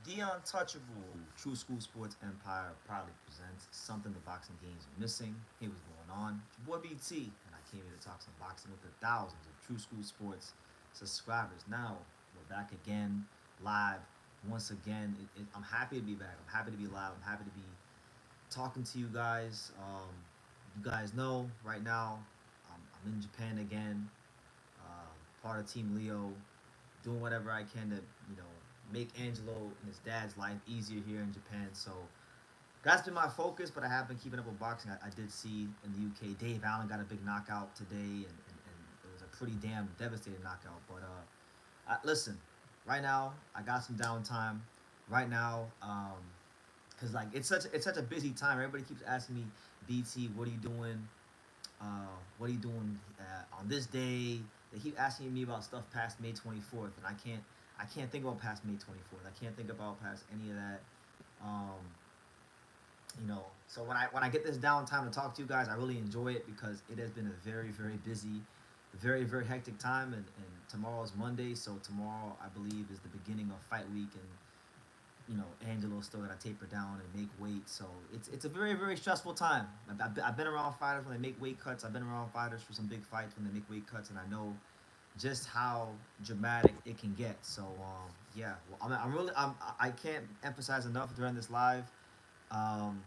The Untouchable True School Sports Empire proudly presents something the boxing games are missing. Hey, what's going on? It's your boy BT, and I came here to talk some boxing with the thousands of True School Sports subscribers. Now, we're back again, live, once again. I'm happy to be back. I'm happy to be live. I'm happy to be talking to you guys. You guys know right now I'm in Japan again, part of Team Leo, doing whatever I can to, make Angelo and his dad's life easier here in Japan. So that's been my focus, but I have been keeping up with boxing. I did see in the UK, Dave Allen got a big knockout today, and it was a pretty damn devastating knockout. But listen, right now I got some downtime. Right now, cause like it's such a busy time. Everybody keeps asking me, BT, what are you doing? What are you doing on this day? They keep asking me about stuff past May 24th, and I can't think about past May 24th. I can't think about past any of that. Um, so when I get this downtime to talk to you guys, I really enjoy it because it has been a very very busy, very very hectic time, and tomorrow's Monday, so tomorrow I believe is the beginning of fight week, and Angelo's still got to taper down and make weight. So it's a very very stressful time. I've been around fighters when they make weight cuts. I've been around fighters for some big fights when they make weight cuts, and I know just how dramatic it can get. So yeah, well, I'm really I can't emphasize enough during this live. Um,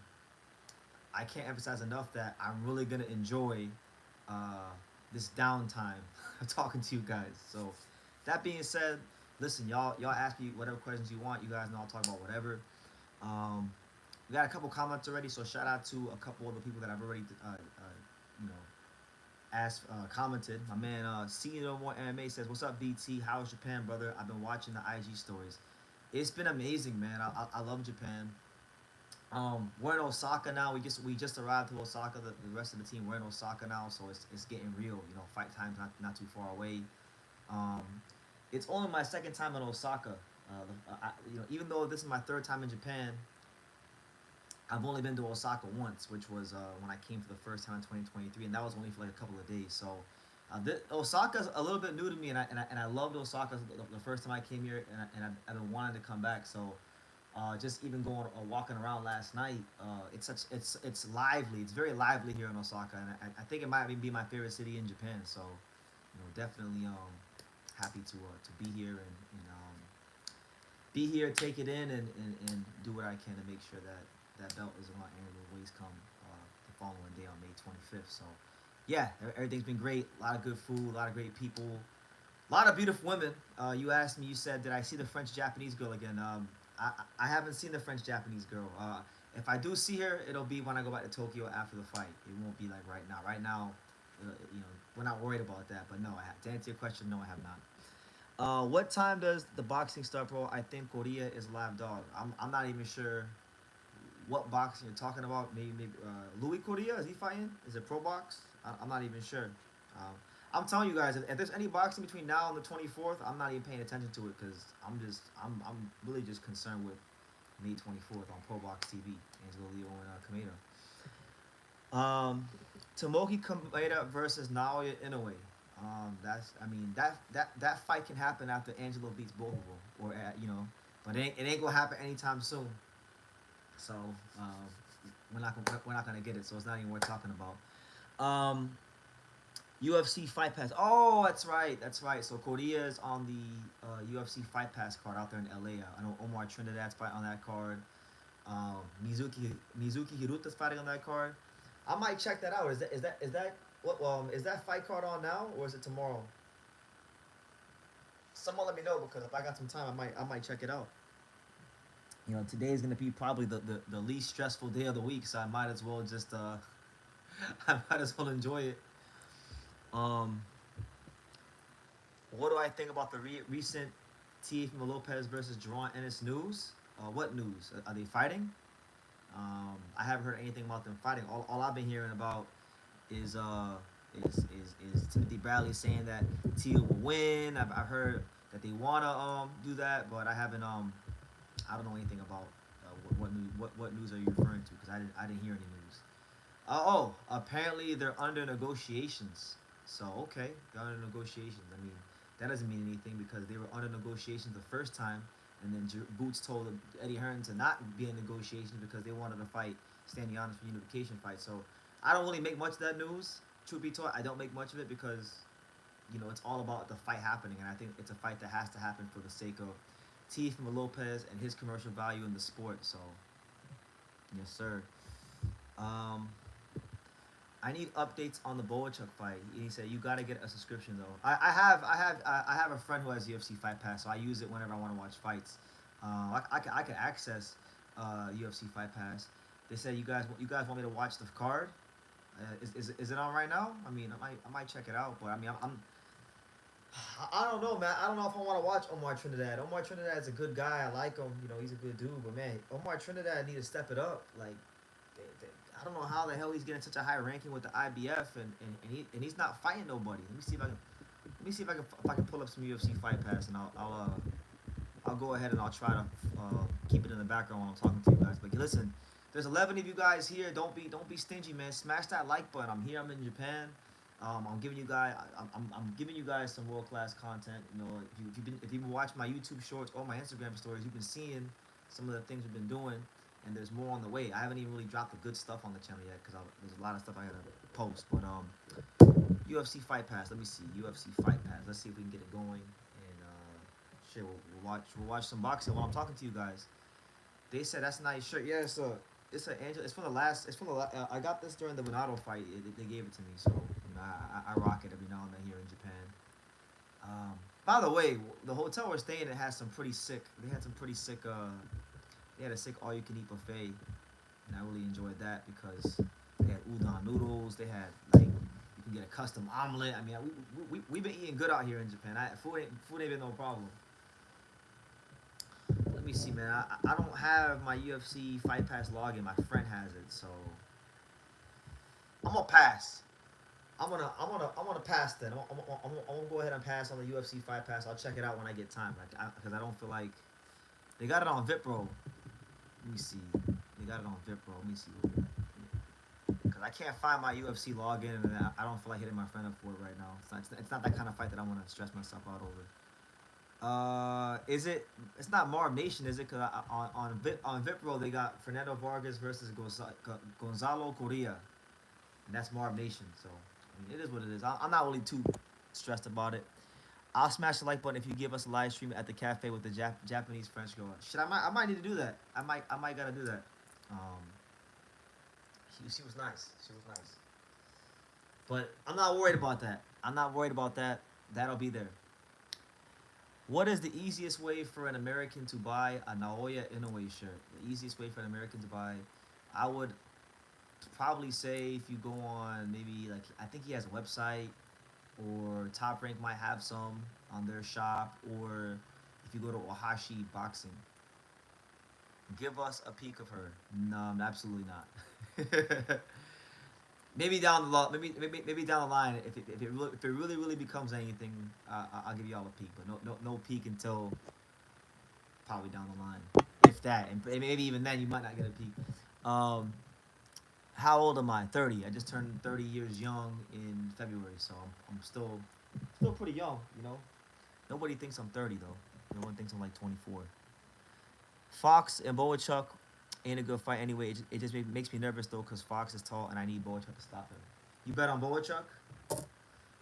I can't emphasize enough that I'm really gonna enjoy uh, this downtime talking to you guys. So that being said, listen, y'all ask me whatever questions you want. You guys know I'll talk about whatever. Um, we got a couple comments already, so shout out to a couple of the people that I've already you know asked commented. My man See No More Anime says, "What's up, BT? How's Japan, brother? I've been watching the IG stories. It's been amazing, man. I love Japan. We're in Osaka now. We just arrived to Osaka. The rest of the team we're in Osaka now, so it's getting real. Fight time's not too far away. Um, it's only my second time in Osaka. Even though this is my third time in Japan, I've only been to Osaka once, which was when I came for the first time in 2023, and that was only for like a couple of days. So Osaka's a little bit new to me, and I loved Osaka the first time I came here, I've been wanting to come back. So just even going walking around last night, it's lively. It's very lively here in Osaka, and I think it might be my favorite city in Japan. So definitely happy to be here and be here, take it in, and do what I can to make sure that belt is around Angelo waist come the following day on May 25th. So yeah, everything's been great. A lot of good food, a lot of great people, a lot of beautiful women. You asked me, you said, did I see the French Japanese girl again? I haven't seen the French Japanese girl. If I do see her, it'll be when I go back to Tokyo after the fight. It won't be like right now. Right now, we're not worried about that. But no, to answer your question, no, I have not. What time does the boxing start, bro? I think Korea is live dog. I'm not even sure what boxing you're talking about. Maybe Louis Korea, is he fighting? Is it pro box? I'm not even sure. Um, I'm telling you guys, if there's any boxing between now and the 24th, I'm not even paying attention to it because I'm really just concerned with May 24th on Pro Box TV. Angelo Leo and Kameda. Tomoki Kameda versus Naoya Inoue. That's I mean that fight can happen after Angelo beats both of them, or but it ain't gonna happen anytime soon. So we're not gonna get it. So it's not even worth talking about. UFC Fight Pass. Oh, that's right. That's right. So Korea is on the UFC Fight Pass card out there in LA. I know Omar Trinidad's fight on that card. Mizuki Hiruta's fighting on that card. I might check that out. Is that what is that fight card on now or is it tomorrow? Someone let me know because if I got some time, I might check it out. Today is gonna be probably the least stressful day of the week, so I might as well just I might as well enjoy it. Um, what do I think about the recent Teofimo Lopez versus Jerron Ennis news? What news? Are they fighting? I haven't heard anything about them fighting. All I've been hearing about is is Timothy Bradley saying that Tia will win. I've heard that they wanna do that, but I don't know anything about what news are you referring to because I didn't hear any news. Apparently they're under negotiations. So okay, they're under negotiations. I mean, that doesn't mean anything because they were under negotiations the first time and then Boots told Eddie Hearn to not be in negotiations because they wanted to fight Stanley Honest for unification fight. So I don't really make much of that news. Truth be told, I don't make much of it because it's all about the fight happening, and I think it's a fight that has to happen for the sake of Teofimo Lopez and his commercial value in the sport. So yes, sir. Um, I need updates on the Boachuk fight. He said you got to get a subscription though. I have a friend who has UFC Fight Pass, so I use it whenever I want to watch fights. I can access UFC Fight Pass. They said you guys want me to watch the card. Is it on right now? I mean, I might check it out, but I mean I don't know, man. I don't know if I want to watch Omar Trinidad. Omar Trinidad is a good guy. I like him. He's a good dude. But man, Omar Trinidad need to step it up. Like, I don't know how the hell he's getting such a high ranking with the IBF, and he's not fighting nobody. Let me see if I can pull up some UFC Fight Pass, and I'll go ahead and I'll try to keep it in the background while I'm talking to you guys. But listen, there's 11 of you guys here. Don't be stingy, man. Smash that like button. I'm here. I'm in Japan. I'm giving you guys some world class content. If you've been watching my YouTube shorts or my Instagram stories, you've been seeing some of the things we've been doing, and there's more on the way. I haven't even really dropped the good stuff on the channel yet because there's a lot of stuff I gotta post. But UFC Fight Pass. Let me see UFC Fight Pass. Let's see if we can get it going. And shit, we'll watch some boxing while I'm talking to you guys. They said that's a nice shirt. Yeah, it's a Angel. It's from the last. It's from the. I got this during the Minato fight. They gave it to me, so I rock it every now and then here in Japan. By the way, the hotel we're staying at has some pretty sick. They had some pretty sick. They had a sick all-you-can-eat buffet, and I really enjoyed that because they had udon noodles. They had like you can get a custom omelet. I mean, we've been eating good out here in Japan. Food ain't been no problem. Let me see, man. I don't have my UFC Fight Pass login. My friend has it, so I'm gonna pass. I'm gonna pass then. I'm gonna go ahead and pass on the UFC Fight Pass. I'll check it out when I get time, like because I don't feel like they got it on Vipro. Let me see. They got it on Vipro. Let me see. Because I can't find my UFC login, and I don't feel like hitting my friend up for it right now. It's not that kind of fight that I want to stress myself out over. Is it? It's not Marv Nation, is it? Cause on Vipro they got Fernando Vargas versus Gonzalo Correa, and that's Marv Nation. So I mean, it is what it is. I'm not really too stressed about it. I'll smash the like button if you give us a live stream at the cafe with the Japanese French girl. Shit, I might need to do that. I might gotta do that. Um, she was nice. She was nice. But I'm not worried about that. I'm not worried about that. That'll be there. What is the easiest way for an American to buy a Naoya Inoue shirt? The easiest way for an American to buy, I would probably say if you go on maybe like I think he has a website or Top Rank might have some on their shop, or if you go to Ohashi Boxing, give us a peek of her. No, absolutely not. Maybe down the maybe down the line if it really becomes anything, I'll give you all a peek, but no peek until probably down the line, if that, and maybe even then you might not get a peek. Um, how old am I? 30. I just turned 30 years young in February, so I'm still pretty young. Nobody thinks I'm 30 though. No one thinks I'm like 24. Fox and Boachuk ain't a good fight anyway. It just makes me nervous though because Fox is tall and I need Boachuk to stop him. You bet on Boachuk? Well,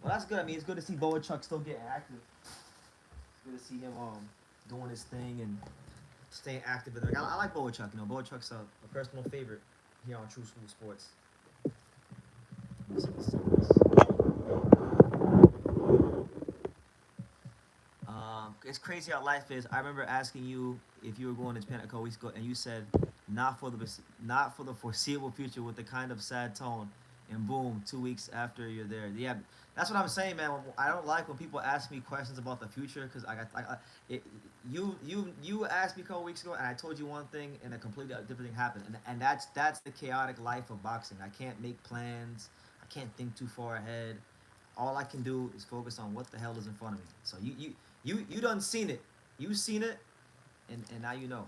that's good. I mean, it's good to see Boachuk still getting active. It's good to see him doing his thing and staying active. I like Boachuk. Boachuk's a personal favorite here on True School Sports. It's crazy how life is. I remember asking you if you were going to Japan a couple weeks ago, and you said not for the foreseeable future with the kind of sad tone. And boom, 2 weeks after you're there. Yeah, that's what I'm saying, man. I don't like when people ask me questions about the future because you asked me a couple weeks ago, and I told you one thing, and a completely different thing happened. And that's the chaotic life of boxing. I can't make plans. I can't think too far ahead. All I can do is focus on what the hell is in front of me. So you done seen it. You seen it, and now you know.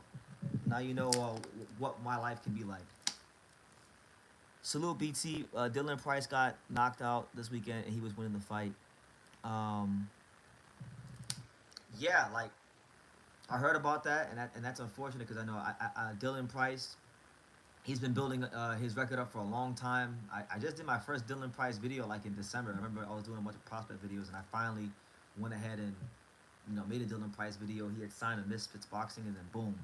Now you know what my life can be like. Salute BT. Dylan Price got knocked out this weekend, and he was winning the fight. Yeah, like I heard about that, and that's unfortunate because I know Dylan Price. He's been building his record up for a long time. I just did my first Dylan Price video like in December. I remember I was doing a bunch of prospect videos, and I finally went ahead and made a Dylan Price video. He had signed a Misfits Boxing, and then boom,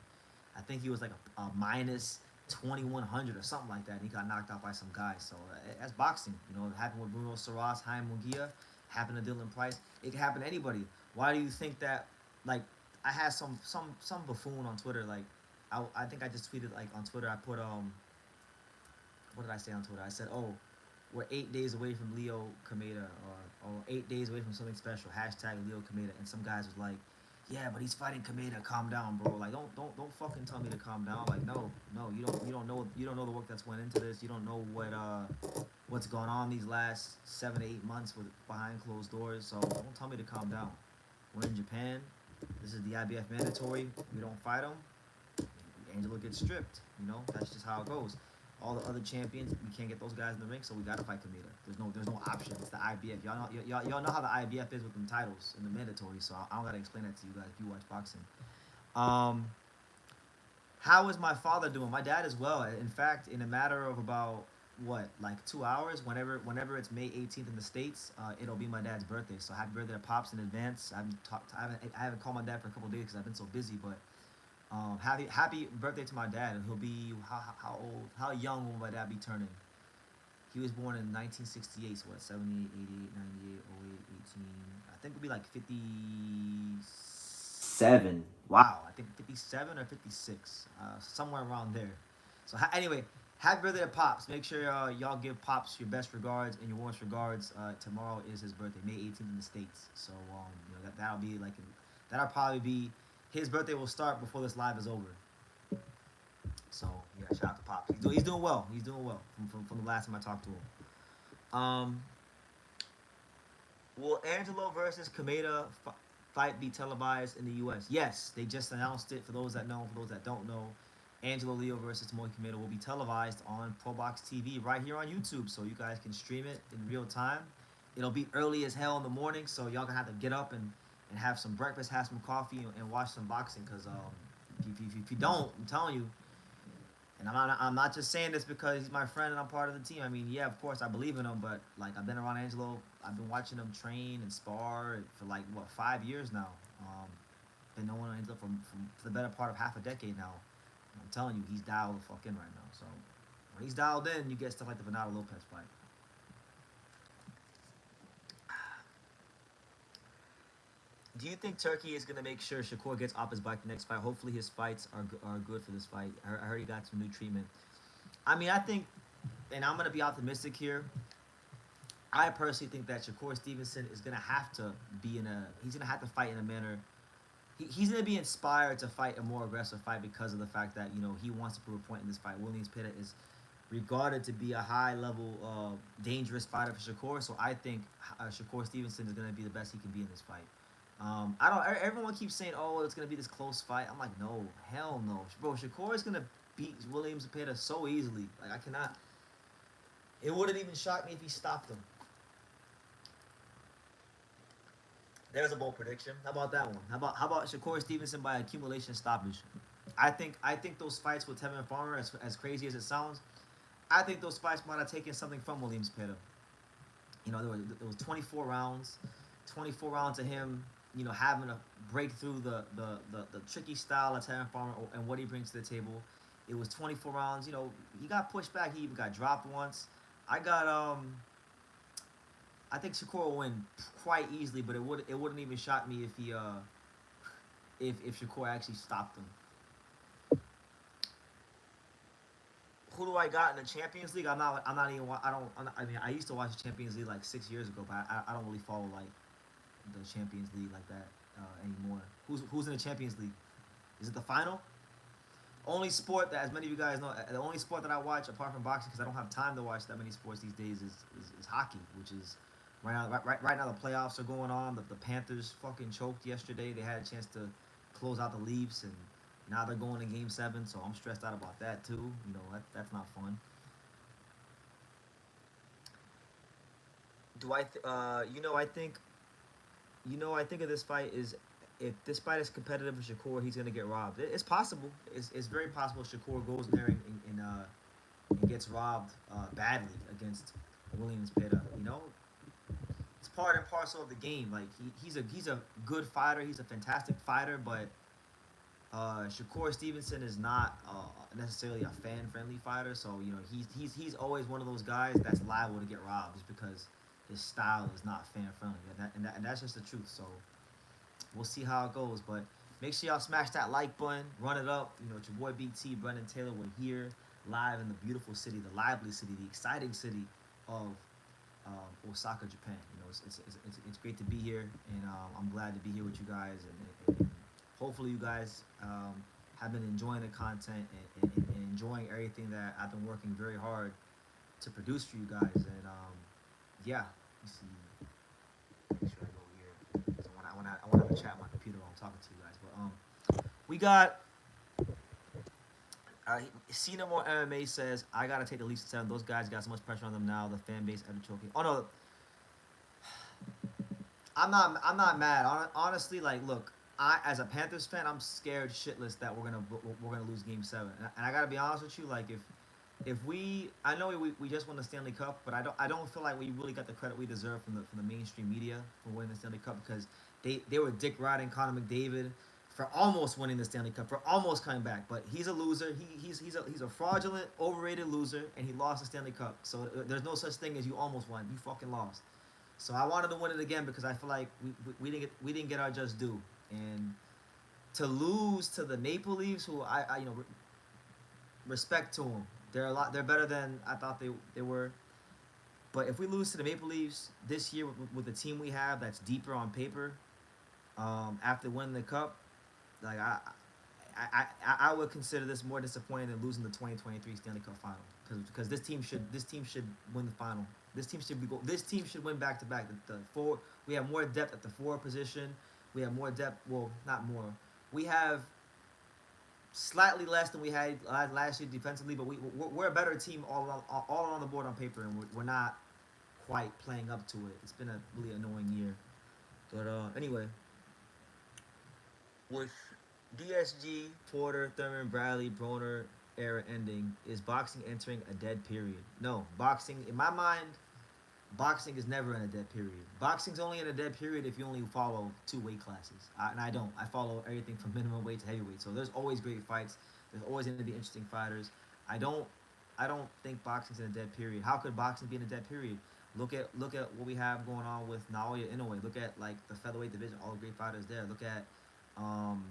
I think he was like a minus 2100 or something like that. And he got knocked out by some guy. So that's boxing. It happened with Bruno Saras, Jaime Munguia, happened to Dylan Price. It can happen to anybody. Why do you think that? Like, I had some buffoon on Twitter. Like, I think I just tweeted like on Twitter. I put what did I say on Twitter? I said, oh, we're 8 days away from Leo Kameda, or 8 days away from something special. Hashtag Leo Kameda. And some guys was like, yeah, but he's fighting Kameda. Calm down, bro. Like, don't fucking tell me to calm down. Like, no, you don't know the work that's went into this. You don't know what's going on these last 7 to 8 months with behind closed doors. So don't tell me to calm down. We're in Japan. This is the IBF mandatory. We don't fight him. Angelo gets stripped. That's just how it goes. All the other champions, we can't get those guys in the ring, so we gotta fight Kameda. There's no option. It's the IBF. Y'all know how the IBF is with them titles and the mandatory. So I don't gotta explain that to you guys if you watch boxing. How is my father doing? My dad as well. In fact, in a matter of about like 2 hours, whenever it's May 18th in the States, it'll be my dad's birthday. So happy birthday to Pops in advance. I haven't called my dad for a couple of days because I've been so busy, but happy birthday to my dad. And he'll be how old? How young will my dad be turning? He was born in 1968, so what? 78, 88, 98, 08, 18. I think it'll be like 57. Wow, I think 57 or 56, somewhere around there. So anyway, happy birthday to Pops. Make sure y'all give Pops your best regards and your warmest regards. Tomorrow is his birthday, May 18th in the States. So that'll be like that'll probably be his birthday will start before this live is over. So yeah, shout out to Pops. He's doing well. He's doing well from the last time I talked to him. Will Angelo versus Kameda fight be televised in the U.S.? Yes, they just announced it. For those that know, for those that don't know, Angelo Leo versus TOMOKI Kameda will be televised on ProBox TV right here on YouTube, so you guys can stream it in real time. It'll be early as hell in the morning, so y'all gonna have to get up and have some breakfast, have some coffee, and watch some boxing. Cause if you don't, I'm telling you, and I'm not just saying this because he's my friend and I'm part of the team. I mean, yeah, of course I believe in him, but like I've been around Angelo, I've been watching him train and spar for like 5 years now. Been knowing Angelo for the better part of half a decade now. And I'm telling you, he's dialed the fuck in right now. So when he's dialed in, you get stuff like the Bernardo Lopez fight. Do you think Turkey is going to make sure Shakur gets off his bike the next fight? Hopefully his fights are good for this fight. I heard he got some new treatment. I mean, I think, and I'm going to be optimistic here, I personally think that Shakur Stevenson is going to have to he's going to have to fight in a manner, he's going to be inspired to fight a more aggressive fight because of the fact that, he wants to prove a point in this fight. Williams Pitta is regarded to be a high-level, dangerous fighter for Shakur, so I think Shakur Stevenson is going to be the best he can be in this fight. I don't. Everyone keeps saying, "Oh, it's gonna be this close fight." I'm like, no, hell no, bro. Shakur is gonna beat Williams Zepeda so easily. Like I cannot. It wouldn't even shock me if he stopped him. There's a bold prediction. How about that one? How about Shakur Stevenson by accumulation stoppage? I think those fights with Tevin Farmer, as crazy as it sounds, I think those fights might have taken something from Williams Zepeda. There was 24 rounds, 24 rounds of him. Having to break through the tricky style of Terran Farmer and what he brings to the table. It was 24 rounds. He got pushed back. He even got dropped once. I think Shakur will win quite easily, but it wouldn't even shock me if he if Shakur actually stopped him. Who do I got in the Champions League? I used to watch the Champions League like 6 years ago, but I don't really follow like the Champions League like that anymore. Who's in the Champions League? Is it the final? Only sport that, as many of you guys know, the only sport that I watch apart from boxing, because I don't have time to watch that many sports these days, is hockey, which is right now the playoffs are going on. The Panthers fucking choked yesterday. They had a chance to close out the Leafs, and now they're going to Game 7, so I'm stressed out about that too. That's not fun. I think of this fight is if this fight is competitive with Shakur, he's gonna get robbed. It's possible. It's very possible Shakur goes in there and gets robbed badly against Williams Peda. You know, it's part and parcel of the game. Like he's a good fighter. He's a fantastic fighter, but Shakur Stevenson is not necessarily a fan friendly fighter. So you know he's always one of those guys that's liable to get robbed just because his style is not fan friendly, and that's just the truth. So we'll see how it goes. But make sure y'all smash that like button, run it up. You know, it's your boy BT, Brendan Taylor. We're here live in the beautiful city, the lively city, the exciting city of Osaka, Japan. You know, it's great to be here, and I'm glad to be here with you guys. And hopefully, you guys have been enjoying the content and enjoying everything that I've been working very hard to produce for you guys. And yeah, you see, make sure I go here. So I want to have a chat on my computer while I'm talking to you guys. But we got See No More MMA says I gotta take the Leafs to 7. Those guys got so much pressure on them now. The fan base ever choking. Oh no, I'm not mad. Honestly, like look, I as a Panthers fan, I'm scared shitless that we're gonna lose Game 7. And I gotta be honest with you, like if we, I know we just won the Stanley Cup, but I don't feel like we really got the credit we deserve from the mainstream media for winning the Stanley Cup because they were dick riding Connor McDavid for almost winning the Stanley Cup, for almost coming back. But he's a loser. He's a fraudulent, overrated loser, and he lost the Stanley Cup. So there's no such thing as you almost won. You fucking lost. So I wanted to win it again because I feel like we didn't get our just due, and to lose to the Maple Leafs, who I respect to them. They're better than I thought they were. But if we lose to the Maple Leafs this year with the team we have that's deeper on paper, after winning the cup, like I would consider this more disappointing than losing the 2023 Stanley Cup final because this team should win the final. This team should win back to back. The four, we have more depth at the forward position. We have more depth. Well, not more. We have slightly less than we had last year defensively, but we're a better team all on the board on paper, and we're not quite playing up to it. It's been a really annoying year. But anyway, with DSG, Porter, Thurman, Bradley, Broner era ending, is boxing entering a dead period? No, boxing, in my mind, boxing is never in a dead period. Boxing's only in a dead period if you only follow two weight classes, and I don't. I follow everything from minimum weight to heavyweight. So there's always great fights. There's always going to be interesting fighters. I don't. I don't think boxing's in a dead period. How could boxing be in a dead period? Look at what we have going on with Naoya Inoue. Look at like the featherweight division. All the great fighters there. Look at um,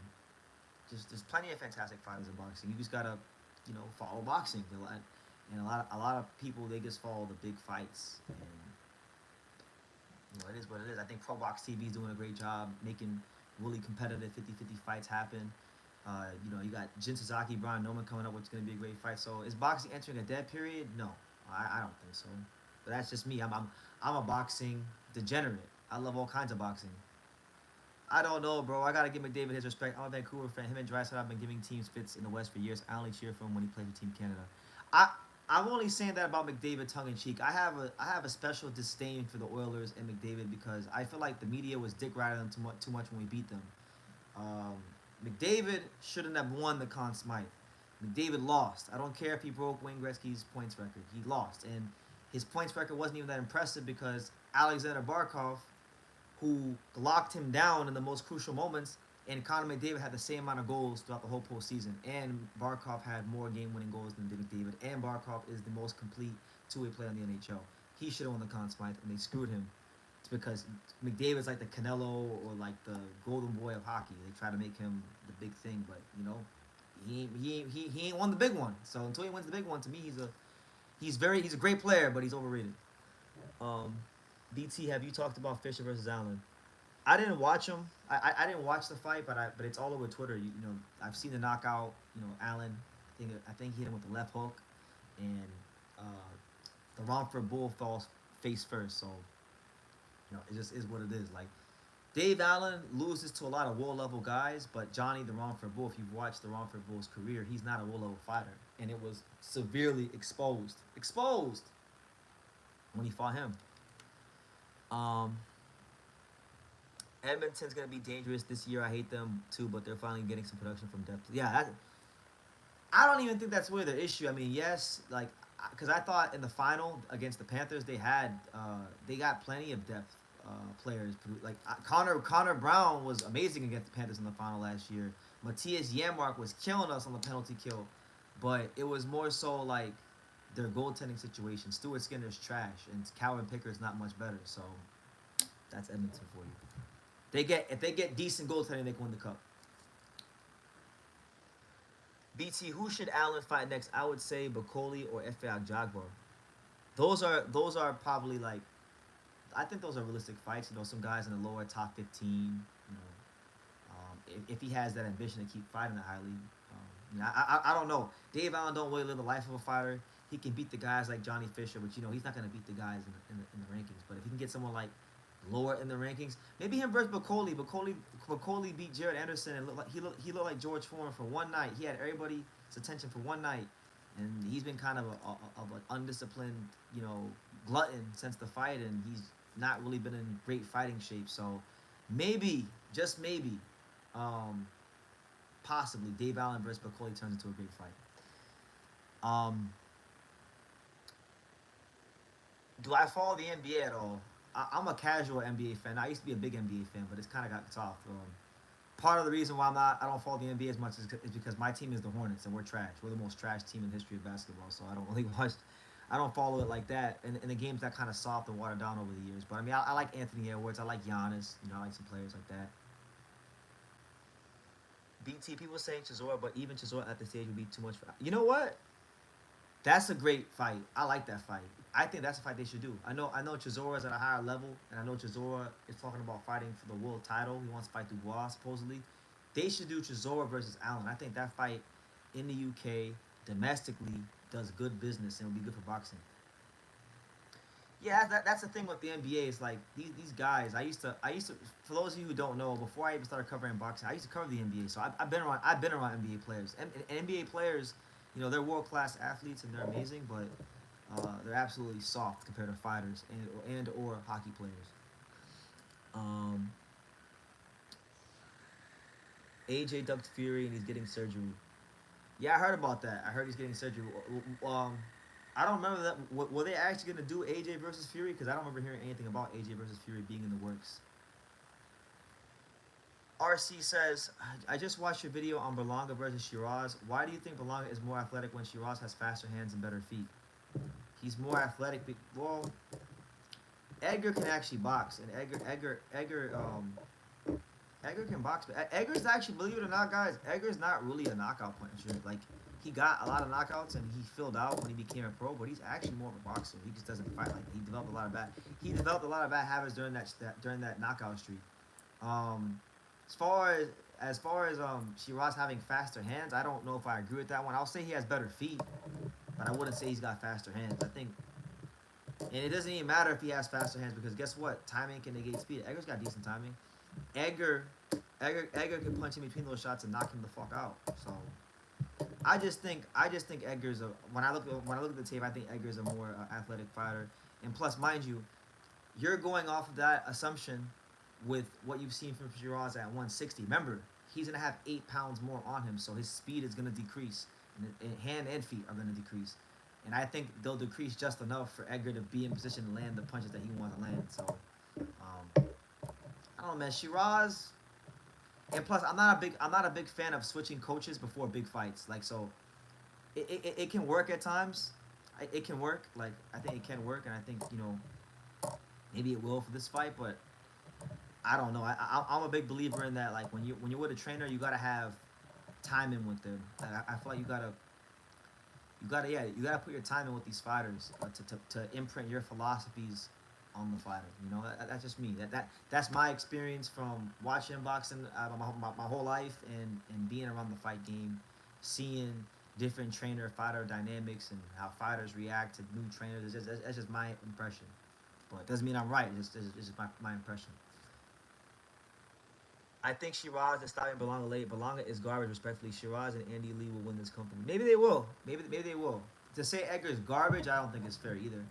just there's plenty of fantastic fighters in boxing. You just gotta follow boxing. And a lot of people, they just follow the big fights, and it is what it is. I think Pro Box TV is doing a great job making really competitive 50-50 fights happen. You got Jin Sasaki, Brian Noman coming up, which is going to be a great fight. So is boxing entering a dead period? No, I don't think so. But that's just me. I'm a boxing degenerate. I love all kinds of boxing. I don't know, bro. I gotta give McDavid his respect. I'm a Vancouver fan. Him and Drysdale have been giving teams fits in the West for years. I only cheer for him when he plays for Team Canada. I I'm only saying that about McDavid tongue in cheek. I have a special disdain for the Oilers and McDavid because I feel like the media was dick riding them too much when we beat them. Um, McDavid shouldn't have won the Conn Smythe. McDavid lost. I don't care if he broke Wayne Gretzky's points record. He lost, and his points record wasn't even that impressive because Alexander Barkov, who locked him down in the most crucial moments, and Connor McDavid had the same amount of goals throughout the whole postseason. And Barkov had more game-winning goals than did McDavid. And Barkov is the most complete two-way player in the NHL. He should have won the Conn Smythe, and they screwed him. It's because McDavid's like the Canelo or like the golden boy of hockey. They try to make him the big thing, but he ain't won the big one. So until he wins the big one, to me he's a great player, but he's overrated. Um, BT, have you talked about Fisher versus Allen? I didn't watch him. I didn't watch the fight, but it's all over Twitter. I've seen the knockout. Allen. I think he hit him with the left hook, and uh, the Romford Bull falls face first. So it just is what it is. Like Dave Allen loses to a lot of world level guys, but Johnny the Romford Bull, if you've watched the Romford Bull's career, he's not a world level fighter, and it was severely exposed when he fought him. Um, Edmonton's gonna be dangerous this year. I hate them too, but they're finally getting some production from depth. Yeah, I don't even think that's really their issue. I mean, yes, like because I thought in the final against the Panthers they got plenty of depth players. Like Connor Brown was amazing against the Panthers in the final last year. Matthias Janmark was killing us on the penalty kill, but it was more so like their goaltending situation. Stuart Skinner's trash, and Calvin Picker's not much better. So that's Edmonton for you. If they get decent goaltending, they can win the cup. BT, who should Allen fight next? I would say Bacoli or Efe Jagbar. Those are probably like I think those are realistic fights. You know, some guys in the lower top 15. You know, if he has that ambition to keep fighting at high league. I don't know. Dave Allen don't really live the life of a fighter. He can beat the guys like Johnny Fisher, but you know he's not gonna beat the guys in the rankings. But if he can get someone like lower in the rankings, maybe him versus Bacoli. Bacoli beat Jared Anderson and he looked like George Foreman for one night. He had everybody's attention for one night, and he's been kind of of an undisciplined, you know, glutton since the fight, and he's not really been in great fighting shape. So maybe, just maybe, possibly Dave Allen versus Bacoli turns into a great fight. Do I follow the NBA at all? I'm a casual NBA fan. I used to be a big NBA fan, but it's kind of got soft. Part of the reason why I don't follow the NBA as much is because my team is the Hornets and we're trash. We're the most trash team in the history of basketball, so I don't really watch. I don't follow it like that. And the games got kind of soft and watered down over the years. But I mean, I like Anthony Edwards. I like Giannis. You know, I like some players like that. BT, people saying Chisora, but even Chisora at the stage would be too much for. You know what? That's a great fight. I like that fight. I think that's a fight they should do. I know Chisora's at a higher level, and I know Chisora is talking about fighting for the world title. He wants to fight Dubois, supposedly. They should do Chisora versus Allen. I think that fight in the UK, domestically, does good business and will be good for boxing. Yeah, that's the thing with the NBA. It's like these guys. I used to. For those of you who don't know, before I even started covering boxing, I used to cover the NBA. So I've been around NBA players. And NBA players, you know, they're world class athletes and they're amazing, but they're absolutely soft compared to fighters and or hockey players. Um, AJ ducked Fury and he's getting surgery. Yeah, I heard about that. I heard he's getting surgery. I don't remember that. Were they actually gonna do AJ versus Fury? Because I don't remember hearing anything about AJ versus Fury being in the works. RC says, I just watched your video on Berlanga versus Shiraz. Why do you think Berlanga is more athletic when Shiraz has faster hands and better feet? He's more athletic. Well, Edgar can actually box, and Edgar can box. But Edgar's actually, believe it or not, guys, Edgar's not really a knockout puncher. Like he got a lot of knockouts and he filled out when he became a pro, but he's actually more of a boxer. He just doesn't fight like that. He developed a lot of bad habits during that knockout streak. Um, as far as Shiraz having faster hands, I don't know if I agree with that one. I'll say he has better feet, but I wouldn't say he's got faster hands. I think, and it doesn't even matter if he has faster hands because guess what? Timing can negate speed. Edgar's got decent timing. Edgar, Edgar can punch in between those shots and knock him the fuck out. So I just think Edgar's a when I look at the tape, I think Edgar's a more athletic fighter. And plus, mind you, you're going off of that assumption with what you've seen from Shiraz at 160. Remember, he's gonna have 8 pounds more on him, so his speed is gonna decrease, and hand and feet are gonna decrease. And I think they'll decrease just enough for Edgar to be in position to land the punches that he wants to land. So, I don't know, man. Shiraz, and plus, I'm not a big fan of switching coaches before big fights. Like, so, it can work at times. It can work. Like, I think it can work, and I think maybe it will for this fight, but I don't know. I'm a big believer in that. Like when you're with a trainer, you gotta have time in with them. I feel like you gotta put your time in with these fighters to imprint your philosophies on the fighter. You know, that's just me. That's my experience from watching boxing my whole life and being around the fight game, seeing different trainer fighter dynamics and how fighters react to new trainers. That's just my impression. But it doesn't mean I'm right. It's just my impression. I think Shiraz is stopping Berlanga late. Berlanga is garbage, respectfully. Shiraz and Andy Lee will win this company. Maybe they will. Maybe they will. To say Edgar is garbage, I don't think it's fair either.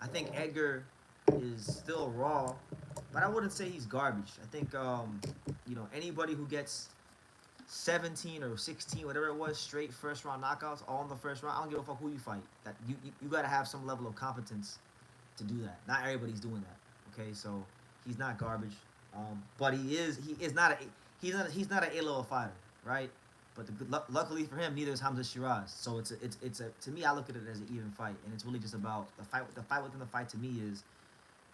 I think Edgar is still raw, but I wouldn't say he's garbage. I think anybody who gets 17 or 16, whatever it was, straight first round knockouts, all in the first round. I don't give a fuck who you fight. That you got to have some level of competence to do that. Not everybody's doing that. Okay, so he's not garbage, but he is not a he's not an A-level fighter, right? But luckily for him, neither is Hamza Shiraz. So it's a to me, I look at it as an even fight, and it's really just about the fight. The fight within the fight to me is,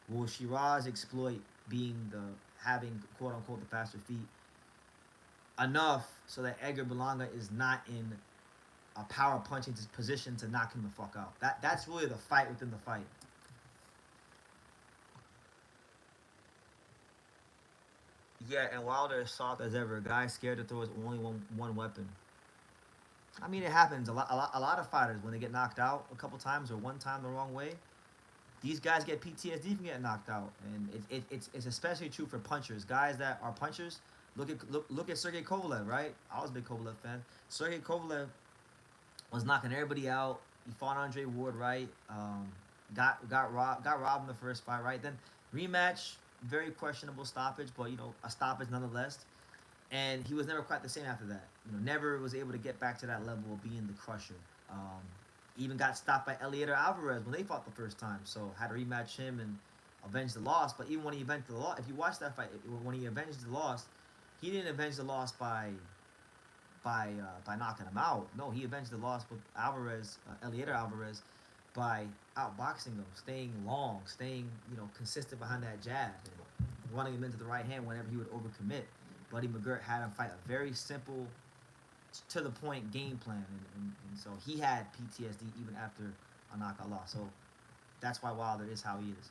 will Shiraz exploit being the having quote unquote the faster feet enough so that Edgar Berlanga is not in a power punching position to knock him the fuck out. That's really the fight within the fight. Yeah, and Wilder is soft as ever. A guy scared to throw his only one weapon. I mean, it happens. A lot of fighters when they get knocked out a couple times or one time the wrong way, these guys get PTSD from getting knocked out, and it's especially true for punchers. Guys that are punchers, look at Sergey Kovalev, right? I was a big Kovalev fan. Sergey Kovalev was knocking everybody out. He fought Andre Ward, right? Got robbed in the first fight, right? Then rematch, very questionable stoppage, but a stoppage nonetheless. And he was never quite the same after that. Never was able to get back to that level of being the crusher. Um, Even got stopped by Eliezer Alvarez when they fought the first time, so had to rematch him and avenge the loss. But even when he avenged the loss, if you watch that fight, when he avenged the loss, he didn't avenge the loss by knocking him out. No, he avenged the loss with Eliezer Alvarez, by outboxing him, staying long, staying consistent behind that jab, and running him into the right hand whenever he would overcommit. Buddy McGirt had him fight a very simple, to the point game plan, and so he had PTSD even after a knockout loss. So that's why Wilder is how he is.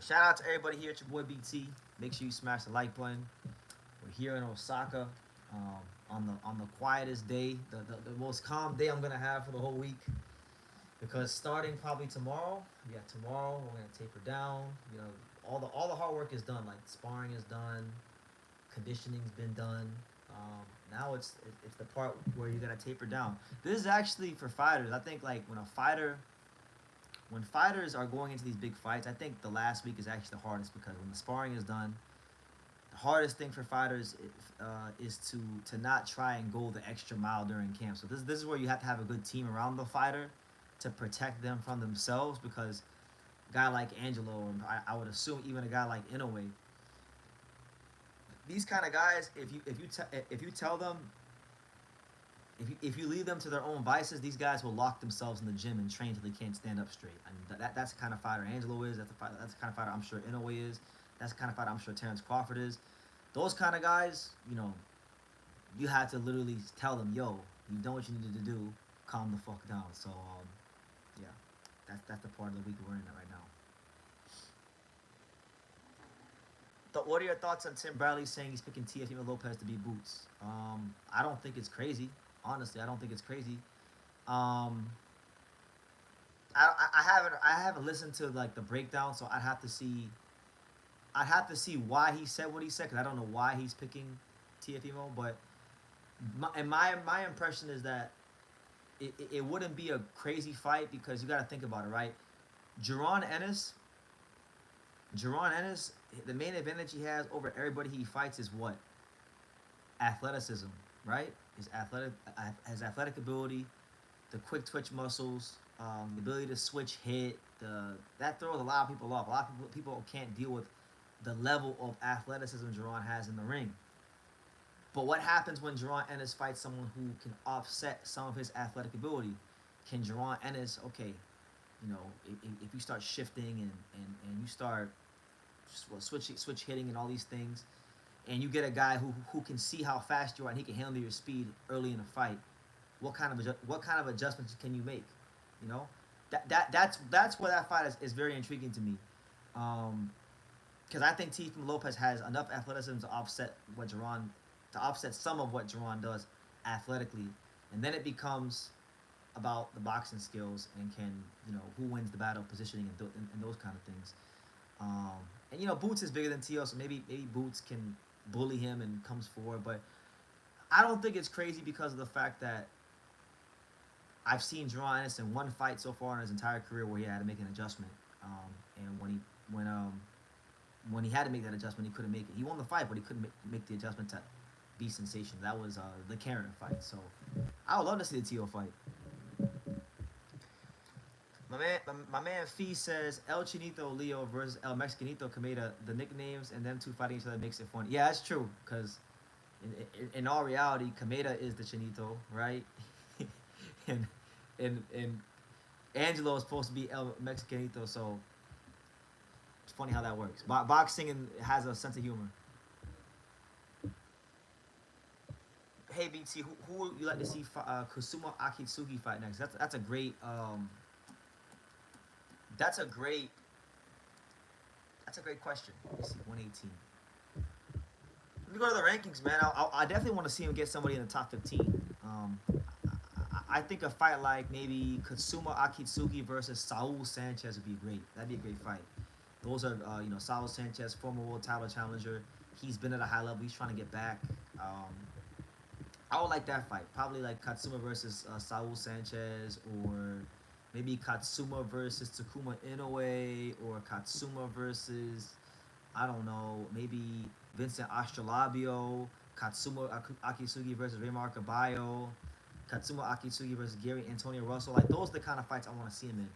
Shout out to everybody here at your boy BT. Make sure you smash the like button. We're here in Osaka, on the quietest day, the most calm day I'm gonna have for the whole week. Because starting probably tomorrow, tomorrow we're gonna taper down. All the hard work is done. Like sparring is done, conditioning's been done. Now it's the part where you gotta taper down. This is actually for fighters. I think like when fighters are going into these big fights, I think the last week is actually the hardest because when the sparring is done, the hardest thing for fighters is to not try and go the extra mile during camp. So this is where you have to have a good team around the fighter to protect them from themselves, because a guy like Angelo, and I would assume even a guy like Inoue, these kind of guys, if you tell them, if you leave them to their own vices, these guys will lock themselves in the gym and train till they can't stand up straight. I mean, that's the kind of fighter Angelo is. That's the kind of fighter I'm sure Inoue is. That's the kind of fighter I'm sure Terrence Crawford is. Those kind of guys, you have to literally tell them, yo, you've done what you needed to do. Calm the fuck down. So, yeah, that's the part of the week we're in right now. What are your thoughts on Tim Bradley saying he's picking Teofimo Lopez to beat Boots? I don't think it's crazy. Honestly, I don't think it's crazy. Um, I haven't listened to like the breakdown, so I'd have to see why he said what he said, because I don't know why he's picking Teofimo. But my impression is that it wouldn't be a crazy fight, because you got to think about it, right? Jaron Ennis, Jaron Ennis, the main advantage he has over everybody he fights is what? Athleticism, right? His athletic ability, the quick twitch muscles, the ability to switch hit. That throws a lot of people off. A lot of people can't deal with the level of athleticism Jaron has in the ring. But what happens when Jaron Ennis fights someone who can offset some of his athletic ability? Can Jaron Ennis, okay, if you start shifting and you start switch hitting and all these things, and you get a guy who can see how fast you are and he can handle your speed early in a fight, what kind of adjustments can you make? You know, that's where that fight is very intriguing to me. Because I think Teofimo Lopez has enough athleticism to offset some of what Jerron does athletically, and then it becomes about the boxing skills and who wins the battle positioning and those kind of things. Um, and Boots is bigger than Tio, so maybe Boots can bully him and comes forward, but I don't think it's crazy because of the fact that I've seen Jerron Ennis in one fight so far in his entire career where he had to make an adjustment. And when he had to make that adjustment, he couldn't make it. He won the fight, but he couldn't make the adjustment to be sensational. That was the Karen fight. So I would love to see the Tio fight. My man Fee says El Chinito Leo versus El Mexicanito Kameda. The nicknames and them two fighting each other makes it fun. Yeah, that's true. Because in all reality, Kameda is the Chinito, right? and and Angelo is supposed to be El Mexicanito. So it's funny how that works. Boxing has a sense of humor. Hey BT, who would you like to see Kusuma Akitsugi fight next? That's a great that's a great that's a great question. Let's see, 118. Let me go to the rankings, man. I definitely want to see him get somebody in the top 15. I think a fight like maybe Katsuma Akitsugi versus Saul Sanchez would be great. That'd be a great fight. Those are, Saul Sanchez, former world title challenger. He's been at a high level. He's trying to get back. I would like that fight. Probably like Katsuma versus Saul Sanchez, or maybe Katsuma versus Takuma Inoue, or Katsuma versus, I don't know, maybe Vincent Astrolabio, Katsuma Akitsugi versus Raymar Caballo, Katsuma Akitsugi versus Gary Antonio Russell. Like, those are the kind of fights I want to see him in.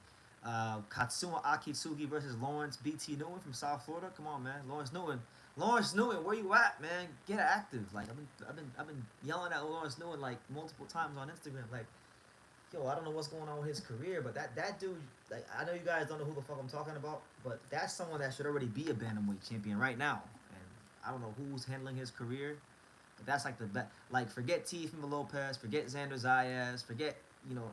Katsuma Akitsugi versus Lawrence BT Newman from South Florida. Come on, man, Lawrence Newman, where you at, man? Get active. Like, I've been yelling at Lawrence Newman like multiple times on Instagram. Like, yo, I don't know what's going on with his career, but that dude, like, I know you guys don't know who the fuck I'm talking about, but that's someone that should already be a bantamweight champion right now. And I don't know who's handling his career, but that's like the best. Like, forget Teofimo Lopez, forget Xander Zayas, forget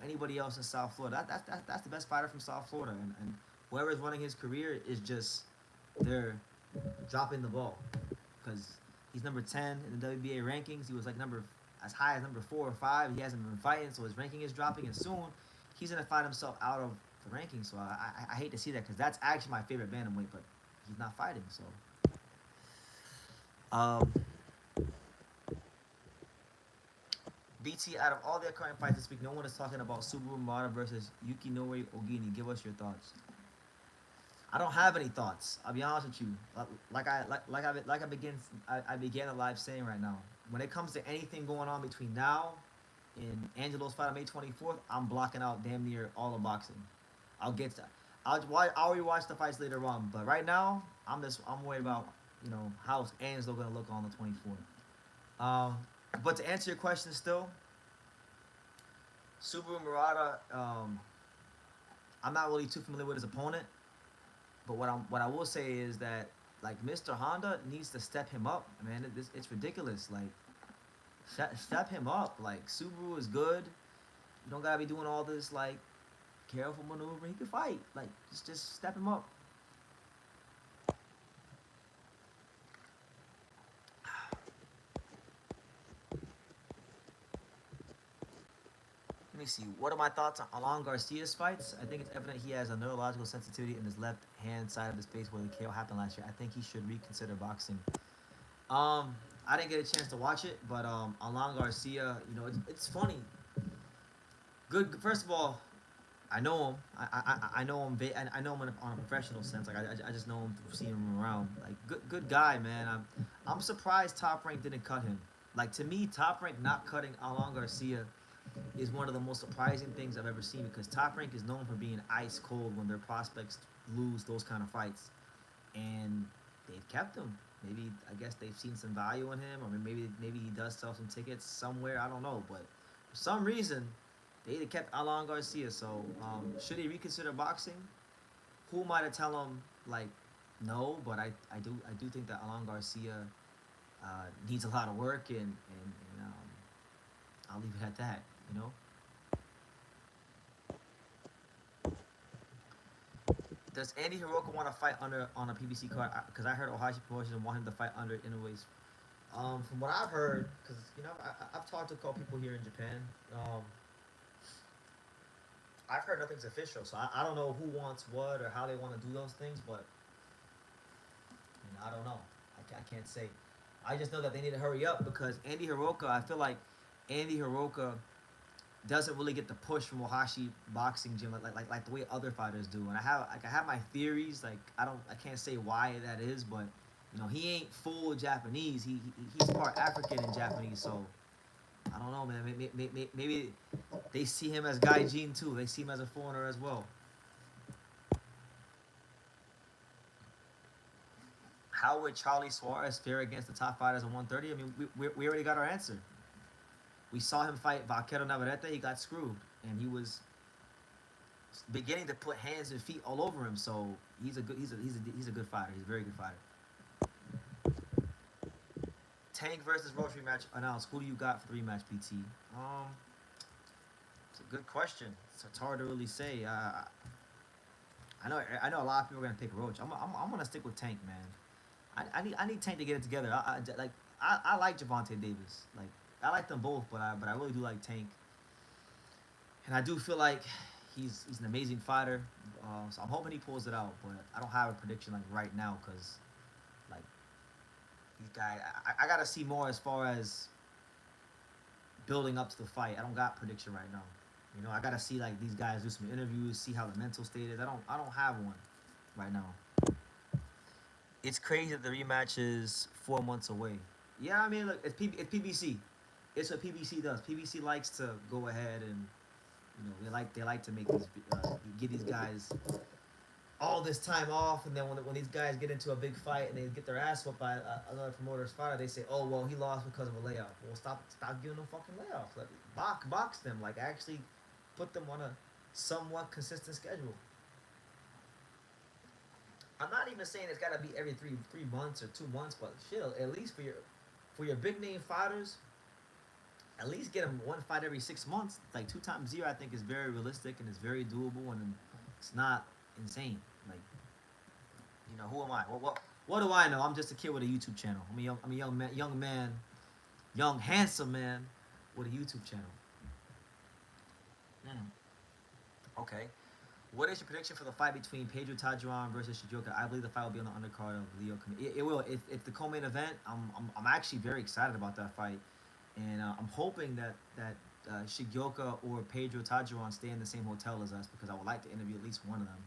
anybody else in South Florida. That's the best fighter from South Florida, and whoever's running his career is just they're dropping the ball, because he's number 10 in the WBA rankings. He was like number as high as number 4 or 5. He hasn't been fighting, so his ranking is dropping, and soon he's gonna find himself out of the rankings. So I hate to see that, because that's actually my favorite bantamweight, but he's not fighting. So um, BT, out of all their current fights this week, no one is talking about Subaru Mara versus Yukinori Ogini. Give us your thoughts. I don't have any thoughts. I'll be honest with you. I began the live saying right now. When it comes to anything going on between now and Angelo's fight on May 24th, I'm blocking out damn near all of boxing. I'll get to, I'll rewatch the fights later on. But right now, I'm worried about how Angelo gonna look on the 24th. But to answer your question, still, Subaru Murata. I'm not really too familiar with his opponent. But what I will say is that, like, Mr. Honda needs to step him up, man. It's ridiculous. Like, step him up. Like, Subaru is good. You don't gotta be doing all this, like, careful maneuver. He can fight. Like, just step him up. Let me see. What are my thoughts on Alan Garcia's fights? I think it's evident he has a neurological sensitivity in his left hand side of his face where the KO happened last year. I think he should reconsider boxing. I didn't get a chance to watch it, but Alan Garcia, it's funny. Good. First of all, I know him. I know him. I know him on a professional sense. Like, I just know him through seeing him around. Like, good guy, man. I'm surprised Top Rank didn't cut him. Like, to me, Top Rank not cutting Alan Garcia is one of the most surprising things I've ever seen, because Top Rank is known for being ice cold when their prospects lose those kind of fights, and they've kept him. Maybe, I guess they've seen some value in him, or maybe he does sell some tickets somewhere. I don't know, but for some reason they kept Alan Garcia. So should he reconsider boxing? Who am I to tell him, like, no? But I do think that Alan Garcia needs a lot of work, and I'll leave it at that. Does Andy Hiroka want to fight on a PBC card? Because I heard Ohashi Promotions want him to fight under Inoue's. From what I've heard, because I've talked to a couple people here in Japan. I've heard nothing's official, so I don't know who wants what or how they want to do those things, but I don't know. I can't say. I just know that they need to hurry up, because Andy Hiroka, I feel like Andy Hiroka doesn't really get the push from Ohashi boxing gym like the way other fighters do. And I have my theories. Like I can't say why that is, but he ain't full Japanese. He's part African and Japanese. So I don't know, man. Maybe they see him as Gaijin too. They see him as a foreigner as well. How would Charlie Suarez fare against the top fighters in 130? I mean, we already got our answer. We saw him fight Vaquero Navarrete. He got screwed, and he was beginning to put hands and feet all over him. So he's a good fighter. He's a very good fighter. Tank versus Roche rematch announced. Who do you got for the rematch, PT? It's a good question. It's hard to really say. I know a lot of people are gonna pick Roach. I'm gonna stick with Tank, man. I need Tank to get it together. I like Javante Davis. Like I like them both, but I really do like Tank, and I do feel like he's an amazing fighter. So I'm hoping he pulls it out, but I don't have a prediction like right now because like these guys, I gotta see more as far as building up to the fight. I don't got prediction right now. I gotta see like these guys do some interviews, see how the mental state is. I don't have one right now. It's crazy that the rematch is 4 months away. Yeah, I mean, look, it's PBC. It's what PBC does. PBC likes to go ahead and they like to make these get these guys all this time off, and then when these guys get into a big fight and they get their ass whooped by another promoter's fighter, they say, "Oh well, he lost because of a layoff." Well, stop giving them fucking layoffs. Like box them. Like actually put them on a somewhat consistent schedule. I'm not even saying it's got to be every three months or 2 months, but shit, at least for your big name fighters, at least get them one fight every 6 months. Like 2 times a year, I think is very realistic and it's very doable and it's not insane. Like who am I? What do I know? I'm just a kid with a YouTube channel. I'm a young handsome man with a YouTube channel. Mm. Okay. What is your prediction for the fight between Pedro Tajuan versus Shijoka? I believe the fight will be on the undercard of Leo. It will. If the co-main event, I'm actually very excited about that fight, and I'm hoping that Shigeoka or Pedro Tajuan stay in the same hotel as us because I would like to interview at least one of them.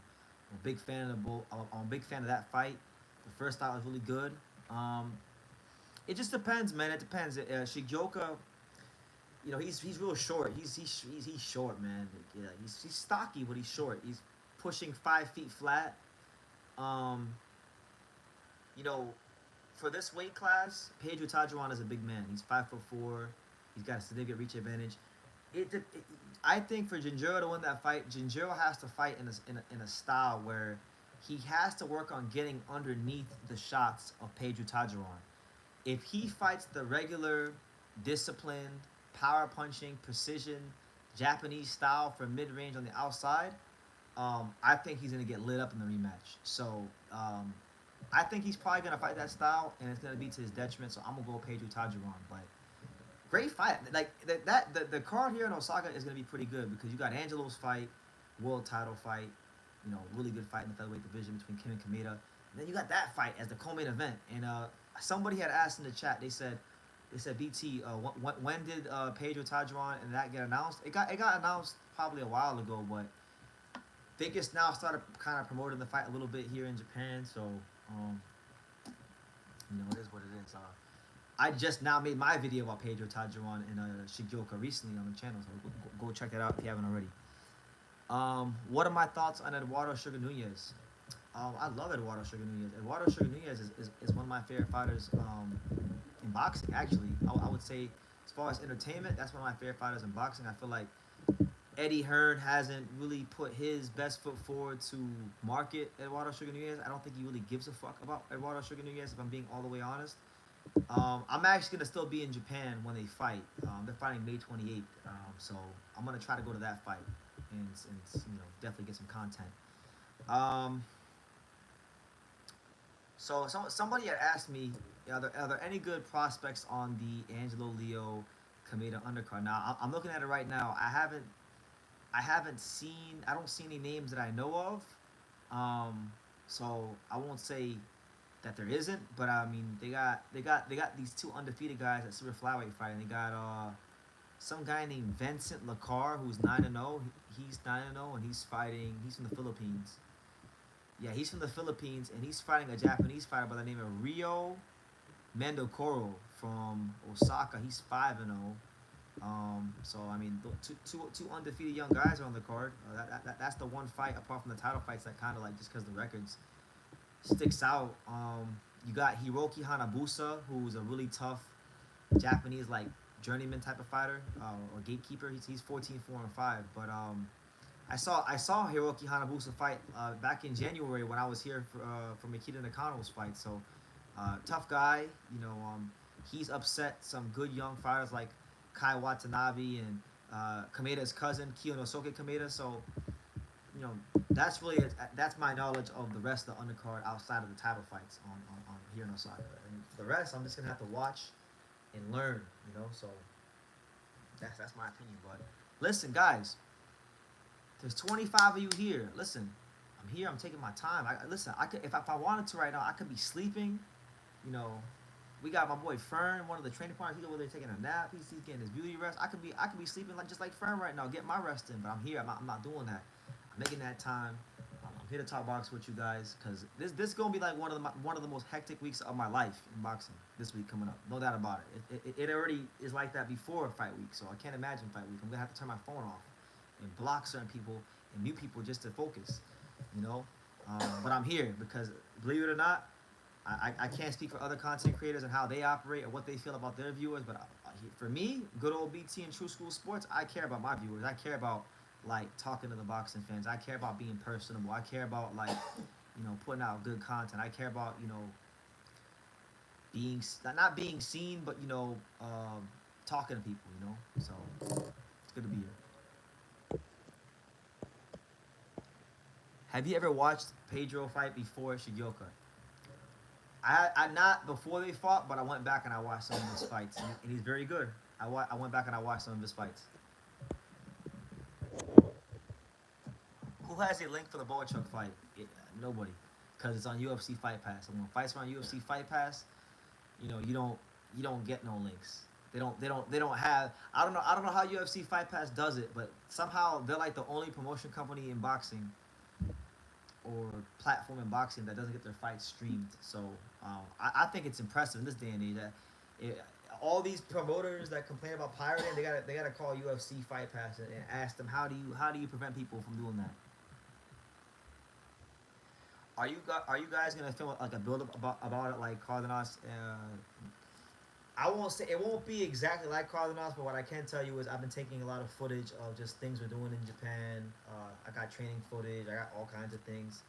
I'm a big fan of both. I'm a big fan of that fight. The first fight was really good. Um, it just depends, man. It depends. Shigeoka, he's real short. He's short, man. Yeah, he's stocky, but he's short. He's pushing 5 feet flat. Um, you know, for this weight class, Pedro Tajuan is a big man. He's 5'4". He's got a significant reach advantage. It I think for Jinjiro to win that fight, Jinjiro has to fight in a style where he has to work on getting underneath the shots of Pedro Tajuan. If he fights the regular, disciplined, power punching, precision, Japanese style from mid range on the outside, I think he's gonna get lit up in the rematch. So I think he's probably gonna fight that style, and it's gonna be to his detriment. So I'm gonna go Pedro Tajuan. But great fight. Like the card here in Osaka is gonna be pretty good because you got Angelo's fight, world title fight, really good fight in the featherweight division between Kim and Kameda. And then you got that fight as the co-main event. And somebody had asked in the chat. They said BT, when did Pedro Tajuan and that get announced? It got announced probably a while ago, but I think it's now started kind of promoting the fight a little bit here in Japan. So um, it is what it is. I just now made my video about Pedro Tajuan and Shigeoka recently on the channel, so go check that out if you haven't already. What are my thoughts on Eduardo Sugar Nunez? I love Eduardo Sugar Nunez. Eduardo Sugar Nunez is one of my favorite fighters in boxing, actually. I would say, as far as entertainment, that's one of my favorite fighters in boxing. I feel like Eddie Hearn hasn't really put his best foot forward to market Eduardo Sugar Nunez. I don't think he really gives a fuck about Eduardo Sugar Nunez, if I'm being all the way honest. I'm actually going to still be in Japan when they fight. They're fighting May 28th, so I'm going to try to go to that fight and definitely get some content. Um, so somebody had asked me, are there any good prospects on the Angelo Leo Kameda undercard? Now I'm looking at it right now. I don't see any names that I know of. So I won't say that there isn't, but I mean they got these two undefeated guys at super flyweight fighting. They got some guy named Vincent Lacar who's 9-0. He's 9-0 and he's fighting. He's from the Philippines. Yeah, he's from the Philippines and he's fighting a Japanese fighter by the name of Rio Mandokoro from Osaka. He's 5-0. So I mean, two undefeated young guys are on the card. That's the one fight apart from the title fights that kind of like just because the records sticks out. You got Hiroki Hanabusa, who's a really tough Japanese like journeyman type of fighter or gatekeeper. He's 14-4-5. But I saw Hiroki Hanabusa fight back in January when I was here for Mikita Nakano's fight. So tough guy. He's upset some good young fighters like Kai Watanabe and Kameda's cousin Kiyonosuke Kameda. So that's really that's my knowledge of the rest of the undercard outside of the title fights on here in Osaka. And for the rest, I'm just gonna have to watch and learn. So that's my opinion. But listen, guys, there's 25 of you here. Listen, I'm here. I'm taking my time. Listen. I could, if I wanted to right now, I could be sleeping. You know, we got my boy Fern, one of the training partners. He's over there taking a nap. He's getting his beauty rest. I could be sleeping like just like Fern right now, getting my rest in. But I'm here. I'm not doing that. I'm making that time. I'm here to talk boxing with you guys because this is gonna be like one of the most hectic weeks of my life in boxing. This week coming up, no doubt about it. It already is like that before fight week, so I can't imagine fight week. I'm gonna have to turn my phone off and block certain people and mute people just to focus. You know, but I'm here because believe it or not, I can't speak for other content creators and how they operate or what they feel about their viewers. But for me, good old BT and True School Sports, I care about my viewers. I care about like talking to the boxing fans. I care about being personable. I care about like putting out good content. I care about being not being seen, but talking to people. So it's good to be here. Have you ever watched Pedro fight before Shigioka? I not before they fought, but I went back and I watched some of his fights, and he's very good. I went back and I watched some of his fights. Who has a link for the Boachuk fight? Nobody, because it's on UFC Fight Pass. And when fights are on UFC Fight Pass, you don't get no links. They don't have. I don't know how UFC Fight Pass does it, but somehow they're like the only promotion company in boxing or platform in boxing that doesn't get their fights streamed. So I think it's impressive in this day and age that all these promoters that complain about pirating, they gotta call UFC Fight Pass and ask them how do you prevent people from doing that? Are you guys gonna film like a build up about it like Cardenas? I won't say it won't be exactly like Cardenas, but what I can tell you is I've been taking a lot of footage of just things we're doing in Japan. I got training footage. I got all kinds of things.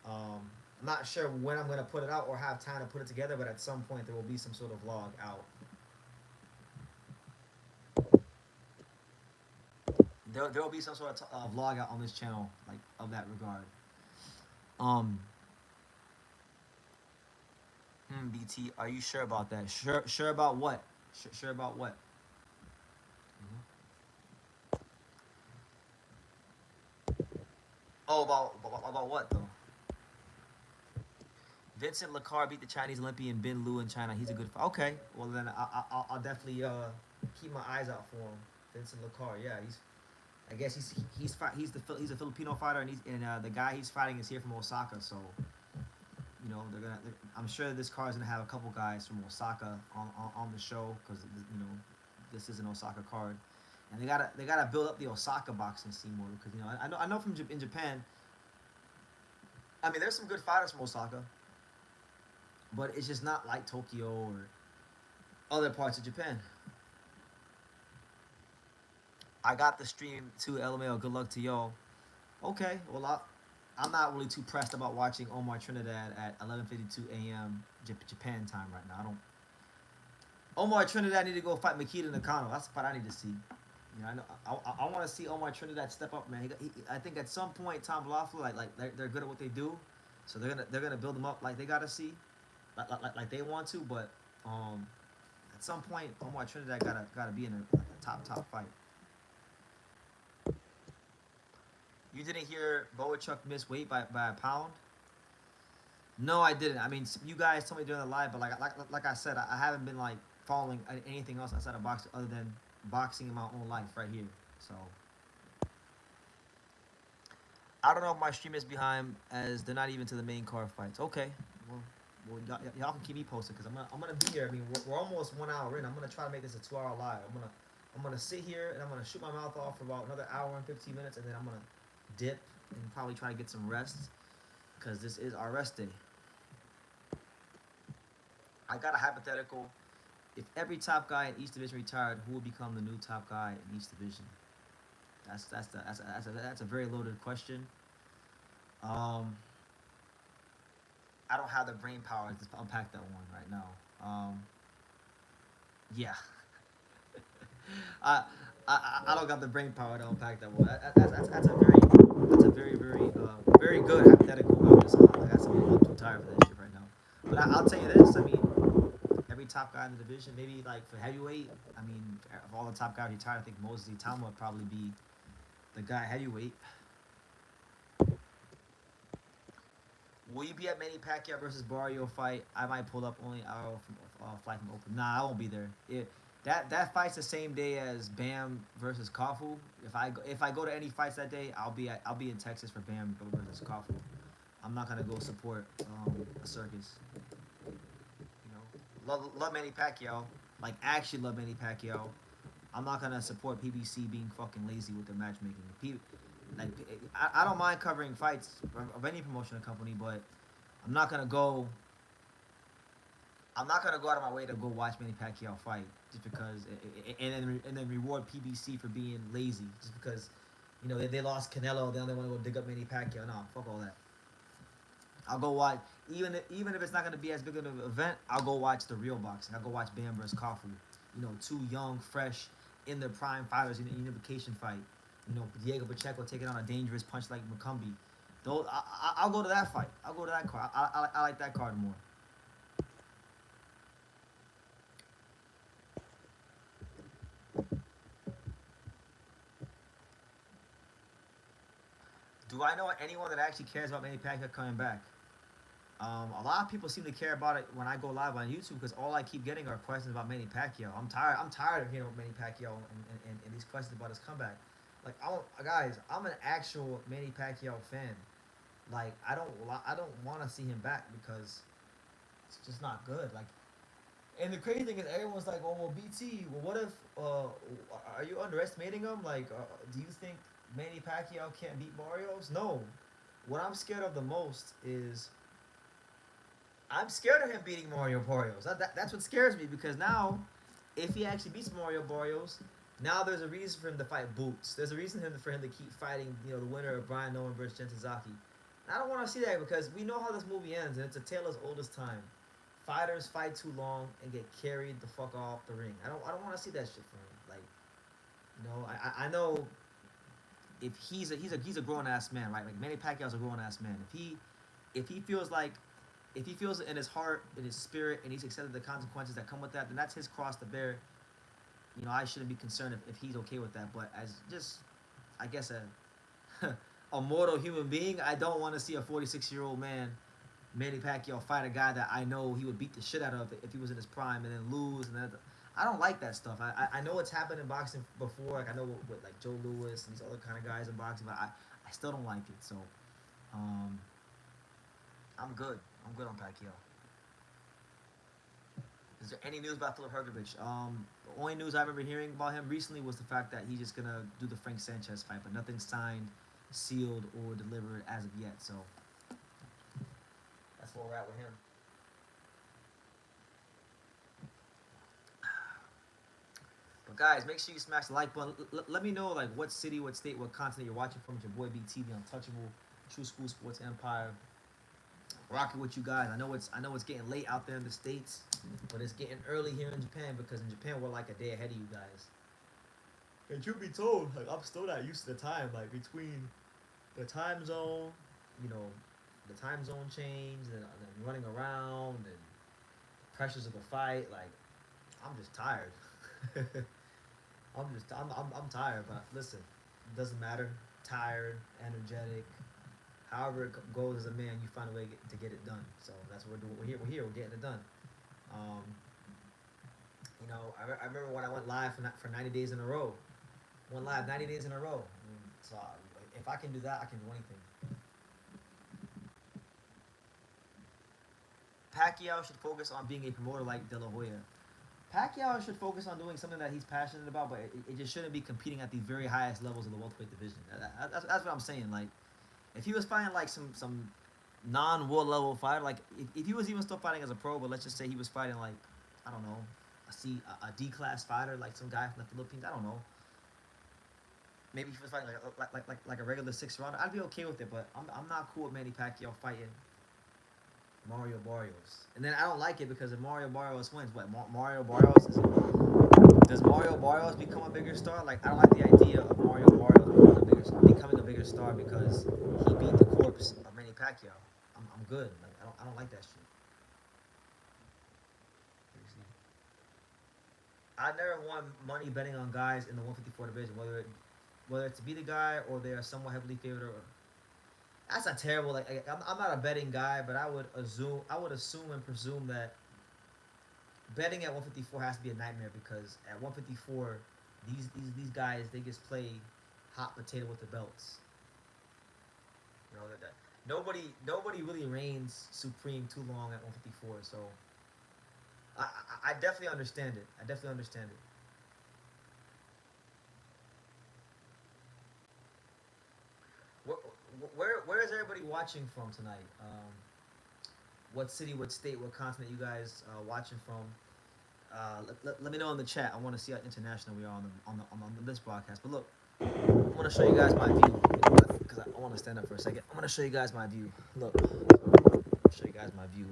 I'm not sure when I'm gonna put it out or have time to put it together, but at some point there will be some sort of vlog out. There will be some sort of vlog out on this channel like of that regard. Um, BT, are you sure about that? Sure about what? Sure about what? Mhm. Oh, about what though? Vincent Lacar beat the Chinese Olympian Bin Lu in China. He's a good. Okay, well then I'll definitely keep my eyes out for him. Vincent Lacar, yeah, I guess he's a Filipino fighter, and the guy he's fighting is here from Osaka. So I'm sure this card is gonna have a couple guys from Osaka on the show because this is an Osaka card, and they gotta build up the Osaka boxing scene more because I know from in Japan. I mean, there's some good fighters from Osaka, but it's just not like Tokyo or other parts of Japan. I got the stream too, LMAO. Good luck to y'all. Okay, well I'm not really too pressed about watching Omar Trinidad at 11:52 a.m. Japan time right now. I don't. Omar Trinidad need to go fight Mikita Nakano. That's the fight I need to see. I know. I want to see Omar Trinidad step up, man. I think at some point Tom Blofeld like they're good at what they do, so they're gonna build them up like they gotta see, like they want to. But at some point Omar Trinidad gotta be in a top fight. You didn't hear Boachuk miss weight by a pound? No, I didn't. I mean, you guys told me during the live, but like I said, I haven't been like following anything else outside of boxing other than boxing in my own life right here. So I don't know if my stream is behind as they're not even to the main card fights. Okay, well, y'all can keep me posted because I'm gonna be here. I mean, we're almost 1 hour in. I'm gonna try to make this a 2 hour live. I'm gonna sit here and I'm gonna shoot my mouth off for about another hour and 15 minutes, and then I'm gonna dip and probably try to get some rest because this is our rest day. I got a hypothetical. If every top guy in each division retired, who will become the new top guy in each division? That's a very loaded question. Um, I don't have the brain power to unpack that one right now. Yeah, I, I don't got the brain power to unpack that one. That's a very very good hypothetical. I'm just that's I'm too tired for that shit right now. But I'll tell you this. I mean, every top guy in the division, maybe like for heavyweight. I mean, of all the top guys retired, I think Moses Itama would probably be the guy heavyweight. Will you be at Manny Pacquiao versus Barrio fight? I might pull up only hour from flight from open. Nah, I won't be there. That fight's the same day as Bam versus Kafu. If I go to any fights that day, I'll be in Texas for Bam versus Kafu. I'm not gonna go support a circus. You know, love Manny Pacquiao. Like actually love Manny Pacquiao. I'm not gonna support PBC being fucking lazy with their matchmaking. Like I don't mind covering fights of any promotional company, but I'm not gonna go. I'm not gonna go out of my way to go watch Manny Pacquiao fight just because, and then reward PBC for being lazy just because, you know they lost Canelo. They only want to go dig up Manny Pacquiao. No, fuck all that. I'll go watch even if it's not gonna be as big of an event. I'll go watch the real boxing. I'll go watch Bam versus Kafu. You know, two young, fresh, in their prime fighters in a unification fight. You know, Diego Pacheco taking on a dangerous punch like McCumbee. Those, I'll go to that fight. I'll go to that card. I like that card more. Do I know anyone that actually cares about Manny Pacquiao coming back? A lot of people seem to care about it when I go live on YouTube because all I keep getting are questions about Manny Pacquiao. I'm tired. I'm tired of hearing about Manny Pacquiao and these questions about his comeback. Like, guys, I'm an actual Manny Pacquiao fan. Like, I don't want to see him back because it's just not good. Like, and the crazy thing is, everyone's like, "Oh, well, BT. Well, what if? Are you underestimating him? Like, do you think Manny Pacquiao can't beat Barrios? No. What I'm scared of the most is I'm scared of him beating Mario Barrios. That's what scares me because now, if he actually beats Mario Barrios, now there's a reason for him to fight Boots. There's a reason for him to keep fighting, you know, the winner of Brian Nolan versus Jensen Zaki. And I don't want to see that because we know how this movie ends, and it's a tale as old as time. Fighters fight too long and get carried the fuck off the ring. I don't want to see that shit for him. Like, you know, I know if he's a grown ass man, right? Like Manny Pacquiao's a grown ass man. If he feels like if he feels it in his heart, in his spirit, and he's accepted the consequences that come with that, then that's his cross to bear. You know, I shouldn't be concerned if he's okay with that. But as just, I guess a mortal human being, I don't want to see a 46-year-old man, Manny Pacquiao, fight a guy that I know he would beat the shit out of if he was in his prime and then lose. And then I don't like that stuff. I know it's happened in boxing before. Like I know with like Joe Louis and these other kind of guys in boxing, but I still don't like it. So um, I'm good. I'm good on Pacquiao. Is there any news about Philip Hergovich? The only news I remember hearing about him recently was the fact that he's just gonna do the Frank Sanchez fight, but nothing signed, sealed, or delivered as of yet. So that's where we're at with him. But guys, make sure you smash the like button. Let me know like what city, what state, what continent you're watching from. It's your boy BT, the Untouchable, True School Sports Empire. Rocking with you guys. I know it's getting late out there in the States, but it's getting early here in Japan because in Japan we're like a day ahead of you guys. And truth be told, like I'm still not used to the time, like between the time zone, you know, the time zone change and running around and pressures of the fight. Like I'm just tired. I'm tired, but listen, it doesn't matter. Tired, energetic. However it goes as a man, you find a way to get it done. So that's what we're doing. We're here. We're getting it done. Um, I remember when I went live for 90 days in a row. Went live 90 days in a row. So if I can do that, I can do anything. Pacquiao should focus on being a promoter like De La Hoya. Pacquiao should focus on doing something that he's passionate about, but it just shouldn't be competing at the very highest levels of the welterweight division. That's what I'm saying. Like, if he was fighting like some non-world level fighter, like if he was even still fighting as a pro, but let's just say he was fighting like, I don't know, a D class fighter, like some guy from the Philippines. I don't know. Maybe if he was fighting like a regular 6 rounder, I'd be okay with it. But I'm not cool with Manny Pacquiao fighting Mario Barrios. And then I don't like it because if Mario Barrios wins, what Mario Barrios is, does Mario Barrios become a bigger star? Like I don't like the idea of Mario Barrios becoming a bigger star because he beat the corpse of Manny Pacquiao. I'm good. Like I don't like that shit. I never won money betting on guys in the 154 division, whether it's to be the guy or they are somewhat heavily favored. Or that's a terrible. I'm not a betting guy, but I would assume and presume that betting at 154 has to be a nightmare because at 154, these guys they just play hot potato with the belts. You know that nobody really reigns supreme too long at 154. So I definitely understand it. I definitely understand it. Where, where is everybody watching from tonight? What city, what state, what continent you guys watching from? Let me know in the chat. I want to see how international we are on this broadcast. But look, I want to show you guys my view because I want to stand up for a second. I want to show you guys my view. Look, show you guys my view.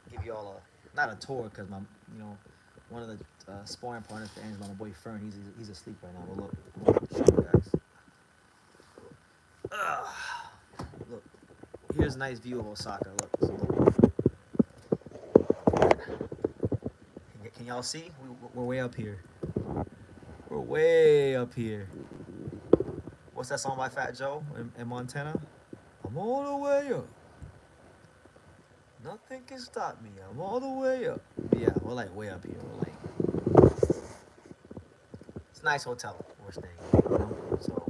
Give you all a not a tour because my one of the sparring partners for Angelo, my boy Fern, he's asleep right now. But look, I'm gonna show you guys. Look, here's a nice view of Osaka. Look, so look. Can y'all see? We're way up here. We're way up here. What's that song by Fat Joe in Montana? I'm all the way up. Nothing can stop me. I'm all the way up. Yeah, we're like way up here. We're like, it's a nice hotel we're staying in. You know? So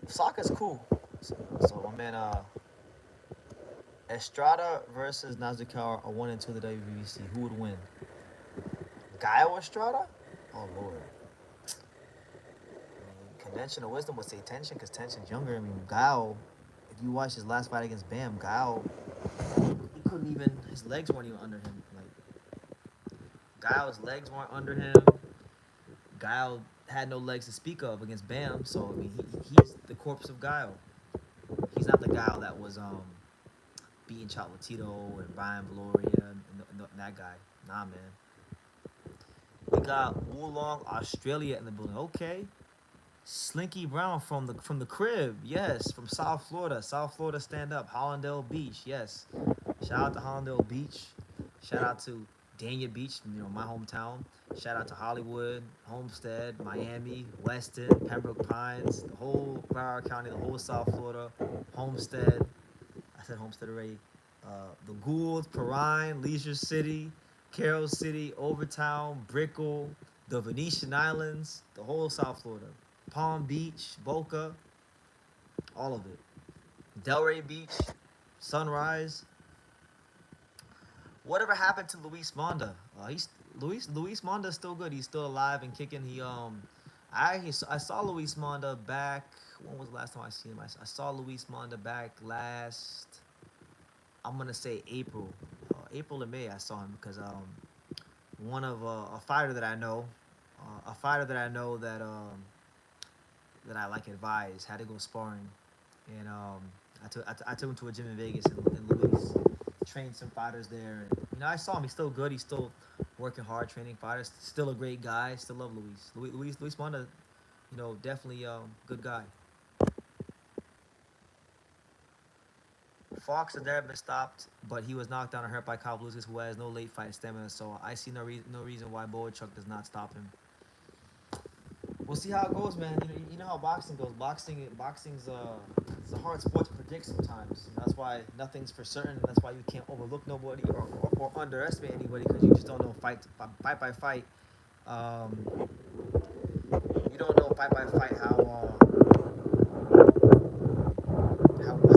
Osaka's cool. So my man, Estrada versus Nazukawa are 1 and 2 of the WBC. Who would win? Gaio Estrada? Oh lord. Conventional wisdom would say Tension because Tension's younger. I mean, Guile, if you watch his last fight against Bam, Guile, he couldn't even, his legs weren't even under him. Like, Guile's legs weren't under him. Guile had no legs to speak of against Bam, so I mean, he's the corpse of Guile. He's not the Guile that was beating Chocolatito and Brian Valoria and that guy. Nah, man. We got Woolong, Australia in the building. Okay. Slinky Brown from the crib, yes, from South Florida. South Florida stand up. Hollandale Beach, yes. Shout out to Hollandale Beach. Shout out to Dania Beach, my hometown. Shout out to Hollywood, Homestead, Miami, Weston, Pembroke Pines, the whole Broward County, the whole South Florida, Homestead. I said Homestead already. The Goulds, Perrine, Leisure City, Carroll City, Overtown, Brickell, the Venetian Islands, the whole South Florida. Palm Beach, Boca, all of it. Delray Beach, Sunrise. Whatever happened to Luis Monda? He's Luis Monda's still good. He's still alive and kicking. I saw Luis Monda back. When was the last time I seen him? I saw Luis Monda back last. I'm gonna say April, April or May. I saw him because one of a fighter that I know, that I like advised had to go sparring, and I took him to a gym in Vegas and Luis trained some fighters there. And, I saw him. He's still good. He's still working hard, training fighters. Still a great guy. Still love Luis. Luis Monda, definitely good guy. Fox has never been stopped, but he was knocked down and hurt by Kyle Blues, who has no late fight stamina. So I see no reason why Boachuk does not stop him. we'll see how it goes, man. You know how boxing goes. Boxing's it's a hard sport to predict sometimes. That's why nothing's for certain. That's why you can't overlook nobody or underestimate anybody because you just don't know fight by fight. Um, you don't know fight by fight how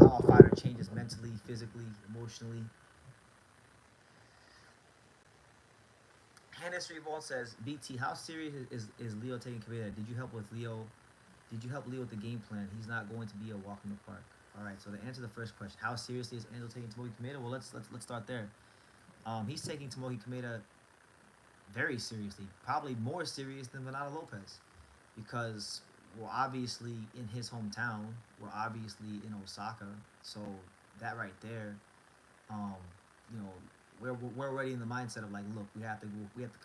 a fighter changes mentally, physically, emotionally. Hannah Revolt says, BT, how serious is Leo taking Kameda? Did you help with Leo? Did you help Leo with the game plan? He's not going to be a walk in the park. All right. So to answer the first question, how seriously is Angelo taking Tomoki Kameda? Well, let's start there. He's taking Tomoki Kameda very seriously, probably more serious than Venado Lopez, because we're obviously in his hometown. We're obviously in Osaka, so that right there, um, you know, we're already in the mindset of like, look, we have to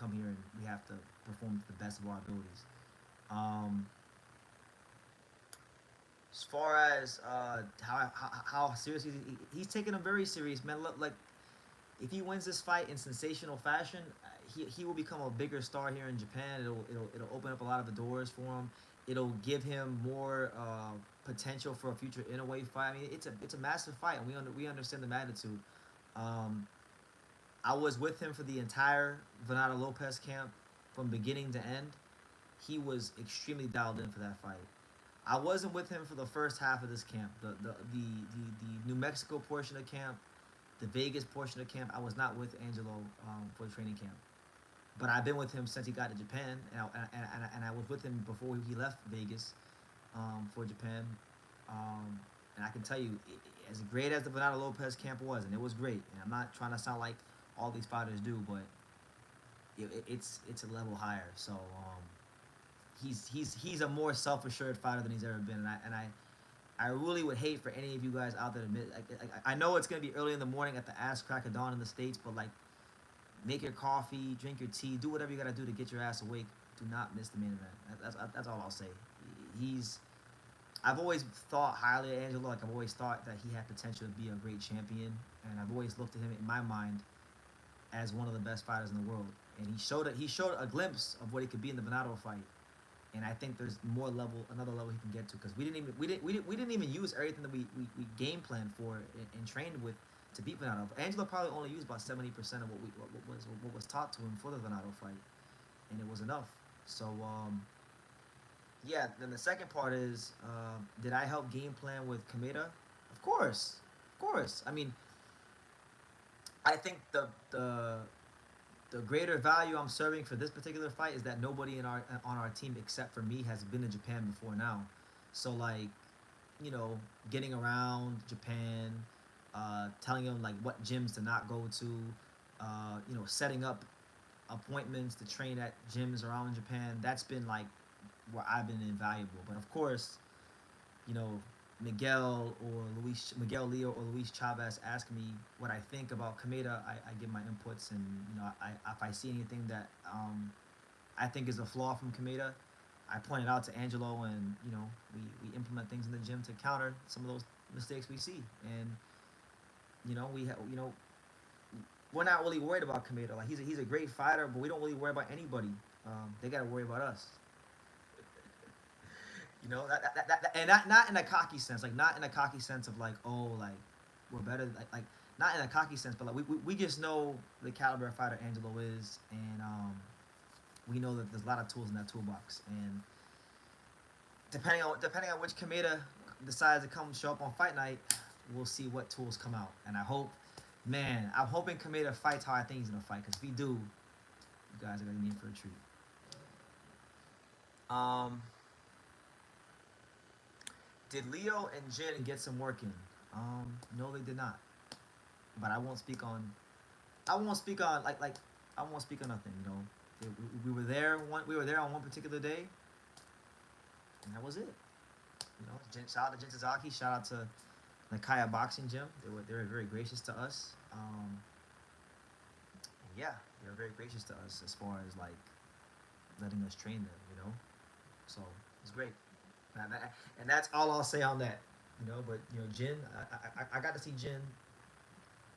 come here and we have to perform to the best of our abilities. Um, as far as how serious he's taking him very serious, man. Look, like if he wins this fight in sensational fashion, he will become a bigger star here in Japan. It'll open up a lot of the doors for him. It'll give him more potential for a future Inoue fight. I mean, it's a massive fight, and we understand the magnitude. Um, I was with him for the entire Venado Lopez camp from beginning to end. He was extremely dialed in for that fight. I wasn't with him for the first half of this camp. The New Mexico portion of camp, the Vegas portion of camp. I was not with Angelo for the training camp, but I've been with him since he got to Japan, and I was with him before he left Vegas for Japan. And I can tell you, as great as the Venado Lopez camp was, and it was great. And I'm not trying to sound like all these fighters do, but it's a level higher. So he's a more self assured fighter than he's ever been, and I really would hate for any of you guys out there to admit. I know it's gonna be early in the morning at the ass crack of dawn in the states, but like, make your coffee, drink your tea, do whatever you gotta do to get your ass awake. Do not miss the main event. That's all I'll say. He's I've always thought highly of Angelo. Like I've always thought that he had potential to be a great champion, and I've always looked at him in my mind as one of the best fighters in the world. And he showed a glimpse of what he could be in the Venado fight. And I think there's another level he can get to because we didn't even use everything that we game planned for and trained with to beat Venado. Angelo probably only used about 70% of what was taught to him for the Venado fight, and it was enough. So yeah. Then the second part is, did I help game plan with Kameda? Of course. I mean, I think the greater value I'm serving for this particular fight is that nobody in our on our team except for me has been to Japan before now. So like, getting around Japan, telling them like what gyms to not go to, setting up appointments to train at gyms around Japan. That's been like where I've been invaluable. But of course, you know, Miguel Leo or Luis Chavez ask me what I think about Kameda, I give my inputs, and if I see anything that I think is a flaw from Kameda, I point it out to Angelo, and we implement things in the gym to counter some of those mistakes we see, and we're not really worried about Kameda. Like he's a great fighter, but we don't really worry about anybody. They got to worry about us. And not in a cocky sense, like not in a cocky sense of like, oh, like we're better, like not in a cocky sense, but like we just know the caliber of fighter Angelo is, and we know that there's a lot of tools in that toolbox, and depending on which Kameda decides to come show up on fight night, we'll see what tools come out, and I'm hoping Kameda fights how I think he's gonna fight, because if he do, you guys are gonna be in for a treat. Um. Did Leo and Jin get some work in? No, they did not. But I won't speak on. I won't speak on like. I won't speak on nothing. We were there. We were there on one particular day, and that was it. Shout out to Jin Sasaki. Shout out to Nakaya Boxing Gym. They were very gracious to us. Yeah, they were very gracious to us as far as like letting us train them. So it's great. And that's all I'll say on that. But Jin, I got to see Jin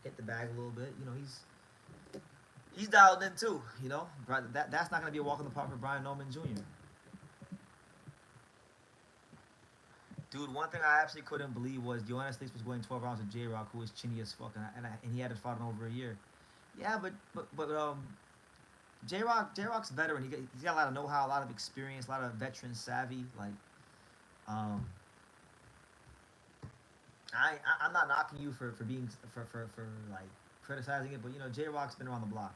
hit the bag a little bit. He's dialed in too. That's not gonna be a walk in the park for Brian Norman Jr. Dude, one thing I absolutely couldn't believe was Joanna Sleeps was going 12 rounds with J Rock, who was chinny as fuck, and he hadn't fought in over a year. Yeah, but J Rock's veteran. He's got a lot of know how, a lot of experience, a lot of veteran savvy. Like um, I'm not knocking you for being for like criticizing it, but you know J Rock's been around the block.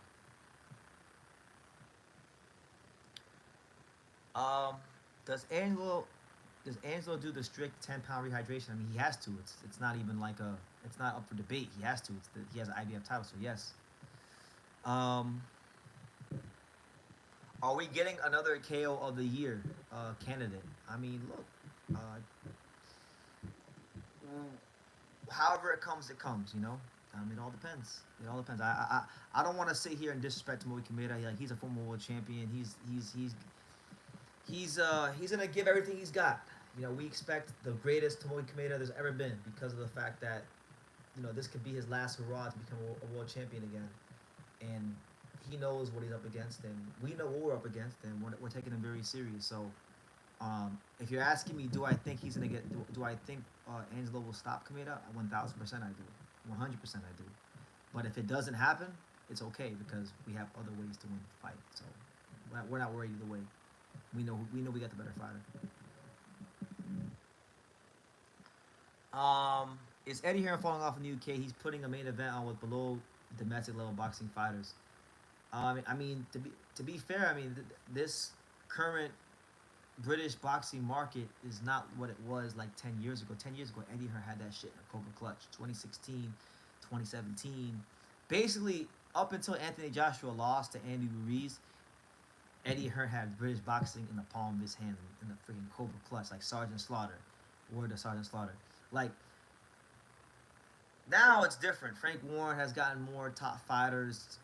Um, does Angelo do the strict 10 pound rehydration? I mean, he has to. It's not even like a it's not up for debate. He has to. He has an IBF title, so yes. Um, are we getting another KO of the year candidate? I mean, look. However it comes, it comes. You know. It all depends. It all depends. I don't want to sit here and disrespect Tomoki Kameda. Like he's a former world champion. He's gonna give everything he's got. You know, we expect the greatest Tomoki Kameda there's ever been because of the fact that you know this could be his last hurrah to become a world champion again, and he knows what he's up against, and we know what we're up against, and we're taking him very serious. So, if you're asking me, do I think he's gonna get? Do I think Angelo will stop Kameda? 1,000% I do. 100% I do. But if it doesn't happen, it's okay because we have other ways to win the fight. So we're not worried either way. We got the better fighter. Is Eddie Hearn falling off in the UK? He's putting a main event on with below domestic level boxing fighters. I mean, to be fair, I mean this current British boxing market is not what it was like 10 years ago. 10 years ago, Eddie Hearn had that shit in a Cobra Clutch. 2016, 2017. Basically, up until Anthony Joshua lost to Andy Ruiz, Eddie Hearn had British boxing in the palm of his hand in the freaking Cobra Clutch, like Sergeant Slaughter. Word to Sergeant Slaughter. Like, now it's different. Frank Warren has gotten more top fighters.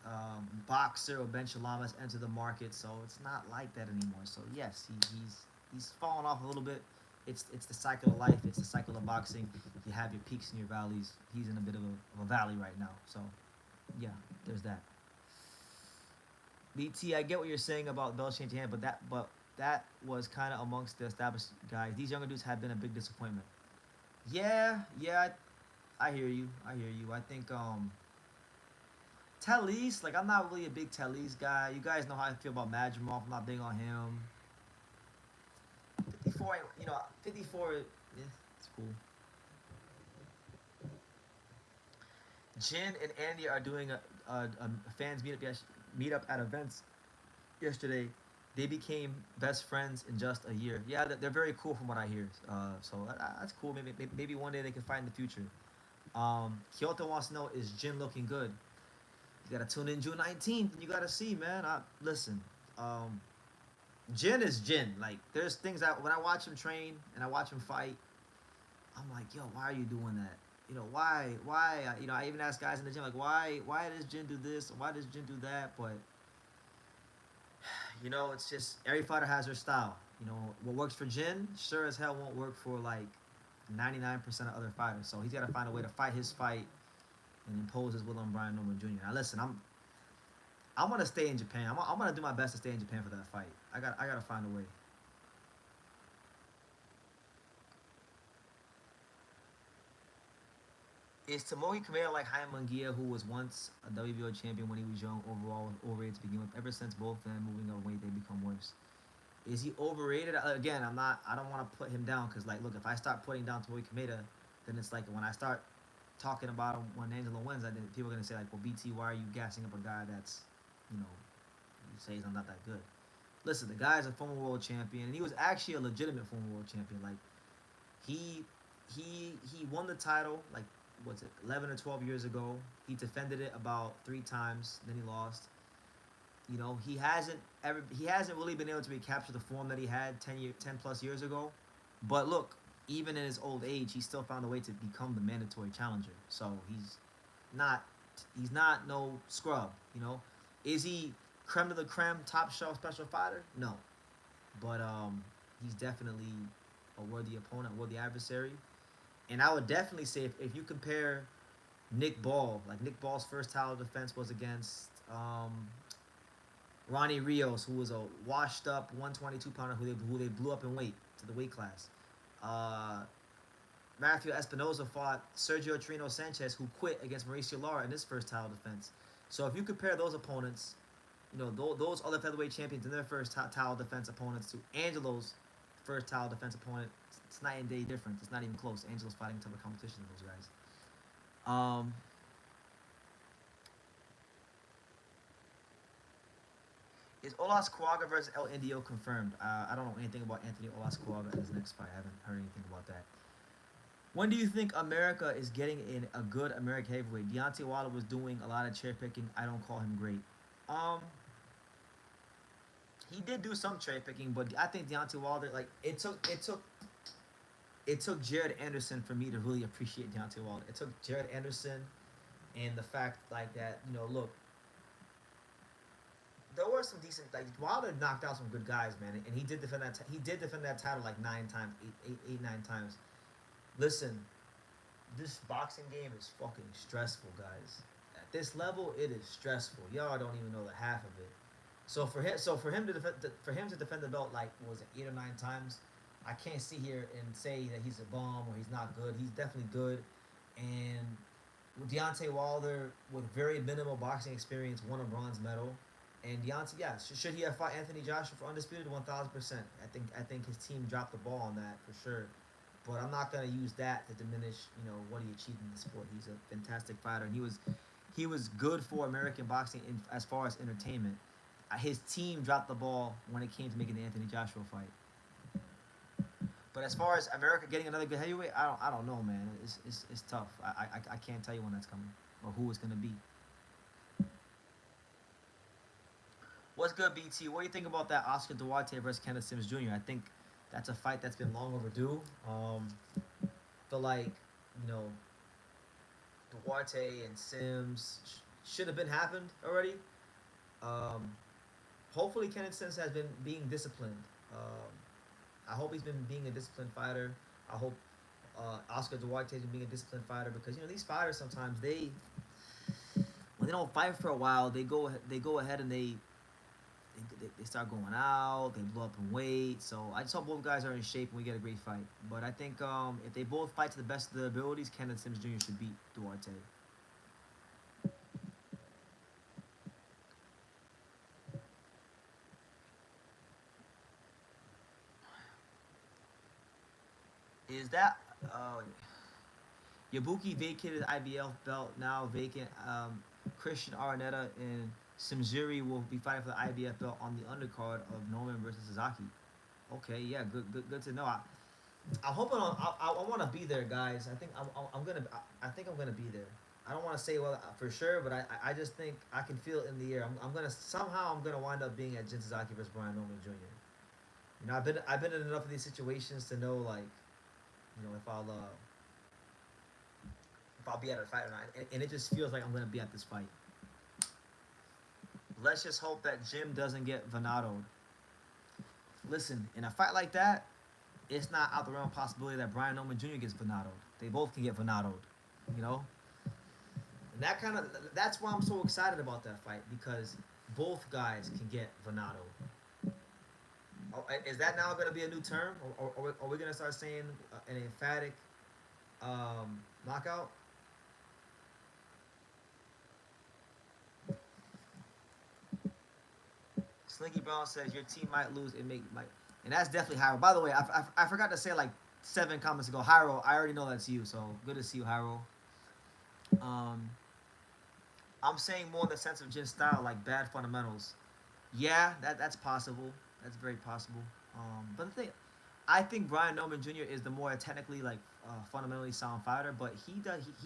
Boxer or Ben Shalom enter the market, so it's not like that anymore. So yes, he's fallen off a little bit. It's the cycle of life. It's the cycle of boxing. You have your peaks and your valleys. He's in a bit of a valley right now. So yeah, there's that. BT, I get what you're saying about belts changing hand, but that was kind of amongst the established guys. These younger dudes have been a big disappointment. Yeah, yeah, I hear you. I hear you. I think Talise, like I'm not really a big Talise guy. You guys know how I feel about Madrimov. I'm not big on him. 54, 54. Yeah, it's cool. Jin and Andy are doing a fans meetup at events yesterday. They became best friends in just a year. Yeah, they're very cool from what I hear. So that's cool. Maybe one day they can fight in the future. Kyoto wants to know, is Jin looking good? You gotta tune in June 19th. And you gotta see, man. Listen. Um, Jin is Jin. Like there's things that when I watch him train and I watch him fight, I'm like, yo, why are you doing that? You know, why? I even ask guys in the gym like, why does Jin do this? Why does Jin do that? But it's just every fighter has their style. What works for Jin sure as hell won't work for like 99% of other fighters. So he's got to find a way to fight his fight and impose his will on Brian Norman Jr. Now listen, I'm gonna stay in Japan. I'm gonna do my best to stay in Japan for that fight. I gotta find a way. Is Tomoki Kameda like Jaime Munguia, who was once a WBO champion when he was young, overall with overrated to begin with? Ever since both of them moving up weight, they become worse. Is he overrated? Again, I'm not. I don't want to put him down because, like, look, if I start putting down Tomoki Kameda, then it's like when I start talking about him when Angelo wins, then people are gonna say like, well, BT, why are you gassing up a guy that's, you say he's not that good? Listen, the guy's a former world champion, and he was actually a legitimate former world champion. Like, he he won the title like what's it 11 or 12 years ago. He defended it about 3 times, then he lost. He hasn't really been able to recapture the form that he had 10 plus years ago. But look, even in his old age, he still found a way to become the mandatory challenger. So not he's not no scrub. Is he creme de la creme, top shelf special fighter? No, but he's definitely a worthy opponent, a worthy adversary. And I would definitely say if you compare Nick Ball, like Nick Ball's first title defense was against Ronnie Rios, who was a washed up 122 pounder who they blew up in weight to the weight class. Rafael Espinoza fought Sergio Trino Sanchez, who quit against Mauricio Lara in his first title defense. So if you compare those opponents, those other featherweight champions in their first title defense opponents to Angelo's first title defense opponent, it's night and day difference. It's not even close. Angelo's fighting tougher competition than those guys. Um, is Olas Kuaga versus El Indio confirmed? I don't know anything about Anthony Olas Kuaga in his next fight. I haven't heard anything about that. When do you think America is getting in a good American heavyweight? Deontay Wilder was doing a lot of cherry picking. I don't call him great. Um, he did do some cherry picking, but I think Deontay Wilder, like it took Jared Anderson for me to really appreciate Deontay Wilder. It took Jared Anderson and the fact like that, look, there were some decent, like Wilder knocked out some good guys, man, and he did defend that. He did defend that title like 9 times, eight, 9 times. Listen, this boxing game is fucking stressful, guys. At this level, it is stressful. Y'all don't even know the half of it. So for him to defend the belt like what was it 8 or 9 times, I can't sit here and say that he's a bum or he's not good. He's definitely good, and with Deontay Wilder with very minimal boxing experience won a bronze medal. And Deontay, yeah, should he have fought Anthony Joshua for undisputed? 1,000%. I think his team dropped the ball on that for sure. But I'm not gonna use that to diminish, what he achieved in the sport. He's a fantastic fighter, and he was good for American boxing as far as entertainment. His team dropped the ball when it came to making the Anthony Joshua fight. But as far as America getting another good heavyweight, I don't know, man. It's tough. I can't tell you when that's coming or who it's gonna be. What's good, BT? What do you think about that Oscar Duarte versus Kenneth Sims Jr.? I think that's a fight that's been long overdue. Feel like you know Duarte and Sims should have been happened already. Um, Hopefully, Kenneth Sims has been being disciplined. I hope he's been being a disciplined fighter. I hope Oscar Duarte has been being a disciplined fighter because these fighters sometimes when they don't fight for a while they go ahead and they start going out, they blow up in weight. So I just hope both guys are in shape and we get a great fight. But I think if they both fight to the best of their abilities, Kenneth Sims Jr. should beat Duarte. Is that Yabuki vacated IBF belt now vacant? Christian Araneta and Simzuri will be fighting for the IBF belt on the undercard of Norman versus Sasaki. Okay, yeah, good to know. I'm hoping I want to be there, guys. I think I'm gonna be there. I don't want to say well for sure, but I just think I can feel it in the air. I'm gonna wind up being at Jin Sasaki versus Brian Norman Jr. I've been in enough of these situations to know like if I'll be at a fight or not, and it just feels like I'm gonna be at this fight. Let's just hope that Jim doesn't get Venadoed. Listen, in a fight like that, it's not out the realm of possibility that Brian Norman Jr. gets Venadoed. They both can get Venadoed, you know. And that's why I'm so excited about that fight because both guys can get Venadoed. Oh, is that now going to be a new term, or are we going to start saying an emphatic knockout? Slinky Brown says your team might lose. And that's definitely Hyro. By the way, I forgot to say like 7 comments ago. Hyro, I already know that's you, so good to see you, Hyro. Um, I'm saying more in the sense of Jin style, like bad fundamentals. Yeah, that's possible. That's very possible. But the thing, I think Brian Norman Jr. is the more technically like fundamentally sound fighter, but he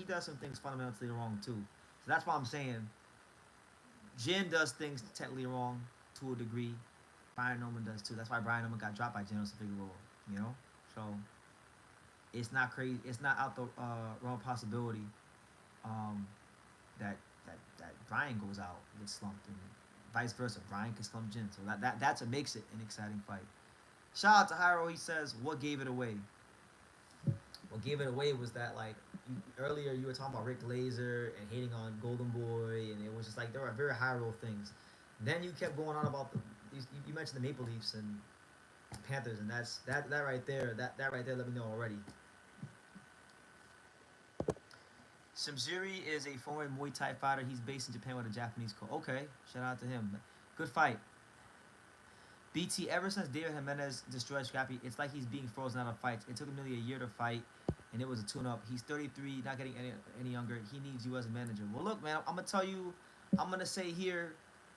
does some things fundamentally wrong too. So that's why I'm saying Jin does things technically wrong to a degree. Brian Norman does too. That's why Brian Norman got dropped by General Figueroa. You know, so it's not crazy. It's not out the wrong possibility that Brian goes out gets slumped and vice versa. Brian can slump Jin. So that's what makes it an exciting fight. Shout out to Hyro. He says, "What gave it away?" What gave it away was that like earlier you were talking about Rick Laser and hating on Golden Boy, and it was just like there were very high roll things. Then you kept going on about you mentioned the Maple Leafs and Panthers, and that right there let me know already. Simzuri is a former Muay Thai fighter. He's based in Japan with a Japanese coach. Okay, shout out to him. Good fight. BT, ever since David Jimenez destroyed Scrappy, it's like he's being frozen out of fights. It took him nearly a year to fight, and it was a tune-up. He's 33, not getting any younger. He needs you as a manager. Well, look, man, I'm gonna tell you, I'm gonna say here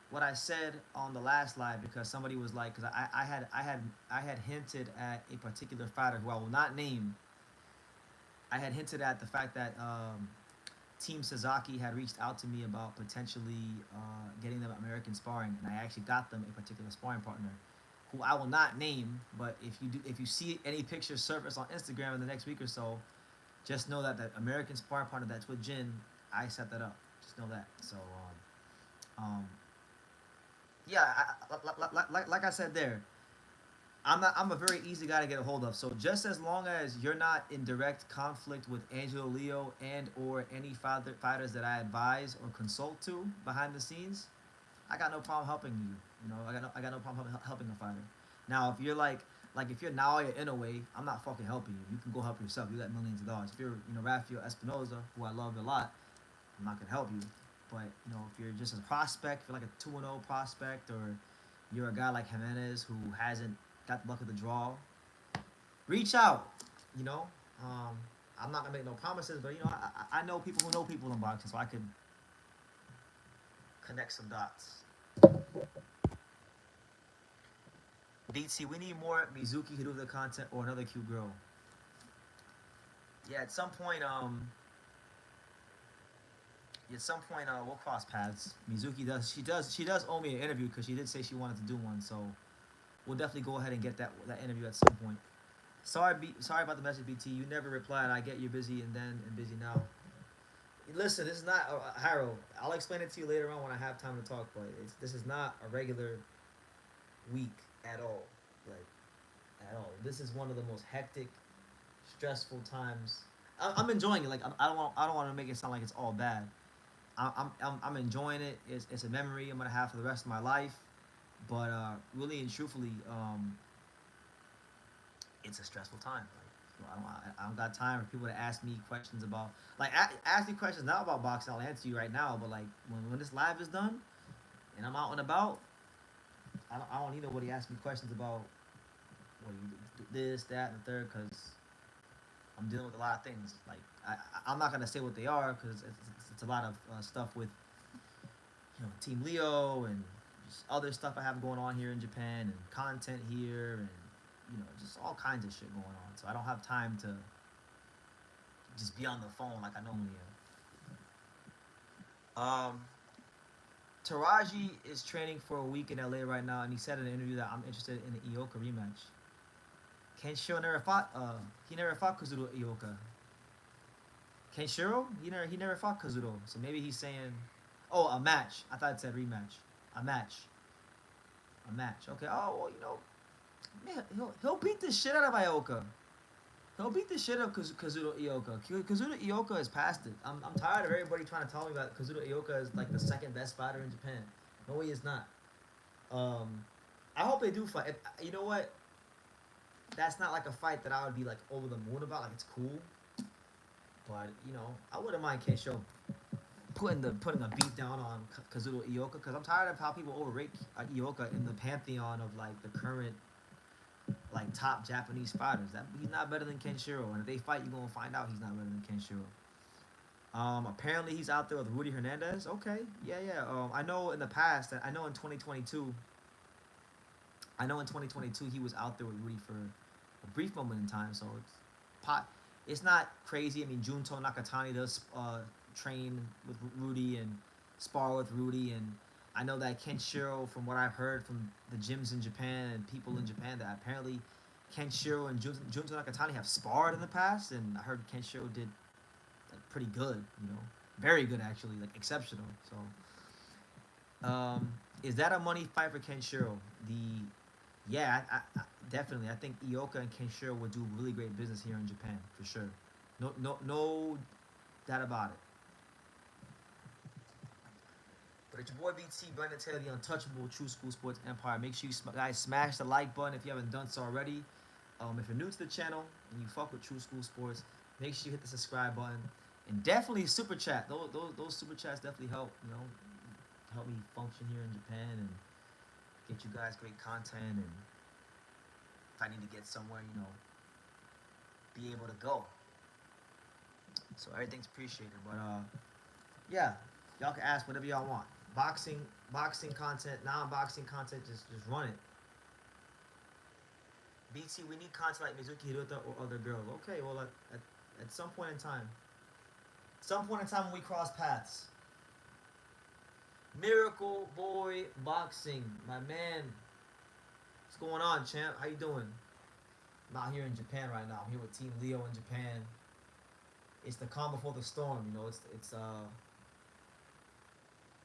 what I said on the last live because somebody was like, because I had hinted at a particular fighter who I will not name. I had hinted at the fact that Team Sasaki had reached out to me about potentially getting them American sparring, and I actually got them a particular sparring partner, who I will not name. But if you see any pictures surface on Instagram in the next week or so, just know that that American sparring partner that's with Jin, I set that up. Just know that. So, yeah, like I said there, I'm a very easy guy to get a hold of. So just as long as you're not in direct conflict with Angelo Leo and or any fighters that I advise or consult to behind the scenes, I got no problem helping you. You know, I got no problem helping a fighter. Now, if you're like if you're Naoya Inoue, I'm not fucking helping you. You can go help yourself. You got millions of dollars. If you're Rafael Espinoza, who I love a lot, I'm not gonna help you. But if you're just a prospect, if you're like a 2-0 prospect, or you're a guy like Jimenez who hasn't got the luck of the draw, reach out. You know, I'm not gonna make no promises, but I know people who know people in boxing, so I could connect some dots. BT, we need more Mizuki Hiruda content or another cute girl. Yeah, at some point, we'll cross paths. Mizuki she does owe me an interview because she did say she wanted to do one, so we'll definitely go ahead and get that interview at some point. Sorry about the message, BT. You never replied. I get you're busy and busy now. Listen, this is not Harold. I'll explain it to you later on when I have time to talk. But this is not a regular week at all. Like at all. This is one of the most hectic, stressful times. I'm enjoying it. Like I don't want to make it sound like it's all bad. I'm enjoying it. It's a memory I'm gonna have for the rest of my life. But really and truthfully, it's a stressful time. Like, I don't got time for people to ask me questions about ask me questions not about boxing. I'll answer you right now. But like when this live is done and I'm out and about, I don't need nobody ask me questions about what you do this, that, and the third because I'm dealing with a lot of things. Like I'm not gonna say what they are because it's a lot of stuff with Team Leo and just other stuff I have going on here in Japan and content here and just all kinds of shit going on. So I don't have time to just be on the phone like I normally am. Taraji is training for a week in LA right now, and he said in an interview that I'm interested in the Ioka rematch. Kenshiro never fought. He never fought Kazuto Ioka. Kenshiro, he never fought Kazuto, so maybe he's saying, oh, a match. I thought it said rematch. A match. Okay. Oh well, man, he'll beat the shit out of Ioka. He'll beat the shit out of Kazuto Ioka. Kazuto Ioka is past it. I'm tired of everybody trying to tell me that Kazuto Ioka is like the second best fighter in Japan. No, he is not. I hope they do fight. You know what? That's not like a fight that I would be like over the moon about. Like it's cool, but I wouldn't mind Keisho putting a beat down on Kazuto Ioka because I'm tired of how people overrate Ioka in the pantheon of like the current like top Japanese fighters. That he's not better than Kenshiro, and if they fight, you're gonna find out he's not better than Kenshiro. Apparently he's out there with Rudy Hernandez. Okay, yeah. I know in the past that I know in 2022 he was out there with Rudy for a brief moment in time. So it's not crazy. I mean, Junto Nakatani does train with Rudy and spar with Rudy, and I know that Kenshiro, from what I've heard from the gyms in Japan and people in Japan, that apparently Kenshiro and Junto Nakatani have sparred in the past, and I heard Kenshiro did like pretty good, very good actually, like exceptional. So, is that a money fight for Kenshiro? Yeah, I definitely. I think Ioka and Kenshiro would do really great business here in Japan for sure. No doubt about it. But it's your boy BT, Brandon Taylor, the untouchable True School Sports Empire. Make sure you guys smash the like button if you haven't done so already. If you're new to the channel and you fuck with True School Sports, make sure you hit the subscribe button. And definitely super chat. Those super chats definitely help. You know, help me function here in Japan and get you guys great content. And if I need to get somewhere, you know, be able to go. So everything's appreciated. But yeah, y'all can ask whatever y'all want. Boxing content, non-boxing content. Just run it. BT, we need content like Mizuki Hirota or other girls. Okay, well at some point in time, when we cross paths. Miracle Boy Boxing, my man. What's going on, champ? How you doing? I'm out here in Japan right now. I'm here with Team Leo in Japan. It's the calm before the storm. You know,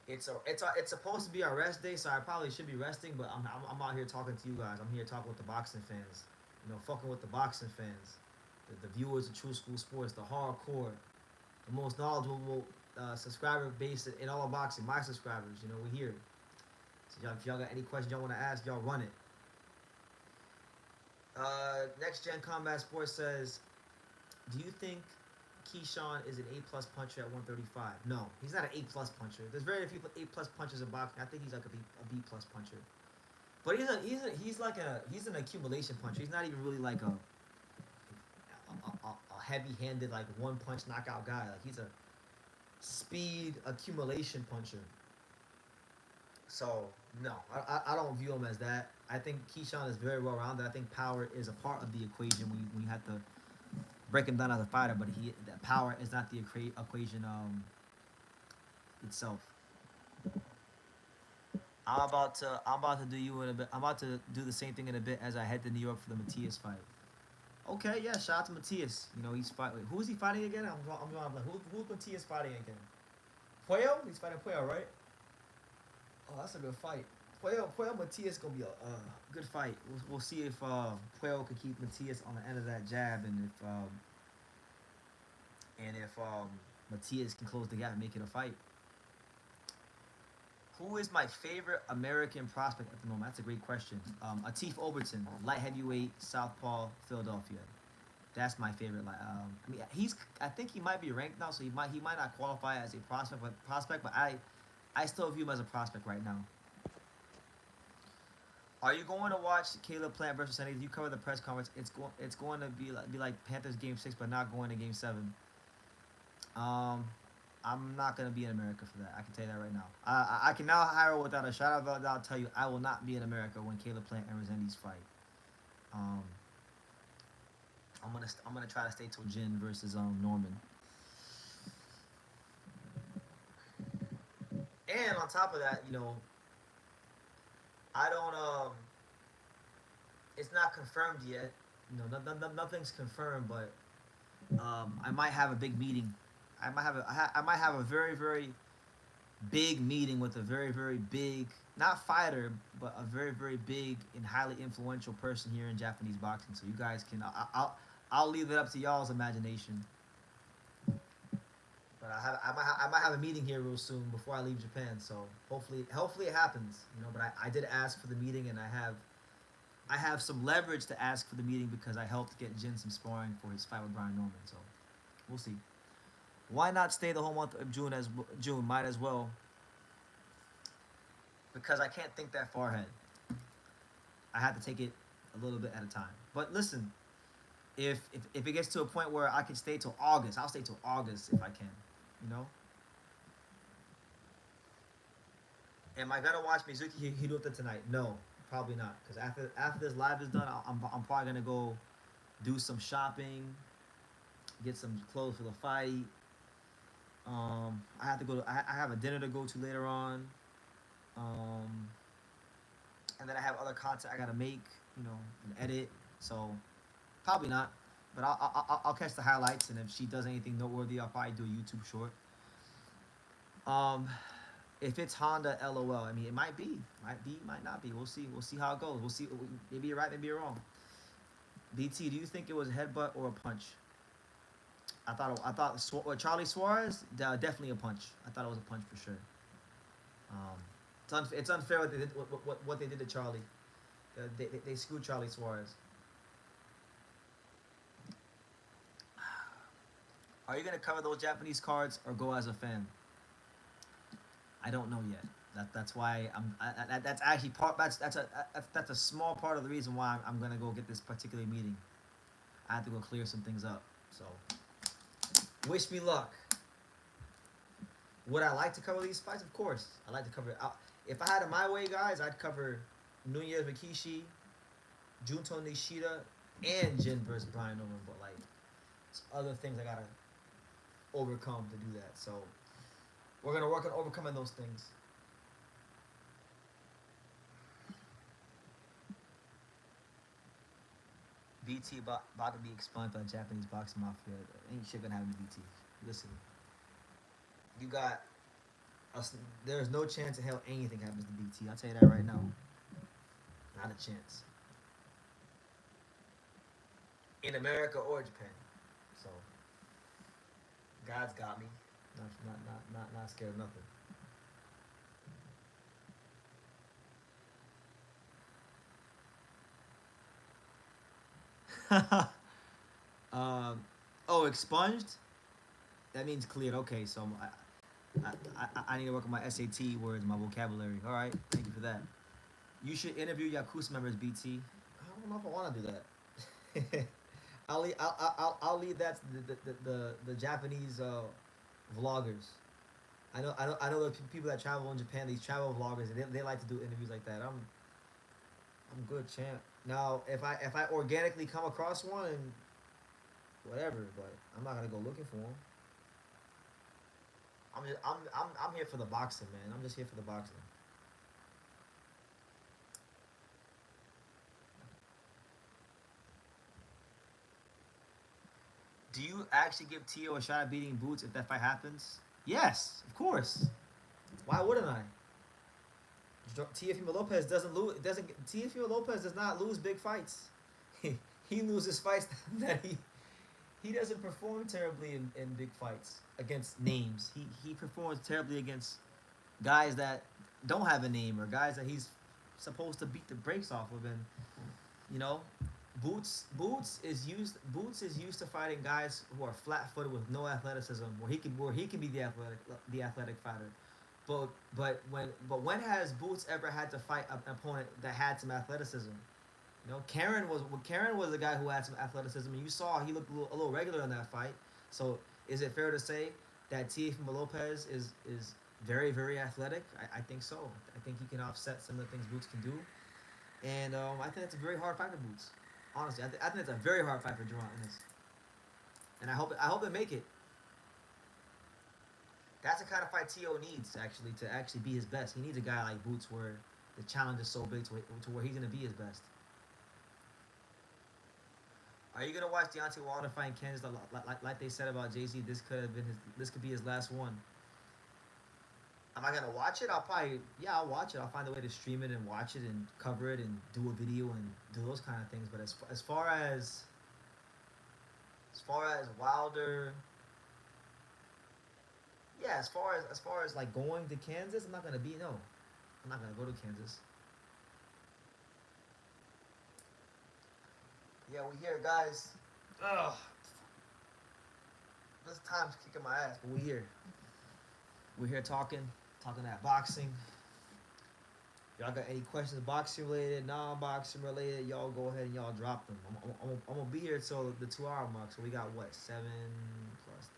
it's supposed to be our rest day, so I probably should be resting. But I'm out here talking to you guys. I'm here talking with the boxing fans. You know, fucking with the boxing fans, the viewers of True School Sports, the hardcore, the most knowledgeable subscriber base in all of boxing. My subscribers. You know, we're here. So if y'all got any questions y'all want to ask, y'all run it. Next Gen Combat Sports says, do you think Keyshawn is an A+ puncher at 135? No, he's not an A+ puncher. There's very few A+ punchers in boxing. I think he's like a B+ puncher. But he's an accumulation puncher. He's not even really like a heavy-handed like one punch knockout guy. Like he's a speed accumulation puncher. So no, I don't view him as that. I think Keyshawn is very well rounded. I think power is a part of the equation when you have to break him down as a fighter, but that power is not the equation itself. I'm about to do you in a bit. I'm about to do the same thing in a bit as I head to New York for the Matias fight. Okay, yeah, shout out to Matias. You know, he's fighting. Who is he fighting again? I'm like, who's Matias fighting again? Puyo? He's fighting Puyo, right? Oh, that's a good fight. Puyo Matias gonna be a good fight. We'll see if Puyo can keep Matias on the end of that jab, and if Matias can close the gap and make it a fight. Who is my favorite American prospect at the moment? That's a great question. Atif Overton, light heavyweight, Southpaw, Philadelphia. That's my favorite. I mean, I think he might be ranked now, so he might not qualify as a prospect, but I still view him as a prospect right now. Are you going to watch Caleb Plant versus Sunday? You cover the press conference. It's going to be like Panthers Game 6, but not going to Game 7. I'm not going to be in America for that. I can tell you that right now. I can now hire without a shadow of a doubt tell you I will not be in America when Caleb Plant and Resendiz fight. I'm gonna try to stay till Jin versus Norman. And on top of that, you know, I don't it's not confirmed yet. You know, nothing's confirmed, but I might have a big meeting. I might have a very, very big meeting with a very, very big, not fighter, but a very, very big and highly influential person here in Japanese boxing. So you guys can, I'll leave it up to y'all's imagination. But I might have a meeting here real soon before I leave Japan. So hopefully it happens. You know, but I did ask for the meeting, and I have some leverage to ask for the meeting because I helped get Jin some sparring for his fight with Brian Norman. So we'll see. Why not stay the whole month of June? Might as well. Because I can't think that far ahead. I have to take it a little bit at a time. But listen, if it gets to a point where I can stay till August, I'll stay till August if I can. You know. Am I gonna watch Mizuki Hirota tonight? No, probably not. Because after this live is done, I'm probably gonna go do some shopping, get some clothes for the fight. I have to go. I have a dinner to go to later on. And then I have other content I gotta make, you know, and edit. So probably not. But I'll catch the highlights, and if she does anything noteworthy, I'll probably do a YouTube short. If it's Honda, LOL. I mean, it might be, might not be. We'll see. We'll see how it goes. We'll see. Maybe you're right, maybe you're wrong. BT, do you think it was a headbutt or a punch? I thought Charlie Suarez, definitely a punch. I thought it was a punch for sure. It's unfair what they did to Charlie. They screwed Charlie Suarez. Are you gonna cover those Japanese cards or go as a fan? I don't know yet. That's why that's actually part. That's a small part of the reason why I'm gonna go get this particular meeting. I have to go clear some things up. So wish me luck. Would I like to cover these fights? Of course, I like to cover. If I had it my way, guys, I'd cover Nunez Rikishi, Junto Nishida, and Jin versus Brian Norman. But like, it's other things I gotta overcome to do that. So we're gonna work on overcoming those things. BT about to be expunged by the Japanese boxing mafia. Ain't shit gonna happen to BT. Listen, you got us. There's no chance in hell anything happens to BT. I'll tell you that right now. Not a chance. In America or Japan. So God's got me. Not scared of nothing. Oh, expunged? That means cleared. Okay, so I need to work on my SAT words, my vocabulary. All right, thank you for that. You should interview Yakuza members, BT. I don't know if I want to do that. I'll leave that to the Japanese vloggers. I know the people that travel in Japan, these travel vloggers, they like to do interviews like that. I'm good, champ. Now, if I organically come across one, whatever, but I'm not gonna go looking for one. I'm here for the boxing, man. I'm just here for the boxing. Do you actually give Tio a shot at beating Boots if that fight happens? Yes, of course. Why wouldn't I? Teofimo Lopez doesn't lose. Doesn't Teofimo Lopez does not lose big fights. He loses fights that he doesn't perform terribly in big fights against names. He performs terribly against guys that don't have a name or guys that he's supposed to beat the brakes off of. And you know, Boots is used to fighting guys who are flat footed with no athleticism, where he can be the athletic fighter. But when has Boots ever had to fight an opponent that had some athleticism? You know, Karen was a guy who had some athleticism, and you saw he looked a little regular in that fight. So is it fair to say that Teofimo Lopez is very athletic? I think so. I think he can offset some of the things Boots can do, and I think it's a very hard fight for Boots. Honestly, I think it's a very hard fight for Durant in this, and I hope they make it. That's the kind of fight T.O. needs actually to actually be his best. He needs a guy like Boots where the challenge is so big to where he's gonna be his best. Are you gonna watch Deontay Wilder fight Kansas like they said about Jay Z? This could be his last one. Am I gonna watch it? I'll watch it. I'll find a way to stream it and watch it and cover it and do a video and do those kind of things. But as far as Wilder, yeah, as far as like going to Kansas, I'm not gonna be no. I'm not gonna go to Kansas. Yeah, we here, guys. Ugh, this time's kicking my ass, but we here. We're here talking that boxing. Y'all got any questions boxing related, non-boxing related? Y'all go ahead and y'all drop them. I'm gonna be here till the 2 hour mark. So we got what 7 plus.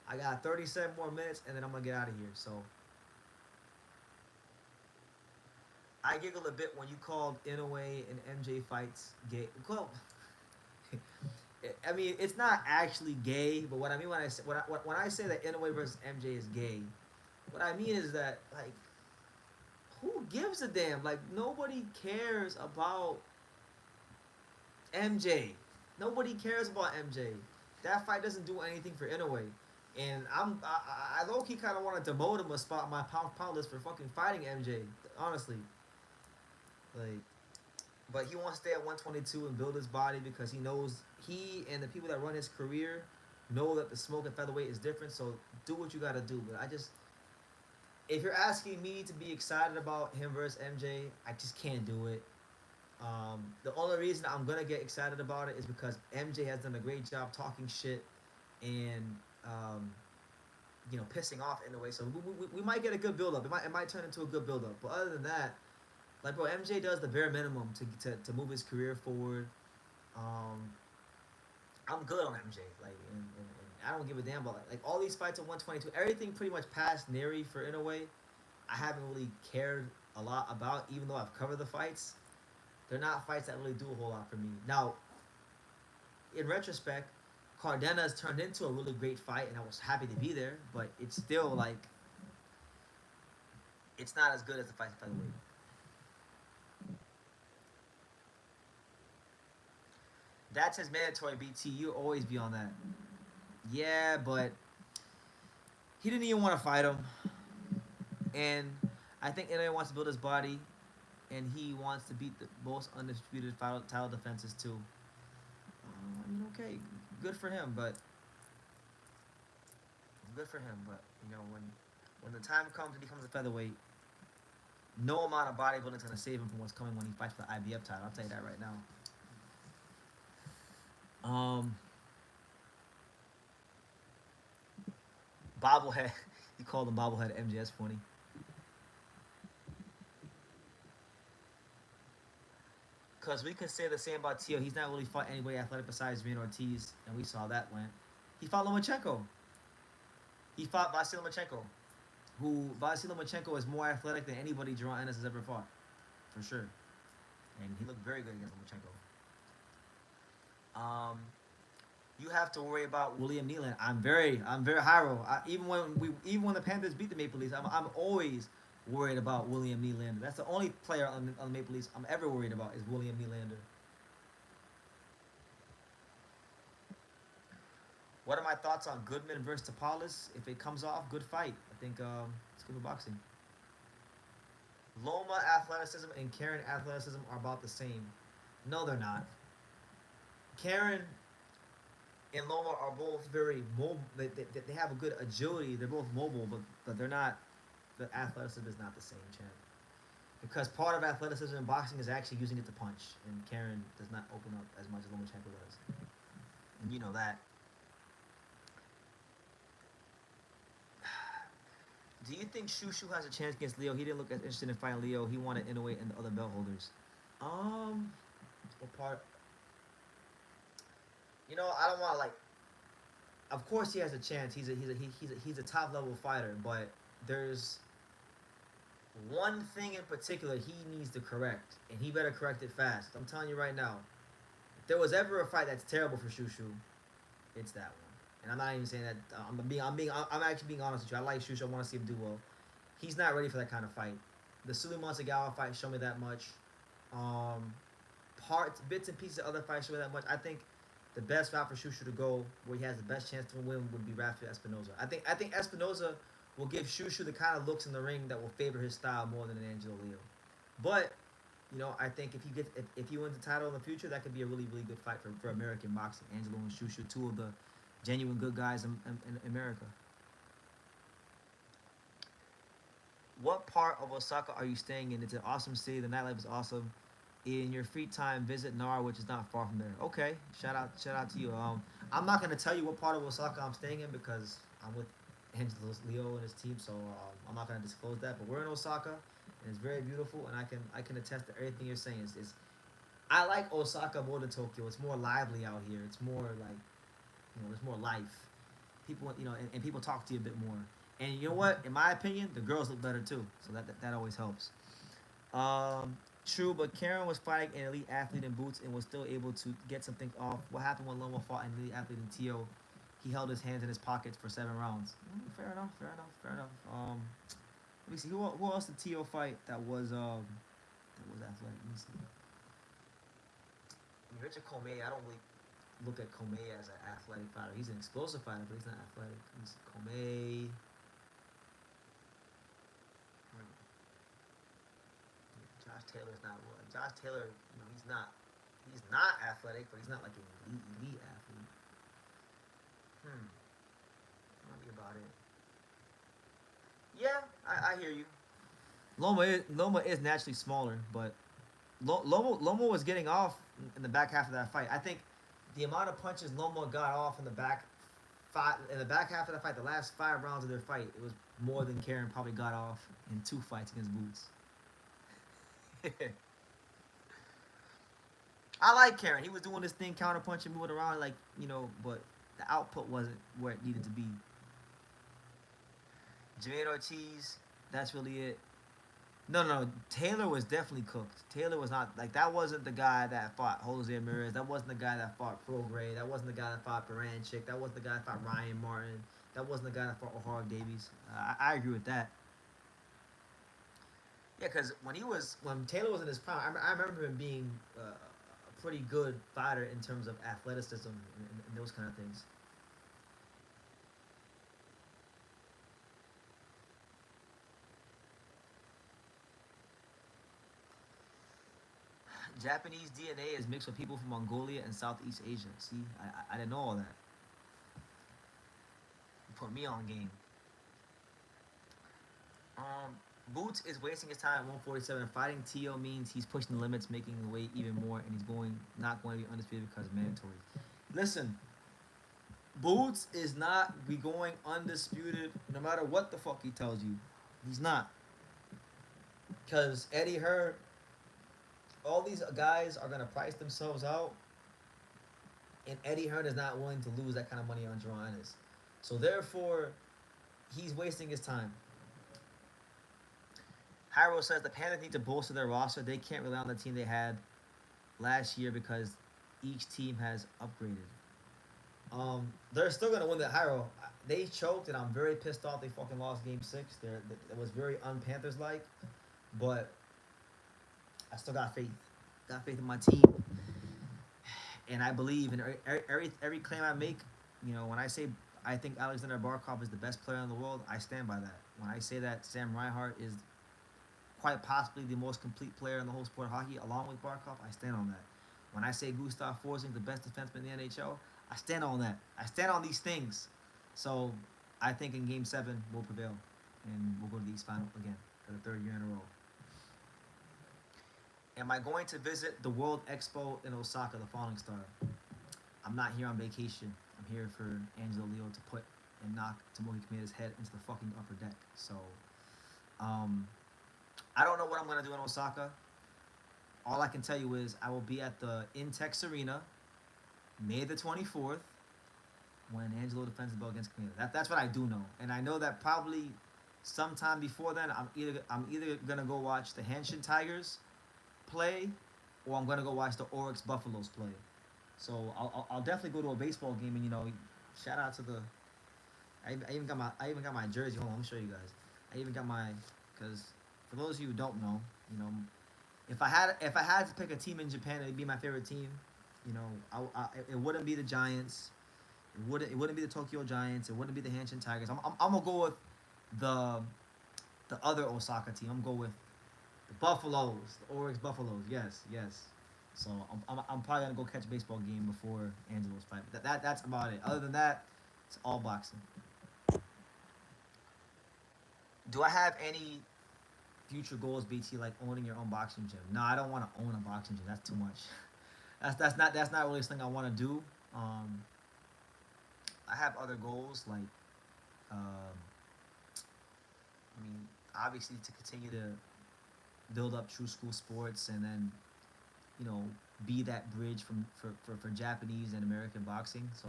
I got 37 more minutes, and then I'm gonna get out of here. So I giggled a bit when you called Inoue and MJ fights gay. Well, I mean, it's not actually gay, but what I mean when I say that Inoue versus MJ is gay, what I mean is that like, who gives a damn? Like nobody cares about MJ. Nobody cares about MJ. That fight doesn't do anything for Inoue. And I low key kind of wanted to demote him a spot on my pound list for fucking fighting MJ. Honestly, like, but he wants to stay at 122 and build his body because he knows he and the people that run his career know that the smoke at featherweight is different. So do what you gotta do. But if you're asking me to be excited about him versus MJ, I just can't do it. The only reason I'm gonna get excited about it is because MJ has done a great job talking shit and um, pissing off in a way. So we might get a good build up. It might turn into a good build up. But other than that, like bro, MJ does the bare minimum to move his career forward. Um, I'm good on MJ. And I don't give a damn about like all these fights at 122. Everything pretty much past Neri for in a way. I haven't really cared a lot about, even though I've covered the fights. They're not fights that really do a whole lot for me. Now, in retrospect, Cardenas turned into a really great fight, and I was happy to be there. But it's still like it's not as good as the fights at featherweight. That's his mandatory BT. You always be on that. Yeah, but he didn't even want to fight him, and I think NA wants to build his body, and he wants to beat the most undisputed title defenses too. Okay, good for him, but good for him. But when the time comes and he becomes a featherweight, no amount of bodybuilding is gonna save him from what's coming when he fights for the IBF title. I'll tell you that right now. Um, bobblehead. You called him bobblehead MJS funny. Because we can say the same about Tio. He's not really fought anybody athletic besides Ryan Ortiz, and we saw that went. He fought Lomachenko. He fought Vasily Lomachenko, who Vasily Lomachenko is more athletic than anybody Jerron Ennis has ever fought, for sure. And he looked very good against Lomachenko. Um, you have to worry about William Nealon. I'm very high roll. Even when the Panthers beat the Maple Leafs, I'm always worried about William Nylander. That's the only player on the Maple Leafs I'm ever worried about is William Nylander. What are my thoughts on Goodman versus Tapales? If it comes off, good fight. I think it's good for boxing. Loma athleticism and Karen athleticism are about the same. No, they're not. Karen and Loma are both very mobile. They have a good agility. They're both mobile, but they're not. The athleticism is not the same, champ. Because part of athleticism in boxing is actually using it to punch, and Karen does not open up as much as Lomachenko does, and you know that. Do you think Shushu has a chance against Leo? He didn't look as interested in fighting Leo. He wanted Inoue and the other belt holders. What part? I don't want to like. Of course, he has a chance. He's a top level fighter, but there's one thing in particular he needs to correct, and he better correct it fast. I'm telling you right now. If there was ever a fight that's terrible for Shushu, it's that one. And I'm not even saying that. I'm actually being honest with you. I like Shushu. I want to see him do well. He's not ready for that kind of fight. The Suleiman Sagawa fight showed me that much. Bits and pieces of other fights show me that much. I think the best route for Shushu to go, where he has the best chance to win, would be Rafael Espinoza. I think Espinoza will give Shushu the kind of looks in the ring that will favor his style more than an Angelo Leo. But I think if he wins the title in the future, that could be a really really good fight for American boxing. Angelo and Shushu, two of the genuine good guys in America. What part of Osaka are you staying in? It's an awesome city. The nightlife is awesome. In your free time, visit Nara, which is not far from there. Okay, shout out to you. I'm not gonna tell you what part of Osaka I'm staying in because I'm with Angelo Leo and his team, so I'm not gonna disclose that. But we're in Osaka, and it's very beautiful, and I can attest to everything you're saying. I like Osaka more than Tokyo. It's more lively out here. It's more like there's more life. People and people talk to you a bit more. And you know what? In my opinion, the girls look better too. So that always helps. True, but Karen was fighting an elite athlete in boots and was still able to get something off. What happened when Loma fought an elite athlete in Tio? He held his hands in his pockets for 7 rounds. Fair enough. Let me see. Who else did Tio fight that was athletic? Let me see. Richard Comey, I don't really look at Comey as an athletic fighter. He's an explosive fighter, but he's not athletic. He's Comey. Josh Taylor's not well. Josh Taylor, he's not athletic, but he's not like an elite athlete. Might be about it. Yeah, I hear you. Loma is naturally smaller, but Loma was getting off in the back half of that fight. I think the amount of punches Loma got off in the back five in the back half of the fight, the last 5 rounds of their fight, it was more than Karen probably got off in 2 fights against Boots. I like Karen. He was doing this thing, counter punching, moving around, like but the output wasn't where it needed to be. Jermaine Ortiz, that's really it. No, no, no. Taylor was definitely cooked. Taylor was not like that. Wasn't the guy that fought Jose Ramirez. That wasn't the guy that fought Prograis. That wasn't the guy that fought Baranchik. That wasn't the guy that fought Ryan Martin. That wasn't the guy that fought O'Hara Davies. I agree with that. Yeah, because when Taylor was in his prime, I remember him being a pretty good fighter in terms of athleticism and those kind of things. Japanese DNA is mixed with people from Mongolia and Southeast Asia. See, I didn't know all that. You put me on game. Um, Boots is wasting his time at 147. Fighting To means he's pushing the limits, making the weight even more, and he's not going to be undisputed because of mandatory. Listen, Boots is not be going undisputed no matter what the fuck he tells you. He's not. Because Eddie Hearn, all these guys are gonna price themselves out, and Eddie Hearn is not willing to lose that kind of money on Jerron Ennis. So therefore, he's wasting his time. Hyro says the Panthers need to bolster their roster. They can't rely on the team they had last year because each team has upgraded. They're still gonna win the Hyro. They choked, and I'm very pissed off. They fucking lost Game 6. It was very un-Panthers like, but I still got faith. Got faith in my team, and I believe in every claim I make. When I say I think Alexander Barkov is the best player in the world, I stand by that. When I say that Sam Reinhart is quite possibly the most complete player in the whole sport of hockey, along with Barkov, I stand on that. When I say Gustav Forsing is the best defenseman in the NHL, I stand on that. I stand on these things. So I think in Game 7 we'll prevail, and we'll go to the East Final again for the third year in a row. Am I going to visit the World Expo in Osaka, the Falling Star? I'm not here on vacation. I'm here for Angelo Leo to put and knock Tomoki Kameda's head into the fucking upper deck. So, I don't know what I'm going to do in Osaka. All I can tell you is I will be at the Intex Arena May the 24th when Angelo defends the belt against Kameda. That's what I do know. And I know that probably sometime before then, I'm either going to go watch the Hanshin Tigers play, or I'm gonna go watch the Oryx Buffaloes play. So I'll definitely go to a baseball game, and shout out to the. I even got my jersey. Hold on, let me show you guys. I even got my, because for those of you who don't know, if I had to pick a team in Japan, it'd be my favorite team. It wouldn't be the Giants. It wouldn't be the Tokyo Giants. It wouldn't be the Hanshin Tigers. I'm gonna go with the the other Osaka team. I'm gonna go with the Buffaloes, the Oryx Buffaloes. Yes, yes. So I'm probably gonna go catch a baseball game before Angelo's fight. That's about it. Other than that, it's all boxing. Do I have any future goals, BT, like owning your own boxing gym? No, I don't want to own a boxing gym. That's too much. That's not really something I want to do. Um, I have other goals like, I mean, obviously to continue to build up True School Sports, and then you know be that bridge for Japanese and American boxing. So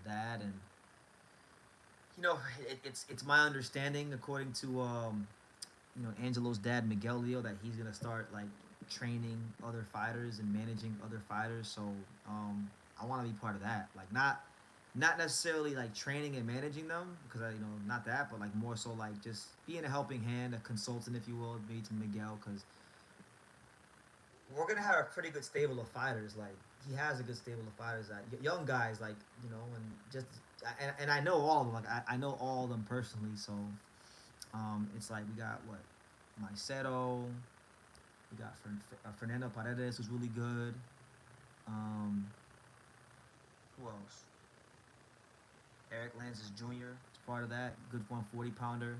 that, and it's my understanding, according to Angelo's dad Miguel Leo, that he's gonna start like training other fighters and managing other fighters. So I want to be part of that. Like not necessarily like training and managing them, because I not that, but like more so like just being a helping hand, a consultant, if you will, maybe to Miguel, because we're gonna have a pretty good stable of fighters. Like he has a good stable of fighters, that young guys, like and just and I know all of them. Like I know all of them personally. So it's like we got what Maicero, we got Fernando Paredes, who's really good. Um, who else? Eric Lances Jr. is part of that. Good 140 pounder.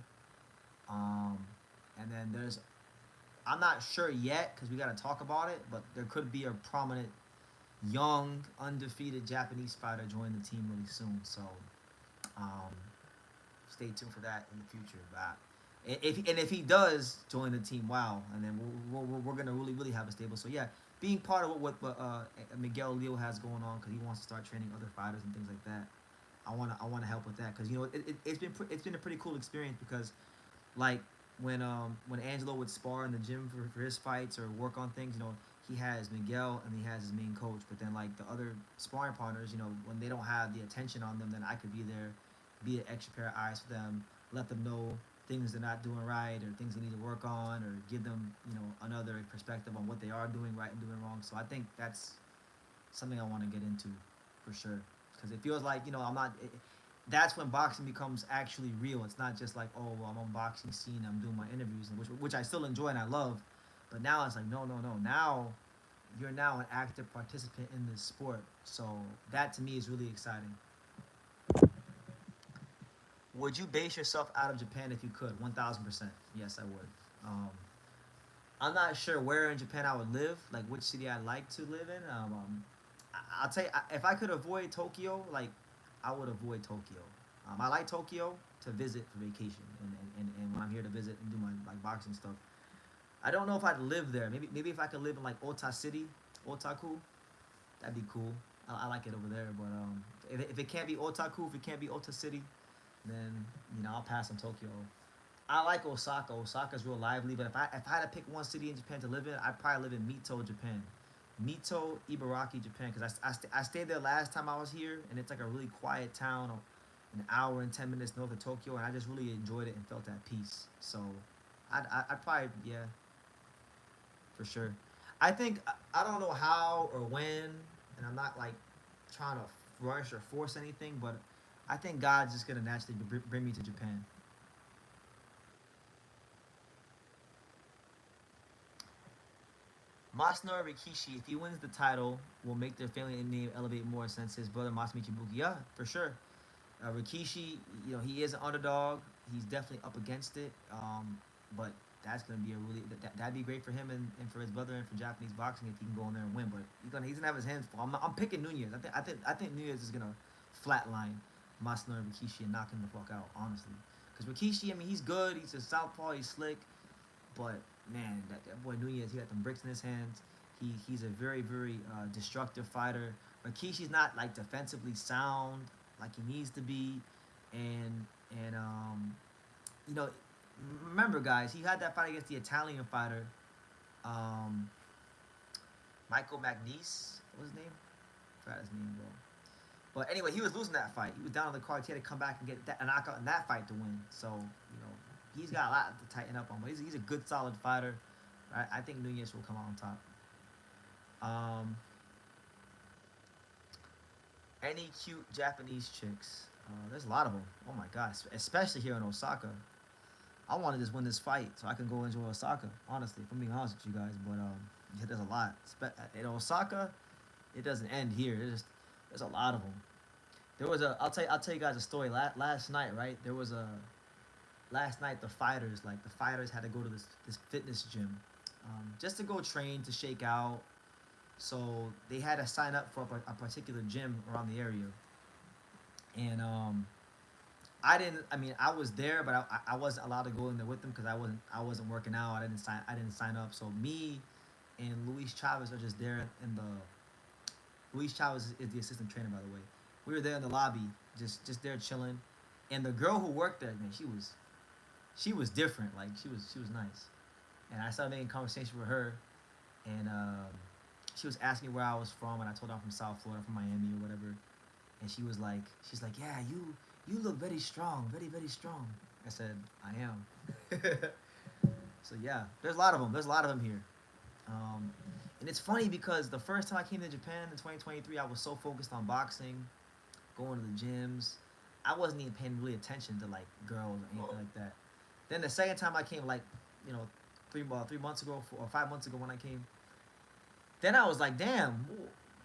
Um, and then I'm not sure yet because we got to talk about it, but there could be a prominent young undefeated Japanese fighter join the team really soon. So Um, Stay tuned for that in the future. But if he does join the team, wow, and then we're gonna really have a stable. So yeah, being part of what Miguel Leo has going on because he wants to start training other fighters and things like that. I wanna help with that because it's been a pretty cool experience because like when Angelo would spar in the gym for his fights or work on things, he has Miguel and he has his main coach. But then like the other sparring partners, when they don't have the attention on them, then I could be there, be an extra pair of eyes for them, let them know things they're not doing right or things they need to work on or give them another perspective on what they are doing right and doing wrong. So I think that's something I want to get into for sure because it feels like I'm not. That's when boxing becomes actually real. It's not just like, oh, well, I'm on boxing scene, I'm doing my interviews, which I still enjoy and I love, but now it's like, no, no, no. Now you're now an active participant in this sport. So that to me is really exciting. Would you base yourself out of Japan if you could? 1,000%. Yes, I would. I'm not sure where in Japan I would live, like which city I'd like to live in. I'll tell you, if I could avoid Tokyo, like I would avoid Tokyo. I like Tokyo to visit for vacation, and when I'm here to visit and do my like boxing stuff. I don't know if I'd live there. Maybe if I could live in like Ota City, Otaku, that'd be cool. I like it over there, but if it can't be Otaku, if it can't be Ota City, then I'll pass on Tokyo. I like Osaka. Osaka's real lively, but if I had to pick one city in Japan to live in, I'd probably live in Mito, Japan. Mito, Ibaraki, Japan, because I stayed there last time I was here, and it's like a really quiet town, an hour and 10 minutes north of Tokyo, and I just really enjoyed it and felt at peace. So, I'd probably for sure. I think I don't know how or when, and I'm not like trying to rush or force anything, but I think God's just gonna naturally bring me to Japan. Masanori Rikishi, if he wins the title, will make their family name elevate more since his brother Masamichi Ibuki. Yeah, for sure. Rikishi, he is an underdog. He's definitely up against it. But that's gonna be a really that'd be great for him and for his brother and for Japanese boxing if he can go in there and win. But he's gonna have his hands full. I'm picking Nunez. I think Nunez is gonna flatline Masanori Rikishi and knock him the fuck out. Honestly, because Rikishi, I mean, he's good. He's a southpaw. He's slick. But man, that boy Nunez, he got them bricks in his hands. He's a very destructive fighter. Rikishi's not like defensively sound like he needs to be, and you know, remember guys, he had that fight against the Italian fighter, um, Michael Magnese. What was his name? I forgot his name, bro. But anyway, he was losing that fight. He was down on the card. He had to come back and get a knockout in that fight to win. So he's got a lot to tighten up on. But he's a good, solid fighter. I think Nunez will come out on top. Um, any cute Japanese chicks? There's a lot of them. Oh my god, especially here in Osaka. I want to just win this fight so I can go enjoy Osaka. Honestly, if I'm being honest with you guys, but yeah, there's a lot. In Osaka, it doesn't end here. There's a lot of them. There was a. I'll tell you guys a story. Last night, right? There was a. Last night, the fighters had to go to this fitness gym, just to go train to shake out. So they had to sign up for a particular gym around the area, and I didn't. I mean, I was there, but I wasn't allowed to go in there with them because I wasn't working out. I didn't sign up. So me and Luis Chavez are just there in the. Luis Chavez is the assistant trainer, by the way. We were there in the lobby, just there chilling, and the girl who worked there, man, she was different. Like she was nice, and I started making conversation with her, and she was asking me where I was from, and I told her I'm from South Florida, from Miami or whatever, and she's like, yeah, you look very strong, very strong. I said, I am. So yeah, there's a lot of them. There's a lot of them here. Um, and it's funny because the first time I came to Japan in 2023, I was so focused on boxing, going to the gyms. I wasn't even paying really attention to like girls or anything like that. Then the second time I came, like you know, 3 months ago or 5 months ago when I came, then I was like, damn,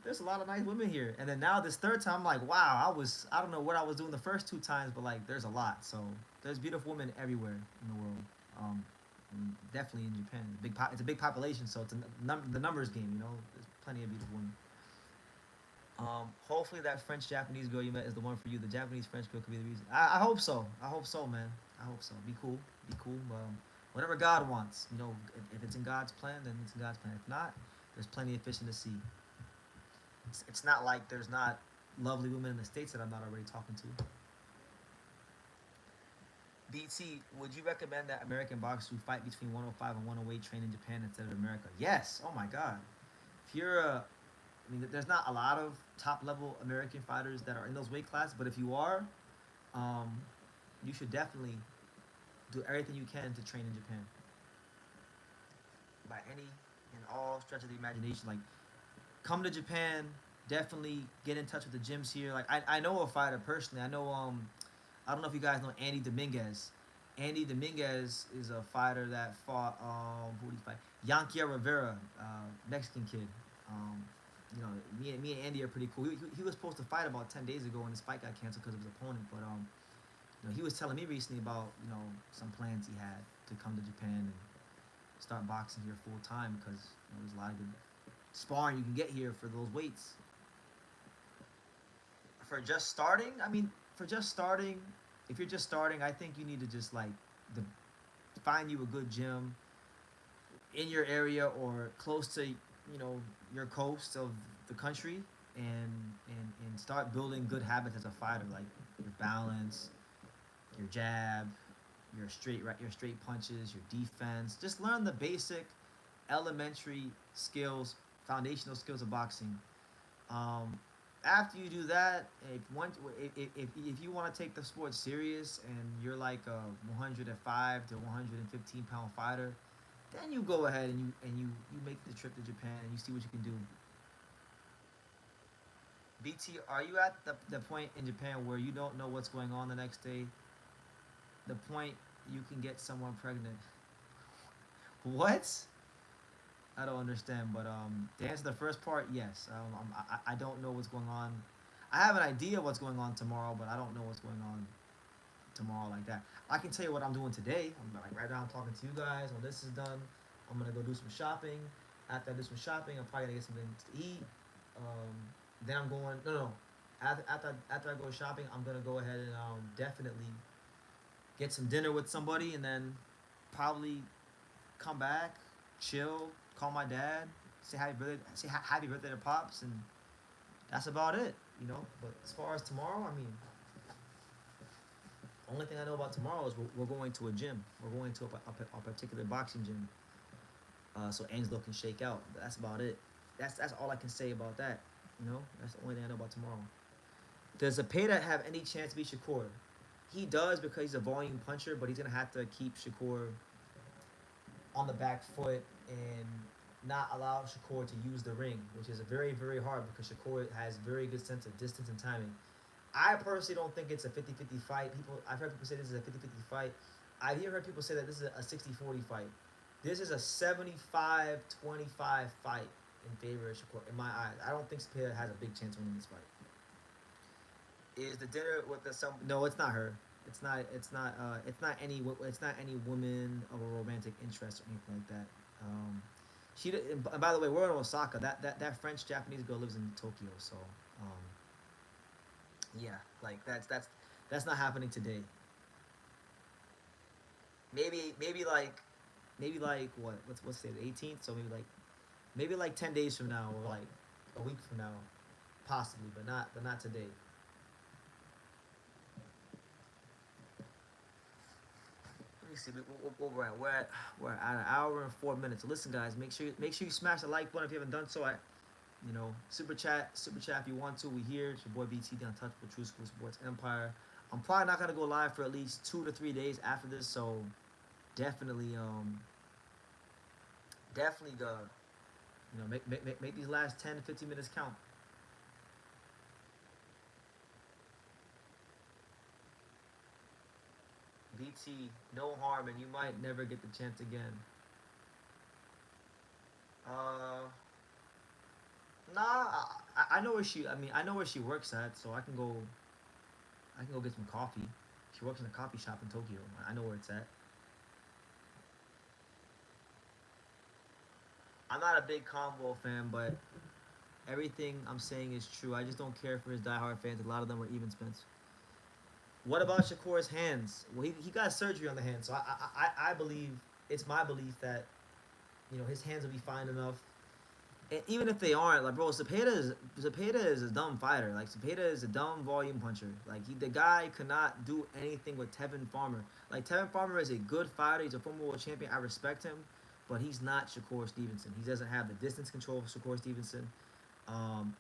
there's a lot of nice women here. And then now this third time, I'm like, wow, I don't know what I was doing the first two times, but like there's a lot. So there's beautiful women everywhere in the world. Um, and definitely in Japan, it's a big population, so it's the numbers game. There's plenty of beautiful women. Hopefully that French Japanese girl you met is the one for you. The Japanese French girl could be the reason. I hope so. I hope so, man. I hope so. Be cool. Be cool. Whatever God wants, if it's in God's plan, then it's in God's plan. If not, there's plenty of fish in the sea. It's not like there's not lovely women in the states that I'm not already talking to. BT, would you recommend that American boxers who fight between 105 and 108 train in Japan instead of America? Yes. Oh my God. If you're a I mean, there's not a lot of top level American fighters that are in those weight classes, but if you are, um, you should definitely do everything you can to train in Japan by any and all stretch of the imagination. Like, come to Japan, definitely get in touch with the gyms here. Like, I know a fighter personally. I don't know if you guys know Andy Dominguez. Andy Dominguez is a fighter that fought who did he fight? Yankia Rivera, Mexican kid. Um, me and Andy are pretty cool. He was supposed to fight about 10 days ago, and his fight got canceled because of his opponent. But he was telling me recently about some plans he had to come to Japan and start boxing here full time because there's a lot of good sparring you can get here for those weights. For just starting, I mean, for just starting, if you're just starting, I think you need to just the, find you a good gym in your area or close to your coast of the country and start building good habits as a fighter, like your balance, your jab, your straight punches, your defense. Just learn the basic elementary skills, foundational skills of boxing. um, After you do that, if you want to take the sport serious and you're like a 105 to 115 pound fighter, then you go ahead and you make the trip to Japan and you see what you can do. BT, are you at the point in Japan where you don't know what's going on the next day? The point you can get someone pregnant. What? I don't understand, but to answer the first part, yes. I don't know what's going on. I have an idea what's going on tomorrow, but I don't know what's going on tomorrow like that. I can tell you what I'm doing today. I'm like right now. I'm talking to you guys. When this is done, I'm gonna go do some shopping. After I do some shopping, I'm probably gonna get something to eat. Um, then I'm going. No, no. After I go shopping, I'm gonna go ahead and definitely get some dinner with somebody, and then probably come back, chill, call my dad, say happy birthday to pops, and that's about it. But as far as tomorrow, I mean, only thing I know about tomorrow is we're going to a gym. We're going to a particular boxing gym, so Angelo can shake out. But that's about it. That's all I can say about that. That's the only thing I know about tomorrow. Does Zapata have any chance to beat Shakur? He does because he's a volume puncher, but he's gonna have to keep Shakur on the back foot and not allow Shakur to use the ring, which is very, very hard because Shakur has very good sense of distance and timing. I personally don't think it's a 50-50 fight. I've heard people say this is a 50-50 fight. I've even heard people say that this is a 60-40 fight. This is a 75-25 fight in favor of Shakur, in my eyes. I don't think Zapata has a big chance of winning this fight. Is the dinner with the some? No, it's not her. It's not. It's not. It's not any. It's not any woman of a romantic interest or anything like that. She. And by the way, we're in Osaka. That French Japanese girl lives in Tokyo. So, yeah, like that's not happening today. Maybe like what? What's the 18th? So maybe like 10 days from now or like a week from now, possibly, but not today. Let me see what we're at. We're at an hour and 4 minutes. So listen, guys, make sure you smash the like button if you haven't done so. Super chat if you want to. We here. It's your boy BT, the Untouchable True School Sports Empire. I'm probably not gonna go live for at least 2 to 3 days after this, so definitely definitely make these last 10 to 15 minutes count. BT, no harm, and you might never get the chance again. Uh, nah, I know where she. I mean, I know where she works at, so I can go. I can go get some coffee. She works in a coffee shop in Tokyo. I know where it's at. I'm not a big combo fan, but Everything I'm saying is true. I just don't care for his diehard fans. A lot of them are even Spence. What about Shakur's hands? Well, he got surgery on the hand, so I believe it's my belief that his hands will be fine enough. And even if they aren't, like bro, Cepeda is a dumb fighter. Like Cepeda is a dumb volume puncher. Like the guy could not do anything with Tevin Farmer. Like Tevin Farmer is a good fighter. He's a former world champion. I respect him, but he's not Shakur Stevenson. He doesn't have the distance control of Shakur Stevenson. Um,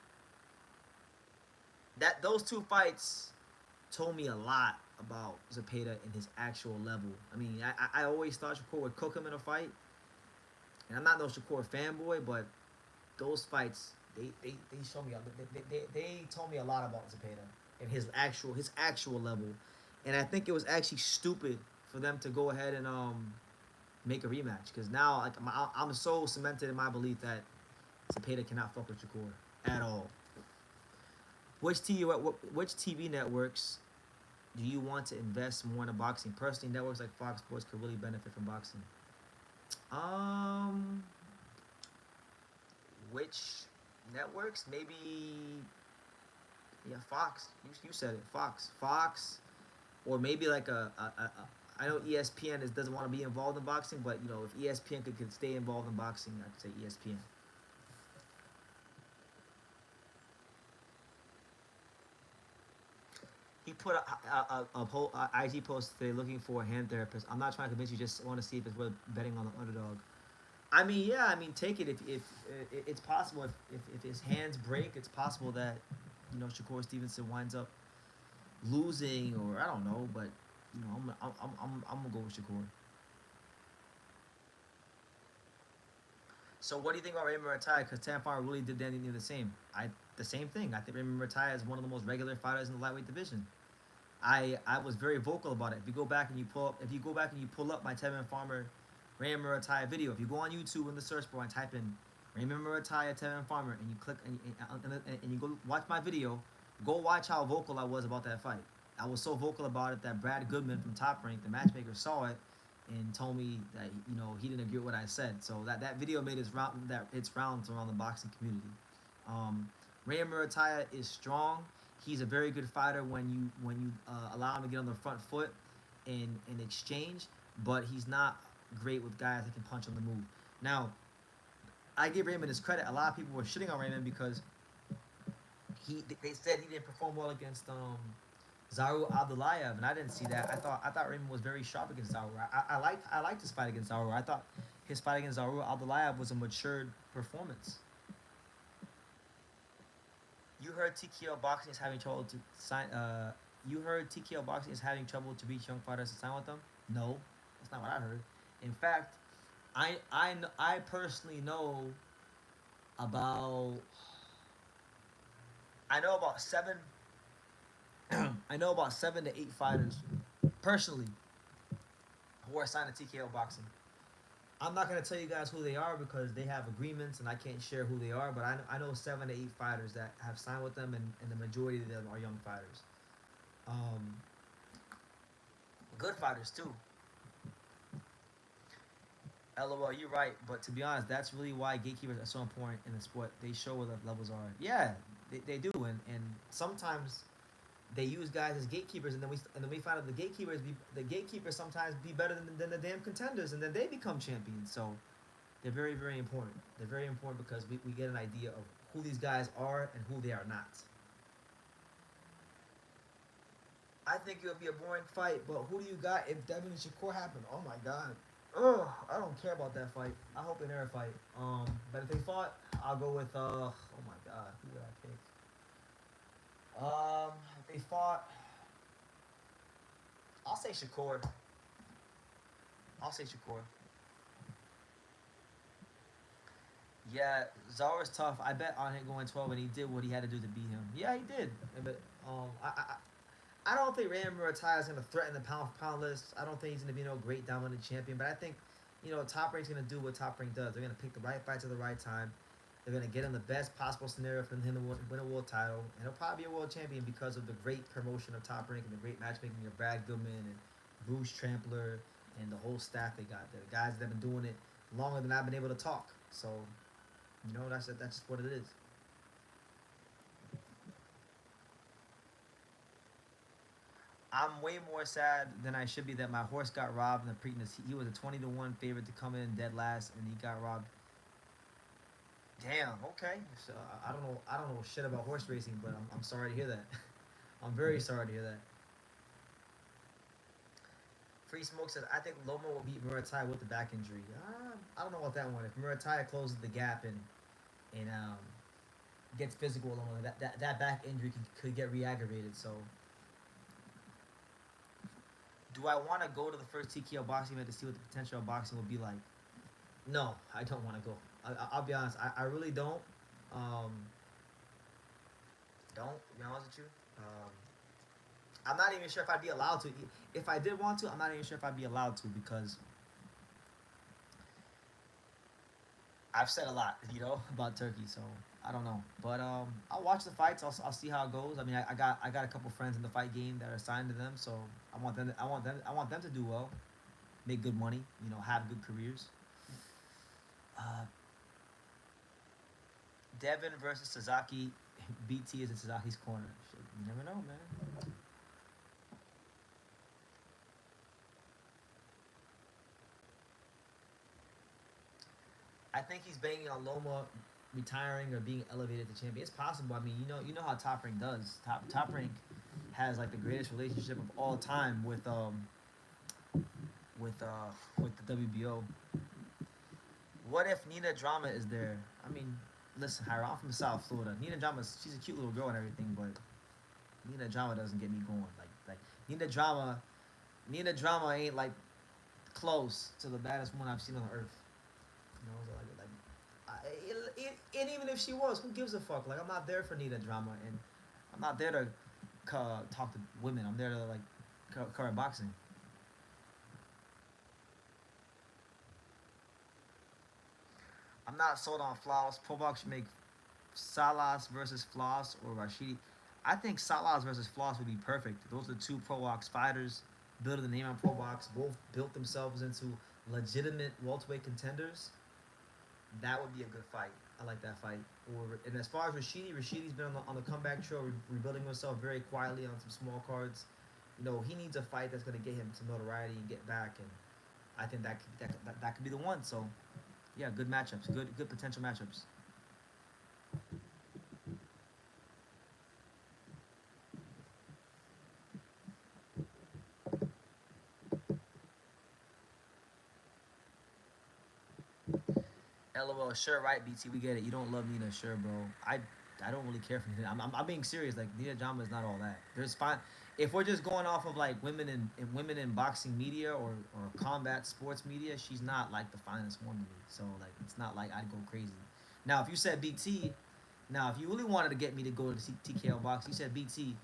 that those two fights told me a lot about Zepeda and his actual level. I mean, I always thought Shakur would cook him in a fight, and I'm not no Shakur fanboy, but those fights they show me they told me a lot about Zepeda and his actual level, and I think it was actually stupid for them to go ahead and make a rematch because now like I'm so cemented in my belief that Zepeda cannot fuck with Shakur at all. Which TV networks do you want to invest more into boxing? Personally, networks like Fox Sports could really benefit from boxing. Um, which networks? Maybe yeah, Fox. You said it, Fox, or maybe like I know ESPN doesn't want to be involved in boxing, but if ESPN could stay involved in boxing, I could say ESPN. He put a IG post today looking for a hand therapist. I'm not trying to convince you. Just want to see if it's worth betting on the underdog. I mean, yeah. I mean, take it if it's possible. If his hands break, it's possible that Shakur Stevenson winds up losing, or I don't know. But I'm gonna go with Shakur. So what do you think about Raymond Murray? Because Tanfar really did anything the same. The same thing. I think Raymond Murray is one of the most regular fighters in the lightweight division. I was very vocal about it. If you go back and you pull up my Tevin Farmer Raymond Murray video, if you go on YouTube in the search bar and type in Raymond Murray Tevin Farmer and you click and you go watch my video, go watch how vocal I was about that fight. I was so vocal about it that Brad Goodman from Top Rank, the matchmaker, saw it and told me that he didn't agree with what I said. So that video made its rounds around the boxing community. Um, Ray Murataya is strong. He's a very good fighter when you allow him to get on the front foot in exchange, but he's not great with guys that can punch on the move. Now, I give Raymond his credit. A lot of people were shitting on Raymond because they said he didn't perform well against Zaru Abdullayev, and I didn't see that. I thought Raymond was very sharp against Zaru. I liked his fight against Zaru. I thought his fight against Zaru Abdullayev was a matured performance. You heard TKO Boxing is having trouble to sign. You heard TKO Boxing is having trouble to reach young fighters to sign with them. No, that's not what I heard. In fact, I personally know about I know about seven I know about 7 to 8 fighters personally who are signed to TKO Boxing. I'm not gonna tell you guys who they are because they have agreements and I can't share who they are. But I know 7 to 8 fighters that have signed with them, and the majority of them are young fighters. Um, Good fighters too. LOL, you're right. But to be honest, that's really why gatekeepers are so important in the sport. They show where the levels are. Yeah, they do, and sometimes they use guys as gatekeepers, and then we find out the gatekeepers sometimes be better than the damn contenders, and then they become champions. So they're very very important. They're very important because we get an idea of who these guys are and who they are not. I think it would be a boring fight, but who do you got if Devin and Shakur happen? Oh my god. Ugh, I don't care about that fight. I hope they never fight. But if they fought, I'll go with oh my god, who would I pick? If they fought, I'll say Shakur. I'll say Shakur. Yeah, Zara's tough. I bet on him going 12, and he did what he had to do to beat him. Yeah, he did. But I don't think Randy Murataya is going to threaten the pound for pound list. I don't think he's going to be no great dominant champion. But I think, Top Rank's going to do what Top Rank does. They're going to pick the right fights at the right time. They're going to get him the best possible scenario for him to win a world title. And he'll probably be a world champion because of the great promotion of Top Rank and the great matchmaking of Brad Goodman and Bruce Trampler and the whole staff they got. The guys that have been doing it longer than I've been able to talk. So, that's just what it is. I'm way more sad than I should be that my horse got robbed in the Preakness. He was a 20-1 favorite to come in dead last, and he got robbed. Damn. Okay. So I don't know. I don't know shit about horse racing, but I'm sorry to hear that. I'm very sorry to hear that. Free Smoke says I think Loma will beat Muratai with the back injury. I don't know about that one. If Muratai closes the gap and gets physical along that back injury could get re-aggravated. So, do I want to go to the first TKO boxing event to see what the potential of boxing will be like? No, I don't want to go. I'll be honest. I really don't. Um, don't to be honest with you. I'm not even sure if I'd be allowed to. If I did want to, I'm not even sure if I'd be allowed to because I've said a lot, about Turkey. So I don't know. But I'll watch the fights. I'll see how it goes. I mean, I got a couple friends in the fight game that are assigned to them. So I want them to do well, make good money. Have good careers. Uh, Devin versus Sasaki. BT is in Sasaki's corner. Shit, you never know, man. I think he's banging on Loma retiring or being elevated to champion. It's possible. I mean, you know how Top Rank does. Top Rank has like the greatest relationship of all time with the WBO. What if Nina Drama is there? I mean, listen, Hyra, I'm from South Florida. Nina Drama, she's a cute little girl and everything, but Nina Drama doesn't get me going. Like Nina Drama, Nina Drama ain't like close to the baddest woman I've seen on earth. So and even if she was, who gives a fuck? Like I'm not there for Nina Drama, and I'm not there to talk to women. I'm there to like current boxing. I'm not sold on Floss. Pro Box should make Salas versus Floss or Rashidi. I think Salas versus Floss would be perfect. Those are the two Pro Box fighters, building the name on Pro Box. Both built themselves into legitimate welterweight contenders. That would be a good fight. I like that fight. And as far as Rashidi's been on the comeback trail, rebuilding himself very quietly on some small cards. He needs a fight that's going to get him to notoriety and get back. And I think that could be the one. So, yeah, good matchups, good potential matchups. LOL, sure, right, BT, we get it. You don't love Nina, sure, bro. I don't really care for Nina. I'm being serious. Like Nina Jama is not all that. There's fine. If we're just going off of like women in boxing media or combat sports media, she's not like the finest one to me. So like it's not like I'd go crazy. Now if you said BT, now if you really wanted to get me to go to TKO box, you said BT,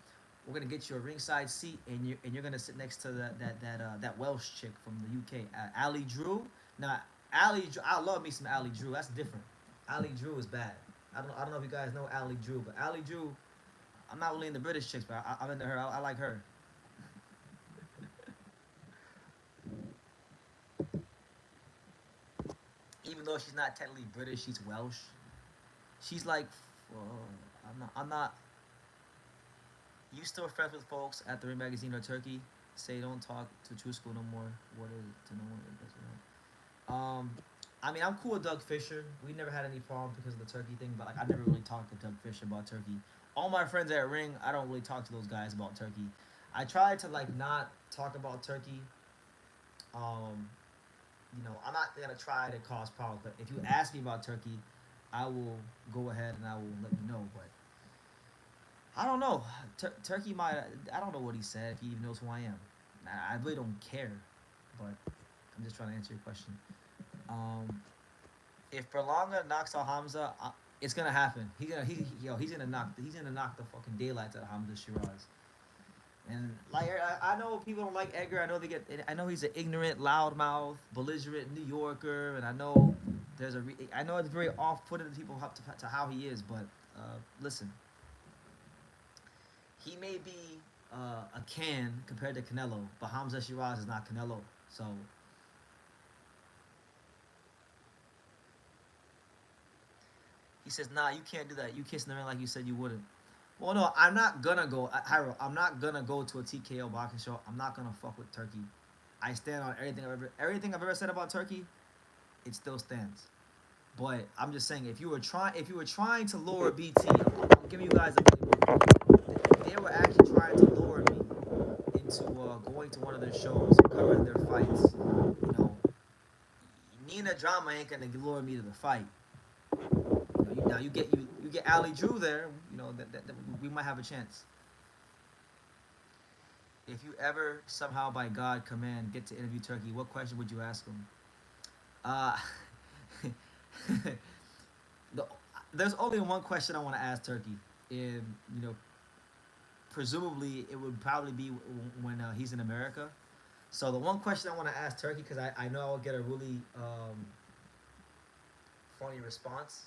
we're gonna get you a ringside seat and you're gonna sit next to that Welsh chick from the UK, Ali Drew. Now I love me some Ali Drew. That's different. Ali Drew is bad. I don't know if you guys know Ali Drew, but Ali Drew, I'm not really into British chicks, but I'm into her. I like her. Even though she's not technically British, she's Welsh. She's like, I'm not. You still friends with folks at the Ring Magazine or Turkey? Say don't talk to True School no more. What is it to no one? I mean, I'm cool with Doug Fisher. We never had any problems because of the Turkey thing, but like I never really talked to Doug Fisher about Turkey. All my friends at Ring, I don't really talk to those guys about Turkey. I try to like not talk about Turkey. Um, I'm not gonna try to cause problems, but if you ask me about Turkey, I will go ahead and I will let you know. But I don't know. Turkey might. I don't know what he said. If he even knows who I am, I really don't care. But I'm just trying to answer your question. Um, if Berlanga knocks out Hamza, it's gonna happen. He's gonna knock the fucking daylights out of Hamza Shiraz. And like I know people don't like Edgar. I know they get. I know he's an ignorant, loudmouth, belligerent New Yorker, and I know I know it's very off-putting to people to how he is. But listen, he may be a can compared to Canelo, but Hamza Shiraz is not Canelo. So he says, "Nah, you can't do that. You kissing the ring like you said you wouldn't." Well, no, I'm not gonna go. Hyro, I'm not gonna go to a TKO boxing show. I'm not gonna fuck with Turkey. I stand on everything I've ever said about Turkey. It still stands. But I'm just saying, if you were trying to lure BT, I'm giving you guys a if they were actually trying to lure me into going to one of their shows, covering their fights, Nina Drama ain't gonna lure me to the fight. Now you get Ali Drew there. That we might have a chance. If you ever somehow by God command get to interview Turkey, what question would you ask him? Uh, the, there's only one question I want to ask Turkey, and presumably it would probably be when he's in America. So the one question I want to ask Turkey, because I know I'll get a really funny response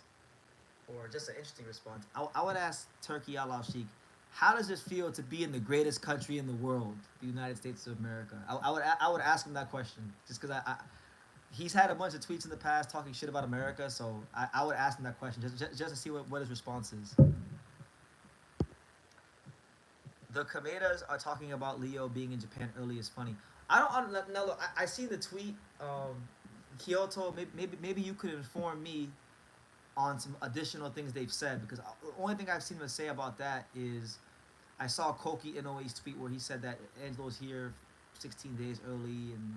or just an interesting response. I would ask Turkey Al Sheikh, how does it feel to be in the greatest country in the world, the United States of America? I would ask him that question just because he's had a bunch of tweets in the past talking shit about America, so I would ask him that question just to see what his response is. The Kamedas are talking about Leo being in Japan early is funny. I don't no look. I see the tweet. Kyoto. Maybe you could inform me on some additional things they've said because the only thing I've seen them say about that is I saw Koki Inoue's tweet where he said that Angelo's here 16 days early and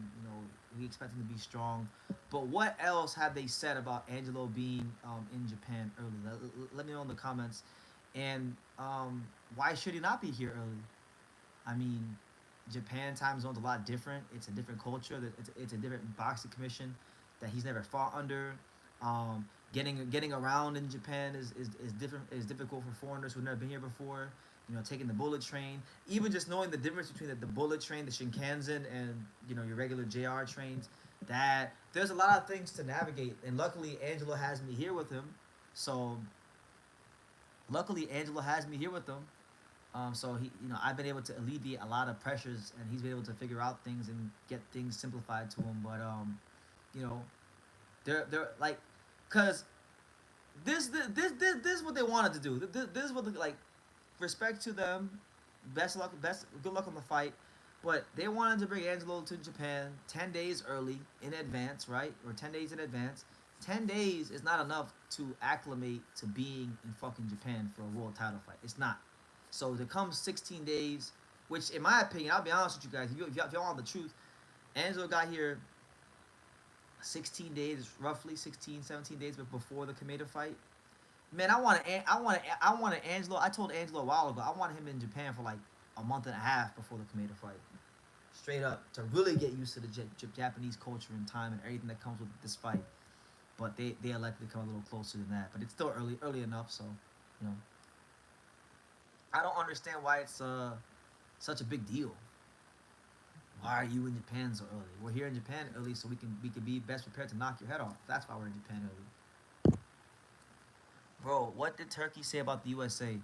we expect him to be strong. But what else have they said about Angelo being in Japan early? Let me know in the comments. And why should he not be here early? I mean, Japan time zone's a lot different. It's a different culture. It's a different boxing commission that he's never fought under. Getting around in Japan is different is difficult for foreigners who've never been here before. Taking the bullet train, even just knowing the difference between the bullet train, the Shinkansen, and your regular JR trains. That there's a lot of things to navigate, and luckily Angelo has me here with him. So luckily Angelo has me here with him. So I've been able to alleviate a lot of pressures, and he's been able to figure out things and get things simplified to him. But you know, they're like, cause this is what they wanted to do. This is what like, respect to them, best good luck on the fight. But they wanted to bring Angelo to Japan 10 days early in advance, right? Or 10 days in advance. 10 days is not enough to acclimate to being in fucking Japan for a world title fight. It's not. So there comes 16 days, which in my opinion, I'll be honest with you guys, if y'all want the truth, Angelo got here 16 days, roughly 16, 17 days before the Kameda fight. Man, I wanted Angelo. I told Angelo a while ago I wanted him in Japan for like a month and a half before the Kameda fight, straight up to really get used to the Japanese culture and time and everything that comes with this fight. But they elected to come a little closer than that. But it's still early enough. So, you know, I don't understand why it's such a big deal. Why are you in Japan so early? We're here in Japan early so we can be best prepared to knock your head off. That's why we're in Japan early. Bro, what did Turkey say about the USA?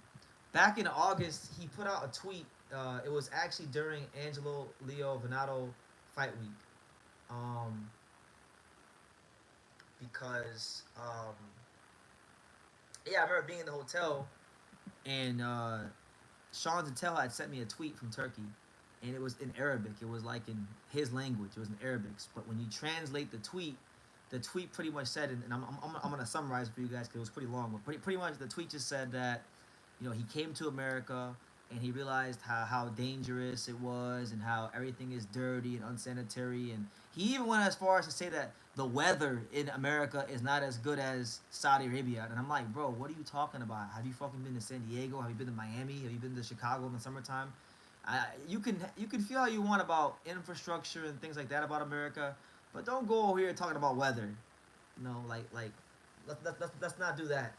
Back in August, he put out a tweet. It was actually during Angelo Leo Venato fight week. Um, because yeah, I remember being in the hotel and Sean Zettel had sent me a tweet from Turkey, and it was in Arabic. It was like in his language. It was in Arabic. But when you translate the tweet pretty much said, and I'm gonna summarize it for you guys because it was pretty long. But pretty much the tweet just said that he came to America and he realized how dangerous it was and how everything is dirty and unsanitary, and he even went as far as to say that the weather in America is not as good as Saudi Arabia. And I'm like, bro, what are you talking about? Have you fucking been to San Diego? Have you been to Miami? Have you been to Chicago in the summertime? You can feel how you want about infrastructure and things like that about America, but don't go over here talking about weather. Like let's not do that.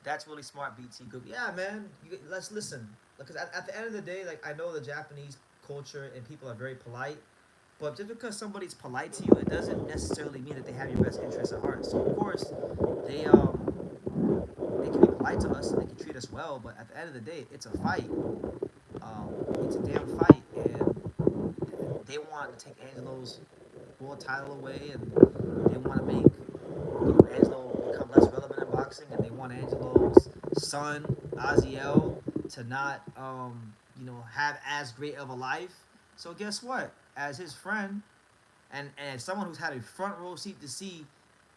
That's really smart, BT. Good. Yeah, man. Let's listen. Because at the end of the day, like I know the Japanese culture and people are very polite, but just because somebody's polite to you, it doesn't necessarily mean that they have your best interests at heart. So of course, they they can be polite to us and they can treat us well, but at the end of the day, it's a fight. It's a damn fight, and they want to take Angelo's world title away, and they want to make Angelo become less relevant in boxing. son Aziel to not have as great of a life. So guess what? As his friend and as someone who's had a front row seat to see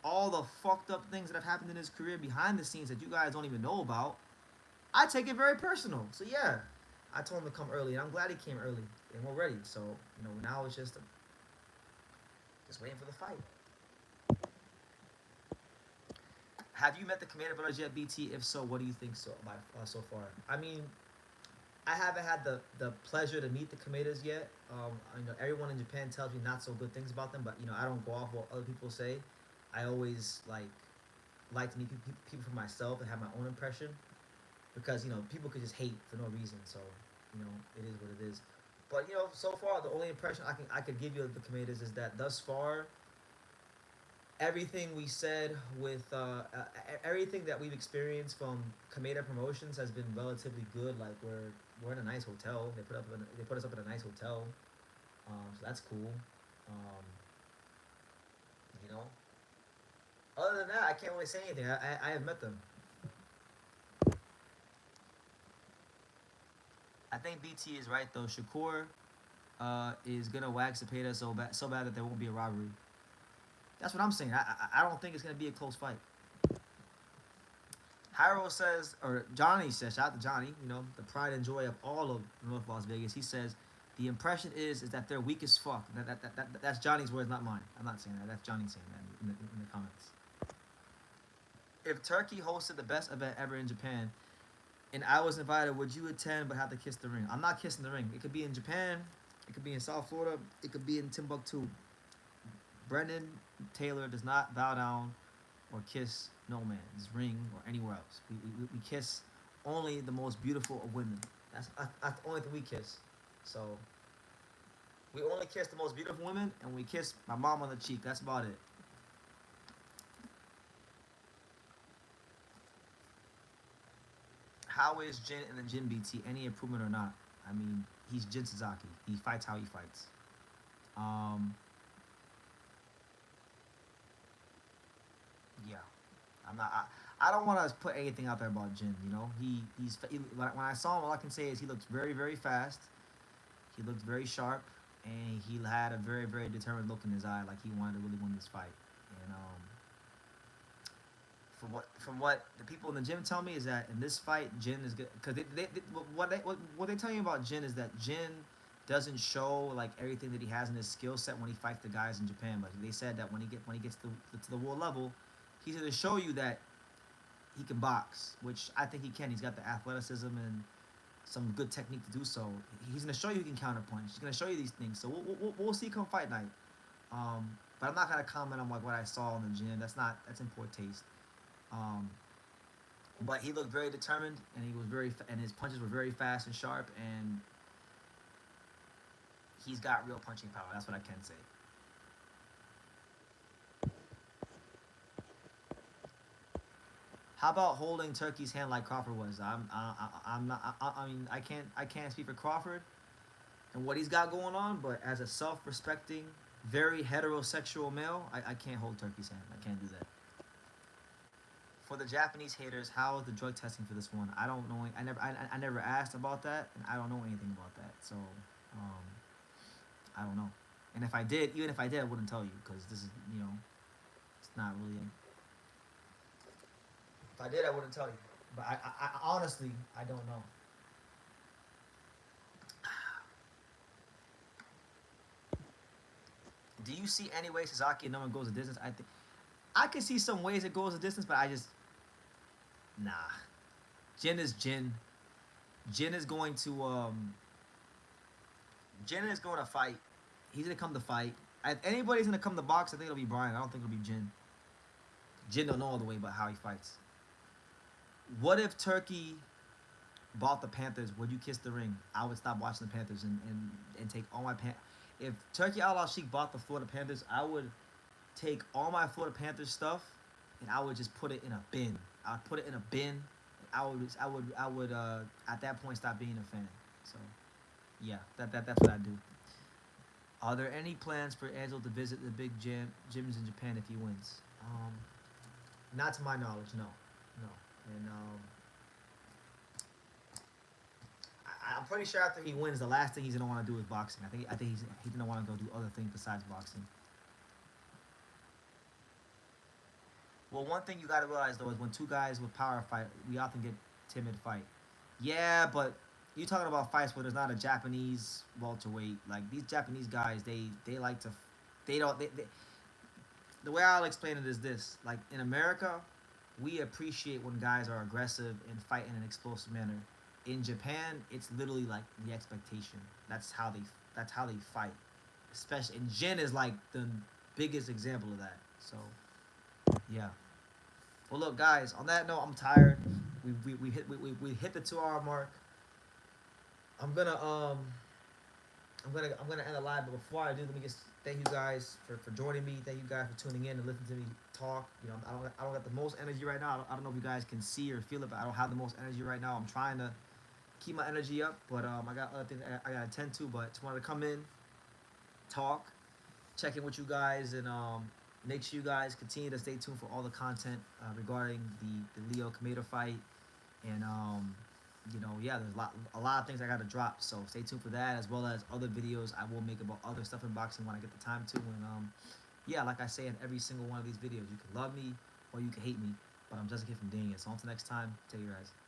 all the fucked up things that have happened in his career behind the scenes that you guys don't even know about, I take it very personal. So yeah, I told him to come early, and I'm glad he came early, and we're ready. So now it's just waiting for the fight. Have you met the Kameda brothers yet, BT? If so, what do you think so far? I mean, I haven't had the pleasure to meet the Kamedas yet. Everyone in Japan tells me not so good things about them, but I don't go off what other people say. I always like to meet people for myself and have my own impression because people could just hate for no reason. So it is what it is. But so far the only impression I could give you of the Kamedas is that thus far everything we said with everything that we've experienced from Kameda Promotions has been relatively good. Like we're in a nice hotel. They put us up in a nice hotel, so that's cool. Um, you know. Other than that, I can't really say anything. I have met them. I think BT is right though. Shakur is gonna wax Cepeda so bad that there won't be a robbery. That's what I'm saying. I don't think it's gonna be a close fight. Harold says, or Johnny says, shout out to Johnny, the pride and joy of all of North Las Vegas. He says, the impression is that they're weak as fuck. That's Johnny's words, not mine. I'm not saying that. That's Johnny saying that in the comments. If Turkey hosted the best event ever in Japan, and I was invited, would you attend but have to kiss the ring? I'm not kissing the ring. It could be in Japan. It could be in South Florida. It could be in Timbuktu. Brendan Taylor does not bow down or kiss no man's ring or anywhere else. We kiss only the most beautiful of women. That's the only thing we kiss. So we only kiss the most beautiful women, and we kiss my mom on the cheek. That's about it. How is Jin in the gym, BT? Any improvement or not? I mean, he's Jin Suzuki. He fights how he fights. Um, yeah, I'm not. I don't want to put anything out there about Jin. When I saw him, all I can say is he looks very very fast. He looked very sharp, and he had a very very determined look in his eye, like he wanted to really win this fight. And from what the people in the gym tell me is that in this fight, Jin is good because what they tell you about Jin is that Jin doesn't show like everything that he has in his skill set when he fights the guys in Japan. But they said that when he gets to the world level, he's going to show you that he can box, which I think he can. He's got the athleticism and some good technique to do so. He's going to show you he can counterpunch. He's going to show you these things. So we'll see come fight night. But I'm not going to comment on like what I saw in the gym. That's in poor taste. Um, but he looked very determined, and and his punches were very fast and sharp, and he's got real punching power. That's what I can say. How about holding Turkey's hand like Crawford was? I'm not. I mean, I can't speak for Crawford and what he's got going on, but as a self-respecting, very heterosexual male, I can't hold Turkey's hand. I can't do that. For the Japanese haters, how is the drug testing for this one? I don't know. I never asked about that, and I don't know anything about that. So, um, I don't know. And if I did, even if I did, I wouldn't tell you because this is, it's not really. If I did, I wouldn't tell you. But I honestly, I don't know. Do you see any way Sasaki and no one goes the distance? I think I can see some ways it goes the distance, but I just nah. Jin is Jin. Jin is going to Jin is going to fight. He's gonna come to fight. If anybody's gonna come to box, I think it'll be Brian. I don't think it'll be Jin. Jin don't know all the way about how he fights. What if Turkey bought the Panthers? Would you kiss the ring? I would stop watching the Panthers and take all my If Turkey Outlaw Sheik bought the Florida Panthers, I would take all my Florida Panthers stuff and I would just put it in a bin. I would put it in a bin. I would at that point stop being a fan. So yeah, that's what I do. Are there any plans for Angelo to visit the big gyms in Japan if he wins? Not to my knowledge, no, no. And I'm pretty sure after he wins, the last thing he's gonna want to do is boxing. I think he's gonna want to go do other things besides boxing. Well, one thing you gotta realize though is when two guys with power fight, we often get timid fight. Yeah, but you talking about fights where there's not a Japanese welterweight. Like these Japanese guys, they like to, they don't. The way I'll explain it is this: like in America, we appreciate when guys are aggressive and fight in an explosive manner. In Japan, it's literally like the expectation. That's how they fight. Especially and Jin is like the biggest example of that. So yeah. Well, look, guys. On that note, I'm tired. We hit the 2 hour mark. I'm gonna I'm gonna end the live, but before I do, let me just thank you guys for joining me. Thank you guys for tuning in and listening to me talk. You know, I don't got the most energy right now. I don't know if you guys can see or feel it, but I don't have the most energy right now. I'm trying to keep my energy up, but I got other things I gotta attend to. But just wanted to come in, talk, check in with you guys, and make sure you guys continue to stay tuned for all the content regarding the Leo Kameda fight, and yeah, there's a lot of things I gotta drop. So stay tuned for that, as well as other videos I will make about other stuff in boxing when I get the time to. And yeah, like I say in every single one of these videos, you can love me or you can hate me, but I'm just a kid from doing it. So until next time, take care, guys.